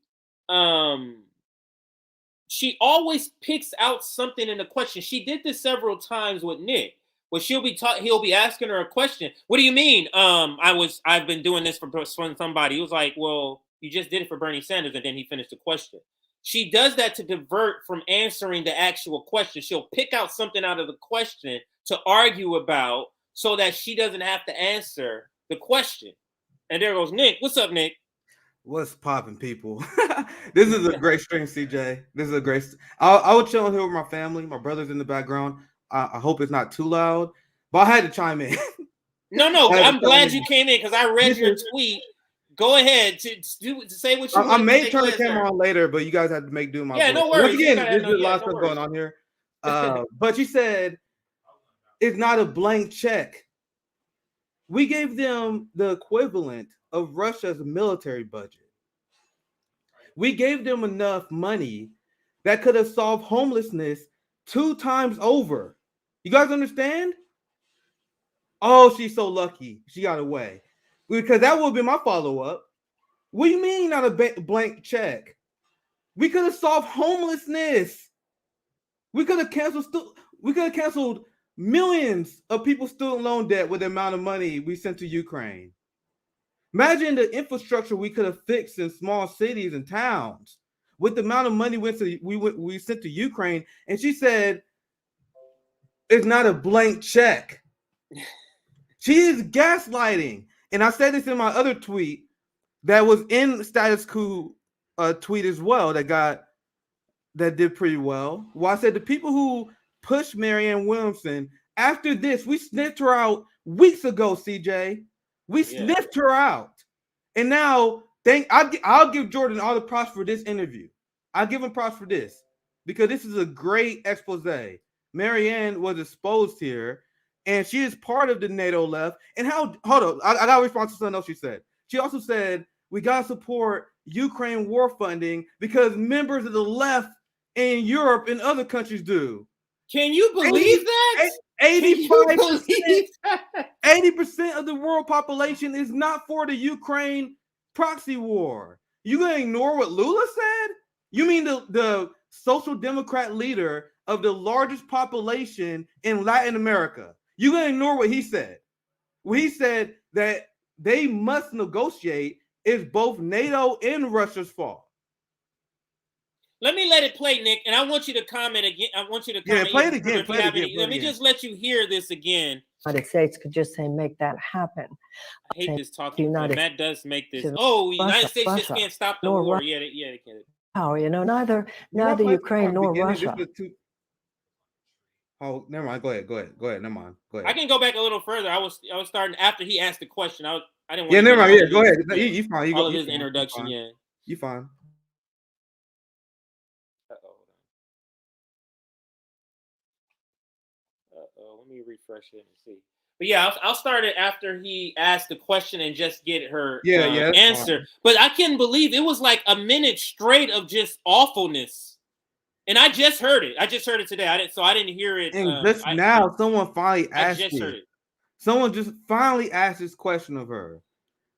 always picks out something in the question. She did this several times with Nick, where he'll be asking her a question. What do you mean? I've been doing this for somebody. He was like, well, you just did it for Bernie Sanders, and then he finished the question. She does that to divert from answering the actual question. She'll pick out something out of the question to argue about so that she doesn't have to answer the question. And there goes Nick. What's up, Nick? What's popping, people? This is a great stream, CJ. This is a great. I was chilling here with my family. My brother's in the background. I hope it's not too loud, but I had to chime in. No, I'm glad you came in because I read your tweet. Go ahead to say what you want. I may turn the camera on later, but you guys have to make do my. Yeah, no worries. Once again, there's a lot of stuff going on here. But she said it's not a blank check. We gave them the equivalent of Russia's military budget. We gave them enough money that could have solved homelessness 2 times over. You guys understand? Oh, she's so lucky. She got away. Because that would be my follow-up. What do you mean not a blank check? We could have solved homelessness. We could have canceled millions of people's student loan debt with the amount of money we sent to Ukraine. Imagine the infrastructure we could have fixed in small cities and towns with the amount of money we sent to Ukraine. And she said, it's not a blank check. She is gaslighting. And I said this in my other tweet that was in Status Quo tweet as well that did pretty well. Well, I said the people who pushed Marianne Williamson, after this, we sniffed her out weeks ago, CJ. We sniffed her out. And now I'll give Jordan all the props for this interview. I'll give him props for this because this is a great expose. Marianne was exposed here, and she is part of the NATO left. And how? Hold on, I got a response to something else she said. She also said we gotta support Ukraine war funding because members of the left in Europe and other countries do. Can you believe that? 85%, 80% of the world population is not for the Ukraine proxy war. You gonna ignore what Lula said? You mean the social democrat leader of the largest population in Latin America? You gonna ignore what he said? Well, he said that they must negotiate is both NATO and Russia's fault. Let me let it play, Nick, and I want you to comment again. I want you to comment. Yeah, play it again. Play it again. Let me just let you hear this again. The United States could just say, make that happen. I hate this talking. That does make this. Oh, United States just can't stop the war. Yeah, they can't. Power, neither Ukraine nor Russia. Oh, never mind. Go ahead. Never mind. Go ahead. I can go back a little further. I was starting after he asked the question. I didn't want. Yeah, never mind. Yeah, go ahead. You fine. You all go. Of his introduction. Yeah, you fine. Let me refresh it and see. But yeah, I'll start it after he asked the question and just get her answer. Fine. But I couldn't believe it was like a minute straight of just awfulness. And I just heard it. I just heard it today. I didn't hear it. And just now, someone finally asked it. Someone just finally asked this question of her.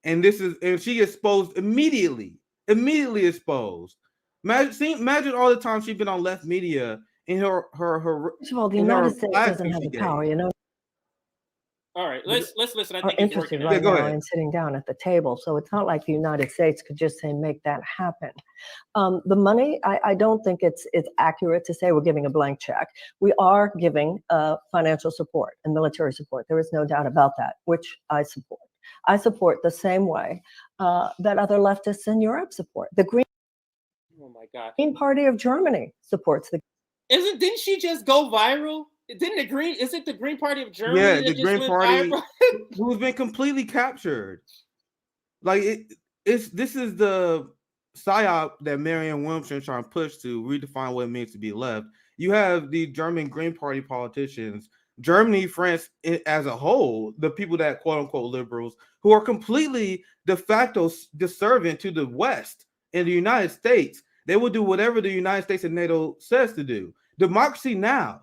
And she exposed immediately exposed. Imagine all the time she's been on left media in her. First of all, the United States doesn't have the power, All right, let's listen. I think are interested right now in sitting down at the table, so it's not like the United States could just say make that happen. The money, I don't think it's accurate to say we're giving a blank check. We are giving financial support and military support. There is no doubt about that, which I support. I support the same way that other leftists in Europe support. The Green. Oh my God. Green Party of Germany supports the. Didn't she just go viral? Is it the Green Party of Germany? Yeah, the Green Party who's been completely captured. Like this is the psyop that Marianne Williamson is trying to push to redefine what it means to be left. You have the German Green Party politicians, Germany, France as a whole, the people that quote unquote liberals, who are completely de facto subservient to the West and the United States. They will do whatever the United States and NATO says to do. Democracy Now,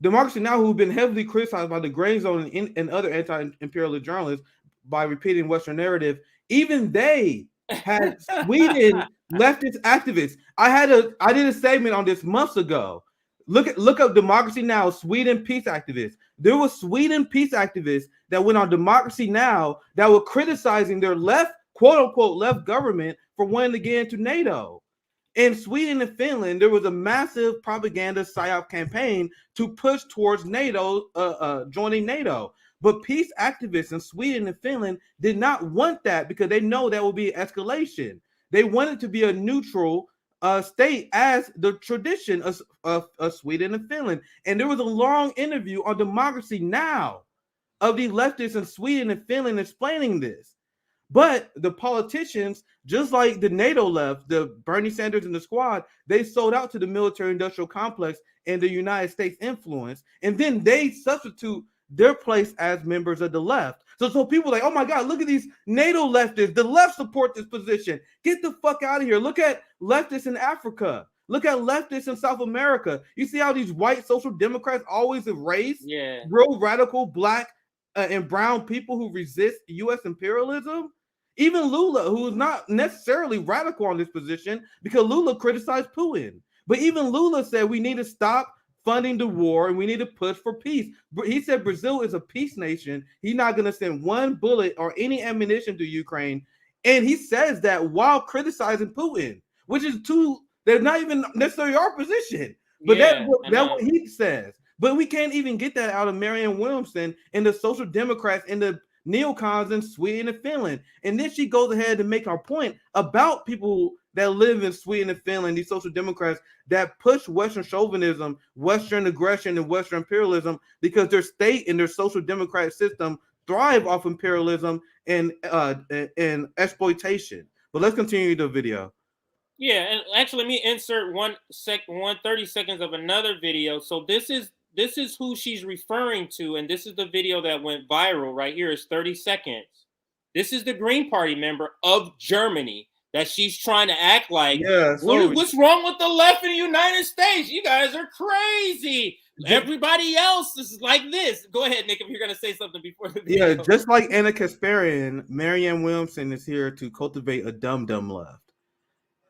who've been heavily criticized by the Gray Zone and other anti-imperialist journalists by repeating Western narrative, even they had Sweden leftist activists. I did a segment on this months ago. Look up Democracy Now, Sweden peace activists. There were Sweden peace activists that went on Democracy Now that were criticizing their left, quote unquote, left government for wanting to get into NATO. In Sweden and Finland, there was a massive propaganda psyop campaign to push towards NATO, joining NATO. But peace activists in Sweden and Finland did not want that because they know that will be escalation. They wanted to be a neutral state as the tradition of Sweden and Finland. And there was a long interview on Democracy Now of the leftists in Sweden and Finland explaining this. But the politicians, just like the NATO left, the Bernie Sanders and the squad, they sold out to the military-industrial complex and the United States influence, and then they substitute their place as members of the left. So people are like, oh my God, look at these NATO leftists. The left support this position. Get the fuck out of here. Look at leftists in Africa. Look at leftists in South America. You see how these white social democrats always erase real radical black and brown people who resist U.S. imperialism? Even Lula, who is not necessarily radical on this position because Lula criticized Putin. But even Lula said we need to stop funding the war and we need to push for peace. He said Brazil is a peace nation. He's not going to send one bullet or any ammunition to Ukraine. And he says that while criticizing Putin, which is they're not even necessarily our position. But that's what he says. But we can't even get that out of Marianne Williamson and the social democrats and the neocons in Sweden and Finland. And then she goes ahead to make her point about people that live in Sweden and Finland, these social democrats that push Western chauvinism, Western aggression, and Western imperialism because their state and their social democratic system thrive off imperialism and exploitation. But let's continue the video. Yeah, and actually let me insert 30 seconds of another video. So this is this is who she's referring to, and this is the video that went viral right here. It's 30 seconds. This is the Green Party member of Germany that she's trying to act like, what's wrong with the left in the United States? You guys are crazy. Everybody else is like this. Go ahead, Nick, if you're going to say something before the video. Yeah, just like Anna Kasparian, Marianne Williamson is here to cultivate a dumb left.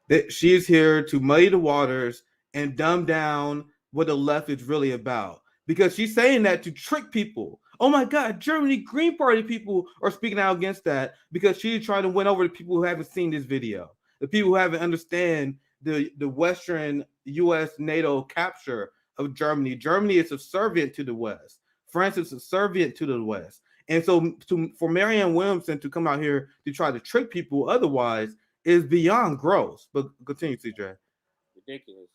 That she is here to muddy the waters and dumb down what the left is really about. Because she's saying that to trick people. Oh my God, Germany Green Party people are speaking out against that because she's trying to win over the people who haven't seen this video, the people who haven't understand the Western U.S. NATO capture of Germany. Germany is subservient to the West. France is subservient to the West. And so for Marianne Williamson to come out here to try to trick people otherwise is beyond gross. But continue, CJ. Ridiculous.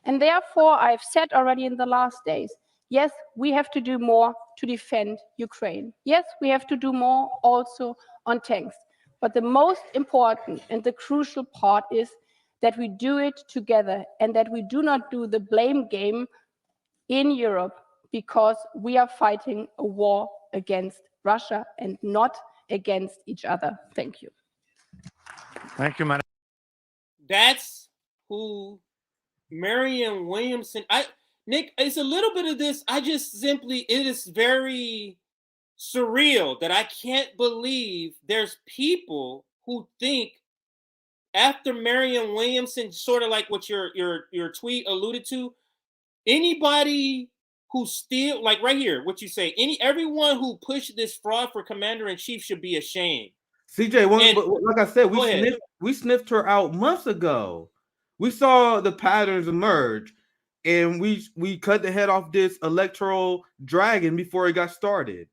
And therefore, I've said already in the last days, yes, we have to do more to defend Ukraine. Yes, we have to do more also on tanks. But the most important and the crucial part is that we do it together and that we do not do the blame game in Europe because we are fighting a war against Russia and not against each other. Thank you. Thank you, Madam. That's who Marianne Williamson. Nick, it's a little bit of this. It is very surreal that I can't believe there's people who think after Marianne Williamson, sort of like what your tweet alluded to, anybody who still, like right here, what you say, everyone who pushed this fraud for commander-in-chief should be ashamed. CJ, like I said, we sniffed her out months ago. We saw the patterns emerge. And we cut the head off this electoral dragon before it got started.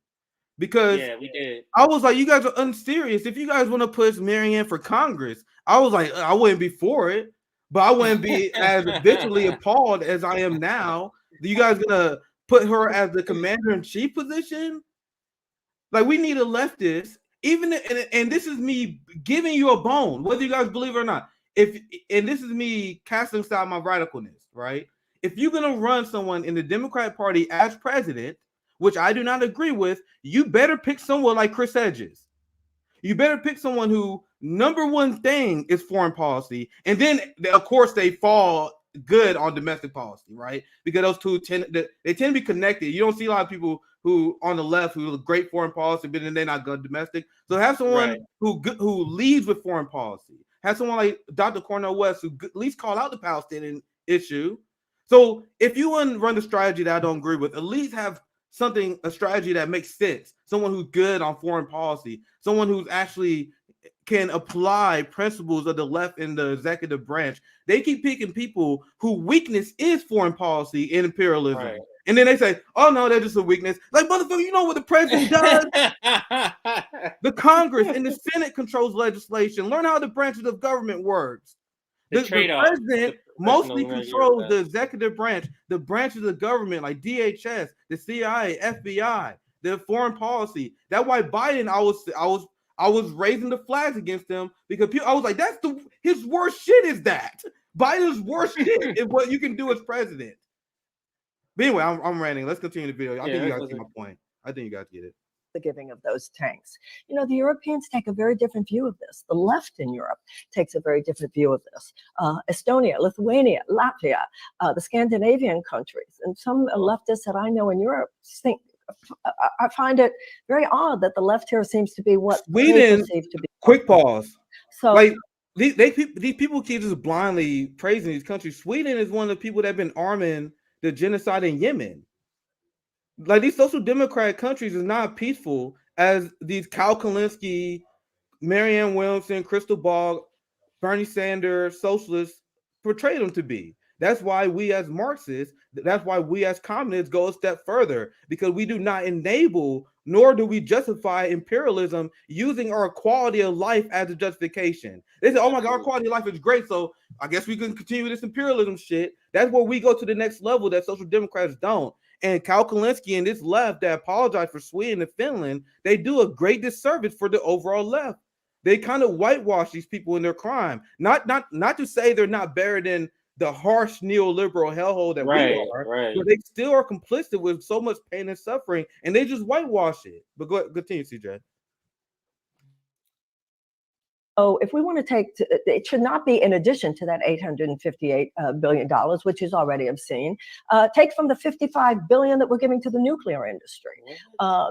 Because we did. I was like, you guys are unserious. If you guys want to push Marianne for Congress, I was like, I wouldn't be for it, but I wouldn't be as visually appalled as I am now. Are you guys gonna put her as the commander-in-chief position? Like, we need a leftist, and this is me giving you a bone, whether you guys believe it or not. And this is me casting aside my radicalness, right? If you're going to run someone in the Democrat Party as president, which I do not agree with, you better pick someone like Chris Hedges. You better pick someone who number one thing is foreign policy. And then, of course, they fall good on domestic policy, right? Because those two tend to be connected. You don't see a lot of people who on the left who are great foreign policy, but then they're not good domestic. So have someone who leads with foreign policy. Have someone like Dr. Cornel West who at least call out the Palestinian issue. So if you want to run the strategy that I don't agree with, at least have a strategy that makes sense. Someone who's good on foreign policy, someone who's actually can apply principles of the left in the executive branch. They keep picking people whose weakness is foreign policy and imperialism. Right. And then they say, oh no, that's just a weakness. Like, motherfucker, you know what the president does? The Congress and the Senate controls legislation. Learn how the branches of government works. The president mostly controls the executive branch, the branches of government like DHS, the CIA, FBI, the foreign policy. That's why Biden, I was raising the flags against him because I was like, his worst shit is that. Biden's worst shit is what you can do as president. But anyway, I'm ranting. Let's continue the video. I think you guys get my point. I think you guys get it. The giving of those tanks. You know, the Europeans take a very different view of this. The left in Europe takes a very different view of this. Estonia, Lithuania, Latvia, the Scandinavian countries, and some leftists that I know in Europe think, I find it very odd that the left here seems to be what Sweden. Perceived to be. Quick pause. So, like these people keep just blindly praising these countries. Sweden is one of the people that have been arming the genocide in Yemen. Like, these social democratic countries is not peaceful as these Kyle Kalinske, Marianne Williamson, Krystal Ball, Bernie Sanders, socialists portray them to be. That's why we as Marxists, that's why we as communists go a step further, because we do not enable nor do we justify imperialism using our quality of life as a justification. They say, oh my God, our quality of life is great, so I guess we can continue this imperialism shit. That's where we go to the next level that social democrats don't. And Kyle Kalinske and this left that apologize for Sweden and Finland, they do a great disservice for the overall left. They kind of whitewash these people in their crime. Not to say they're not better than the harsh neoliberal hellhole that we are, but they still are complicit with so much pain and suffering, and they just whitewash it. But go continue, CJ. Oh, if we want to it should not be in addition to that $858 billion, which is already obscene. Take from the $55 billion that we're giving to the nuclear industry.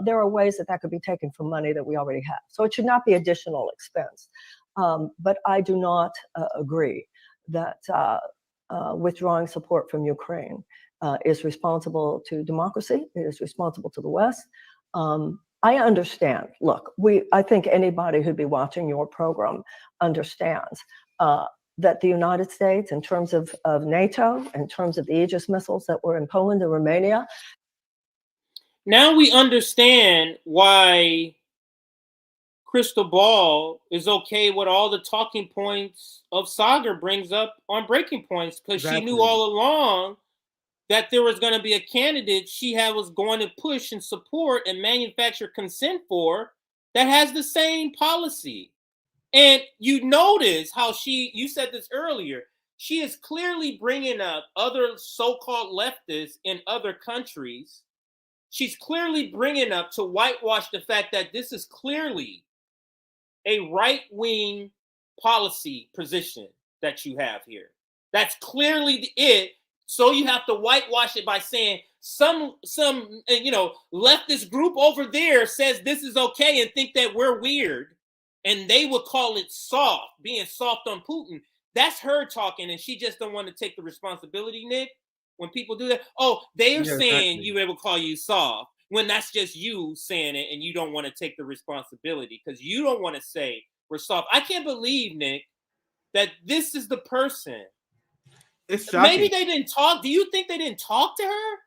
There are ways that could be taken from money that we already have. So it should not be additional expense. But I do not agree that withdrawing support from Ukraine is responsible to democracy. It is responsible to the West. I understand. Look, I think anybody who'd be watching your program understands that the United States, in terms of NATO, in terms of the Aegis missiles that were in Poland and Romania. Now we understand why Krystal Ball is okay with all the talking points of Sagar brings up on Breaking Points, because she knew all along that there was going to be a candidate she was going to push and support and manufacture consent for that has the same policy. And you notice how you said this earlier, she is clearly bringing up other so-called leftists in other countries. She's clearly bringing up to whitewash the fact that this is clearly a right-wing policy position that you have here. That's clearly it. So you have to whitewash it by saying some leftist group over there says this is okay and think that we're weird, and they would call it soft, being soft on Putin. That's her talking, and she just don't want to take the responsibility, Nick. When people do that, they're saying you will call you soft, when that's just you saying it, and you don't want to take the responsibility because you don't want to say we're soft. I can't believe, Nick, that this is the person. It's shocking. Maybe they didn't talk. Do you think they didn't talk to her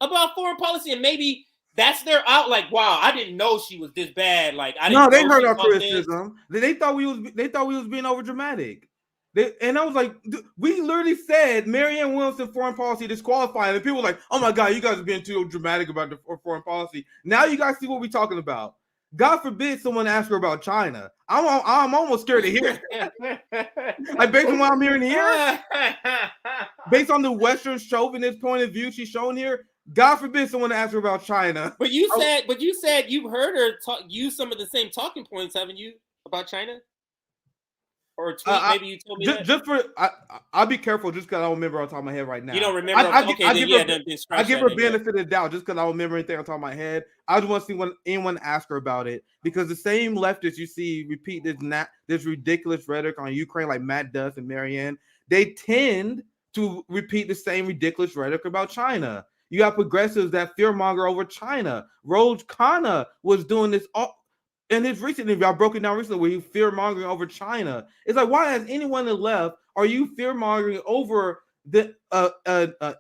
about foreign policy? And maybe that's their out. Like, wow, I didn't know she was this bad. Like, I didn't. No, they know heard she our thought criticism. They thought we was being over dramatic. And I was like, we literally said Marianne Williamson foreign policy disqualified, and people were like, oh my God, you guys are being too dramatic about the foreign policy. Now you guys see what we're talking about. God forbid someone ask her about China. I'm almost scared to hear it. Like, based on what I'm hearing here, based on the Western chauvinist point of view she's showing here, God forbid someone ask her about China. But you said you've heard her use some of the same talking points, haven't you, about China? Or a tweet, maybe you told me that. Just for I'll be careful just because I don't remember on top of my head right now. You don't remember? I give her benefit of the doubt just because I don't remember anything on top of my head. I just want to see when anyone ask her about it, because the same leftists you see repeat this ridiculous rhetoric on Ukraine, like Matt Duss and Marianne, they tend to repeat the same ridiculous rhetoric about China. You have progressives that fearmonger over China. Ro Khanna was doing this in his recent interview. I broke it down recently where he fear-mongering over China. It's like, why has anyone on the left are you fear-mongering over the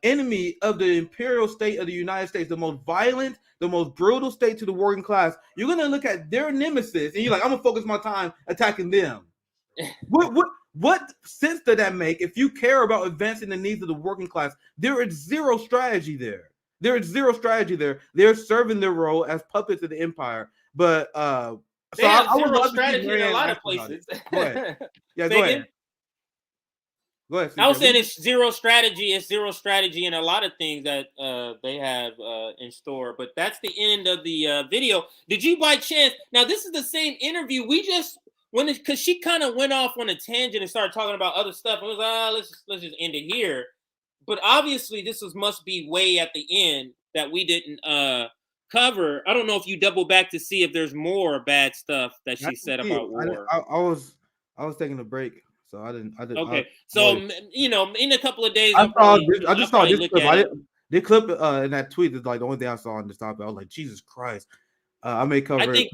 enemy of the imperial state of the United States, the most violent, the most brutal state to the working class? You're going to look at their nemesis and you're like, I'm going to focus my time attacking them. What sense does that make if you care about advancing the needs of the working class? There is zero strategy there. They're serving their role as puppets of the empire. But they have zero strategy in a lot of places. Go ahead. Yeah, go ahead. Go ahead. I was saying it's zero strategy. It's zero strategy in a lot of things that they have in store. But that's the end of the video. Did you by chance? Now this is the same interview we just because she kind of went off on a tangent and started talking about other stuff. It was let's just end it here. But obviously this must be way at the end that we didn't cover. I don't know if you double back to see if there's more bad stuff that she said about war. I was taking a break, so I didn't. Okay, in a couple of days, I just saw this clip. The clip in that tweet is like the only thing I saw on this topic. I was like, Jesus Christ, I may cover it.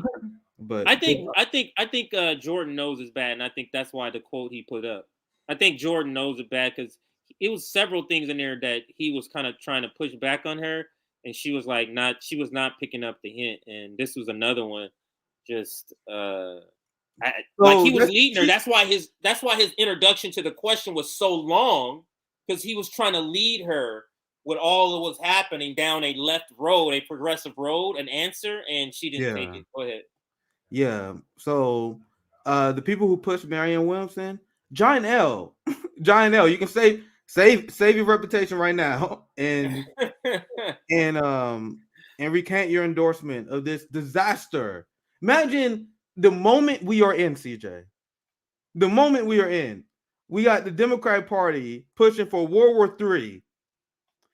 But I think Jordan knows it's bad, and I think that's why the quote he put up. I think Jordan knows it bad because it was several things in there that he was kind of trying to push back on her. And she was like, she was not picking up the hint. And this was another one. Just like he was leading her. That's why his introduction to the question was so long, because he was trying to lead her with all that was happening down a left road, a progressive road, an answer, and she didn't take it. Go ahead. Yeah. So the people who pushed Marianne Williamson, Giant L. You can say Save your reputation right now, and recant your endorsement of this disaster. Imagine the moment we are in, CJ. The moment we are in, we got the Democratic Party pushing for World War III.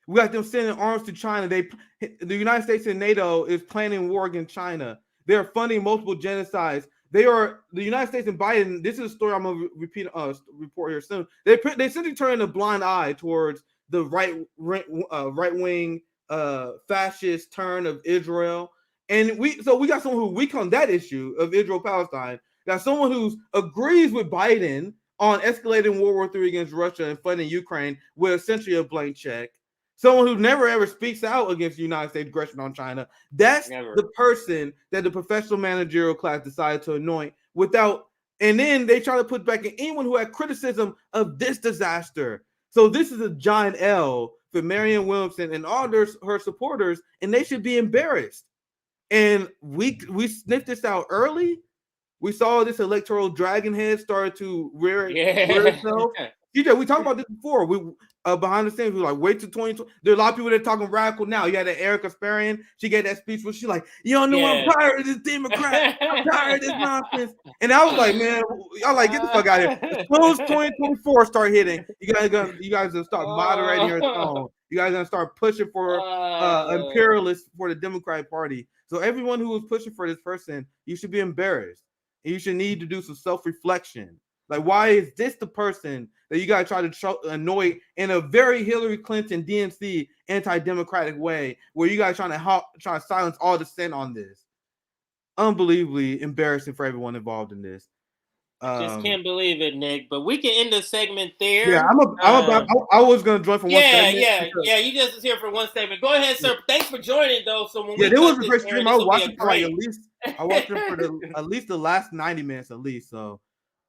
We got them sending arms to China. The United States and NATO is planning war against China. They are funding multiple genocides. The United States and Biden. This is a story I'm gonna report here soon. They simply turn a blind eye towards the right wing fascist turn of Israel, and we got someone who weak on that issue of Israel Palestine. Got someone who agrees with Biden on escalating World War III against Russia and funding Ukraine with essentially a blank check. Someone who never ever speaks out against the United States aggression on China. That's the person that the professional managerial class decided to anoint and then they try to put back in anyone who had criticism of this disaster. So this is a giant L for Marianne Williamson and all her supporters, and they should be embarrassed. And we sniffed this out early. We saw this electoral dragon head started to rear itself. DJ, we talked about this before. We behind the scenes, we were like, wait till 2020. There are a lot of people that are talking radical now. You had that Erica Sparian. She gave that speech where she's like, you don't know I'm tired of this Democrat. I'm tired of this nonsense. And I was like, man, y'all like, get the fuck out of here. As soon as 2024 start hitting, you guys gonna start moderating your tone. You guys gonna start pushing for imperialists for the Democratic Party. So everyone who was pushing for this person, you should be embarrassed. And you should need to do some self-reflection. Like, why is this the person that you got to try to annoy in a very Hillary Clinton, DNC, anti-democratic way, where you guys try to silence all dissent on this? Unbelievably embarrassing for everyone involved in this. Just can't believe it, Nick. But we can end the segment there. Yeah, I was gonna join for one segment. Yeah. You just was here for one segment. Go ahead, sir. Thanks for joining, though. So when there was a great stream. I was watching for like I watched it for at least the last 90 minutes at least. So.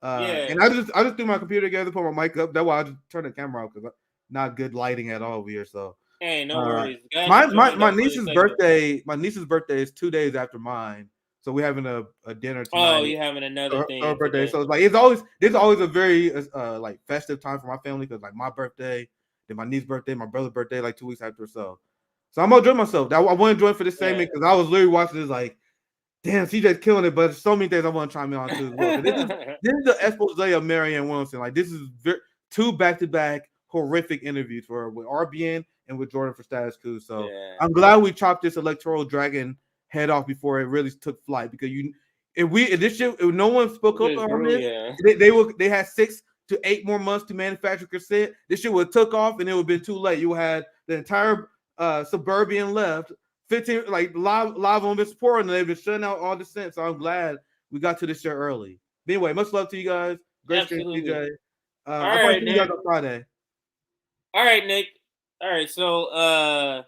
And I just threw my computer together, put my mic up. That's why I just turned the camera off because not good lighting at all over here. So hey, no worries. My niece's birthday. My niece's birthday is 2 days after mine, so we're having a dinner tonight. Oh, you're having another thing. Her birthday. So it's like there's always a very like festive time for my family because like my birthday, then my niece's birthday, my brother's birthday, like 2 weeks after. So I'm gonna enjoy myself. I want to join for this segment because I was literally watching this like. Damn, CJ's killing it, but there's so many things I want to chime in on too as well. This is the expose of Marianne Williamson. Like this is two back-to-back horrific interviews with RBN and with Jordan for Status Coup. So I'm glad we chopped this electoral dragon head off before it really took flight because if no one spoke up on this, they had 6 to 8 more months to manufacture consent. This shit would have took off and it would have been too late. You had the entire suburban left. 15 like live on this support, and they've been shutting out all dissent. So I'm glad we got to this show early. But anyway, much love to you guys. Great stream, DJ. I'll see you guys on Friday. All right, Nick. All right, so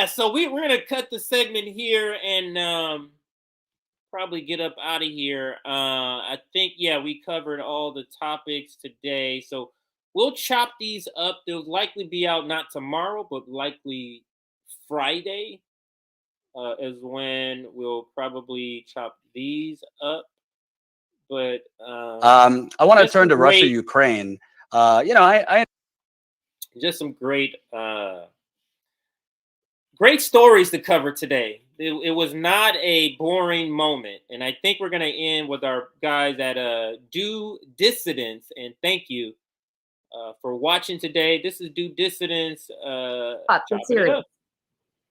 so we're gonna cut the segment here and probably get up out of here. I think we covered all the topics today, so we'll chop these up. They'll likely be out not tomorrow, but likely Friday is when we'll probably chop these up. But I want to turn to Russia, Ukraine. I just some great stories to cover today. It was not a boring moment, and I think we're going to end with our guys at Do Dissidents. And thank you for watching today. This is Do Dissidents. Serious.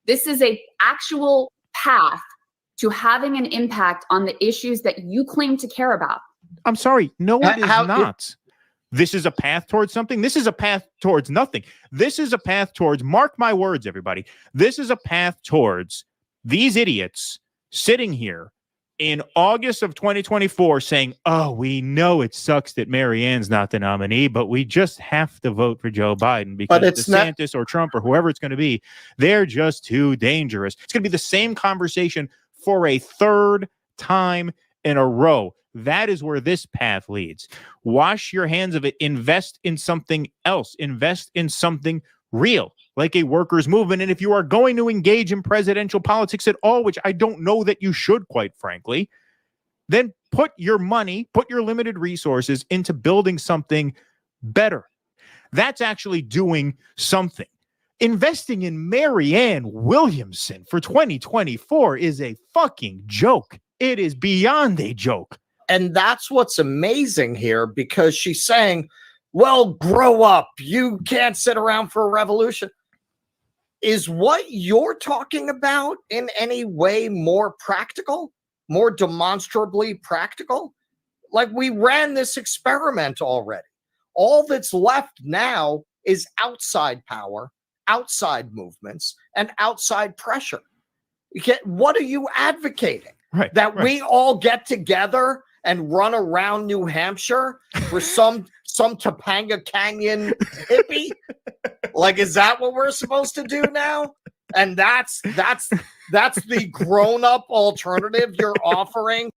This is a actual path to having an impact on the issues that you claim to care about. I'm sorry. No, it is not. This is a path towards something. This is a path towards nothing. This is a path towards, mark my words, everybody. This is a path towards these idiots sitting here in August of 2024 saying, oh, we know it sucks that Marianne's not the nominee, but we just have to vote for Joe Biden because DeSantis or Trump or whoever it's going to be, they're just too dangerous. It's going to be the same conversation for a third time in a row. That is where this path leads. Wash your hands of it. Invest in something else. Invest in something real, like a workers' movement. And if you are going to engage in presidential politics at all, which I don't know that you should, quite frankly, then put your money, put your limited resources into building something better. That's actually doing something. Investing in Marianne Williamson for 2024 is a fucking joke. It is beyond a joke. And that's what's amazing here, because she's saying, well, grow up. You can't sit around for a revolution. Is what you're talking about in any way more practical, more demonstrably practical? Like, we ran this experiment already. All that's left now is outside power, outside movements, and outside pressure. What are you advocating? That we all get together and run around New Hampshire for some Topanga Canyon hippie? Like, is that what we're supposed to do now? And that's the grown-up alternative you're offering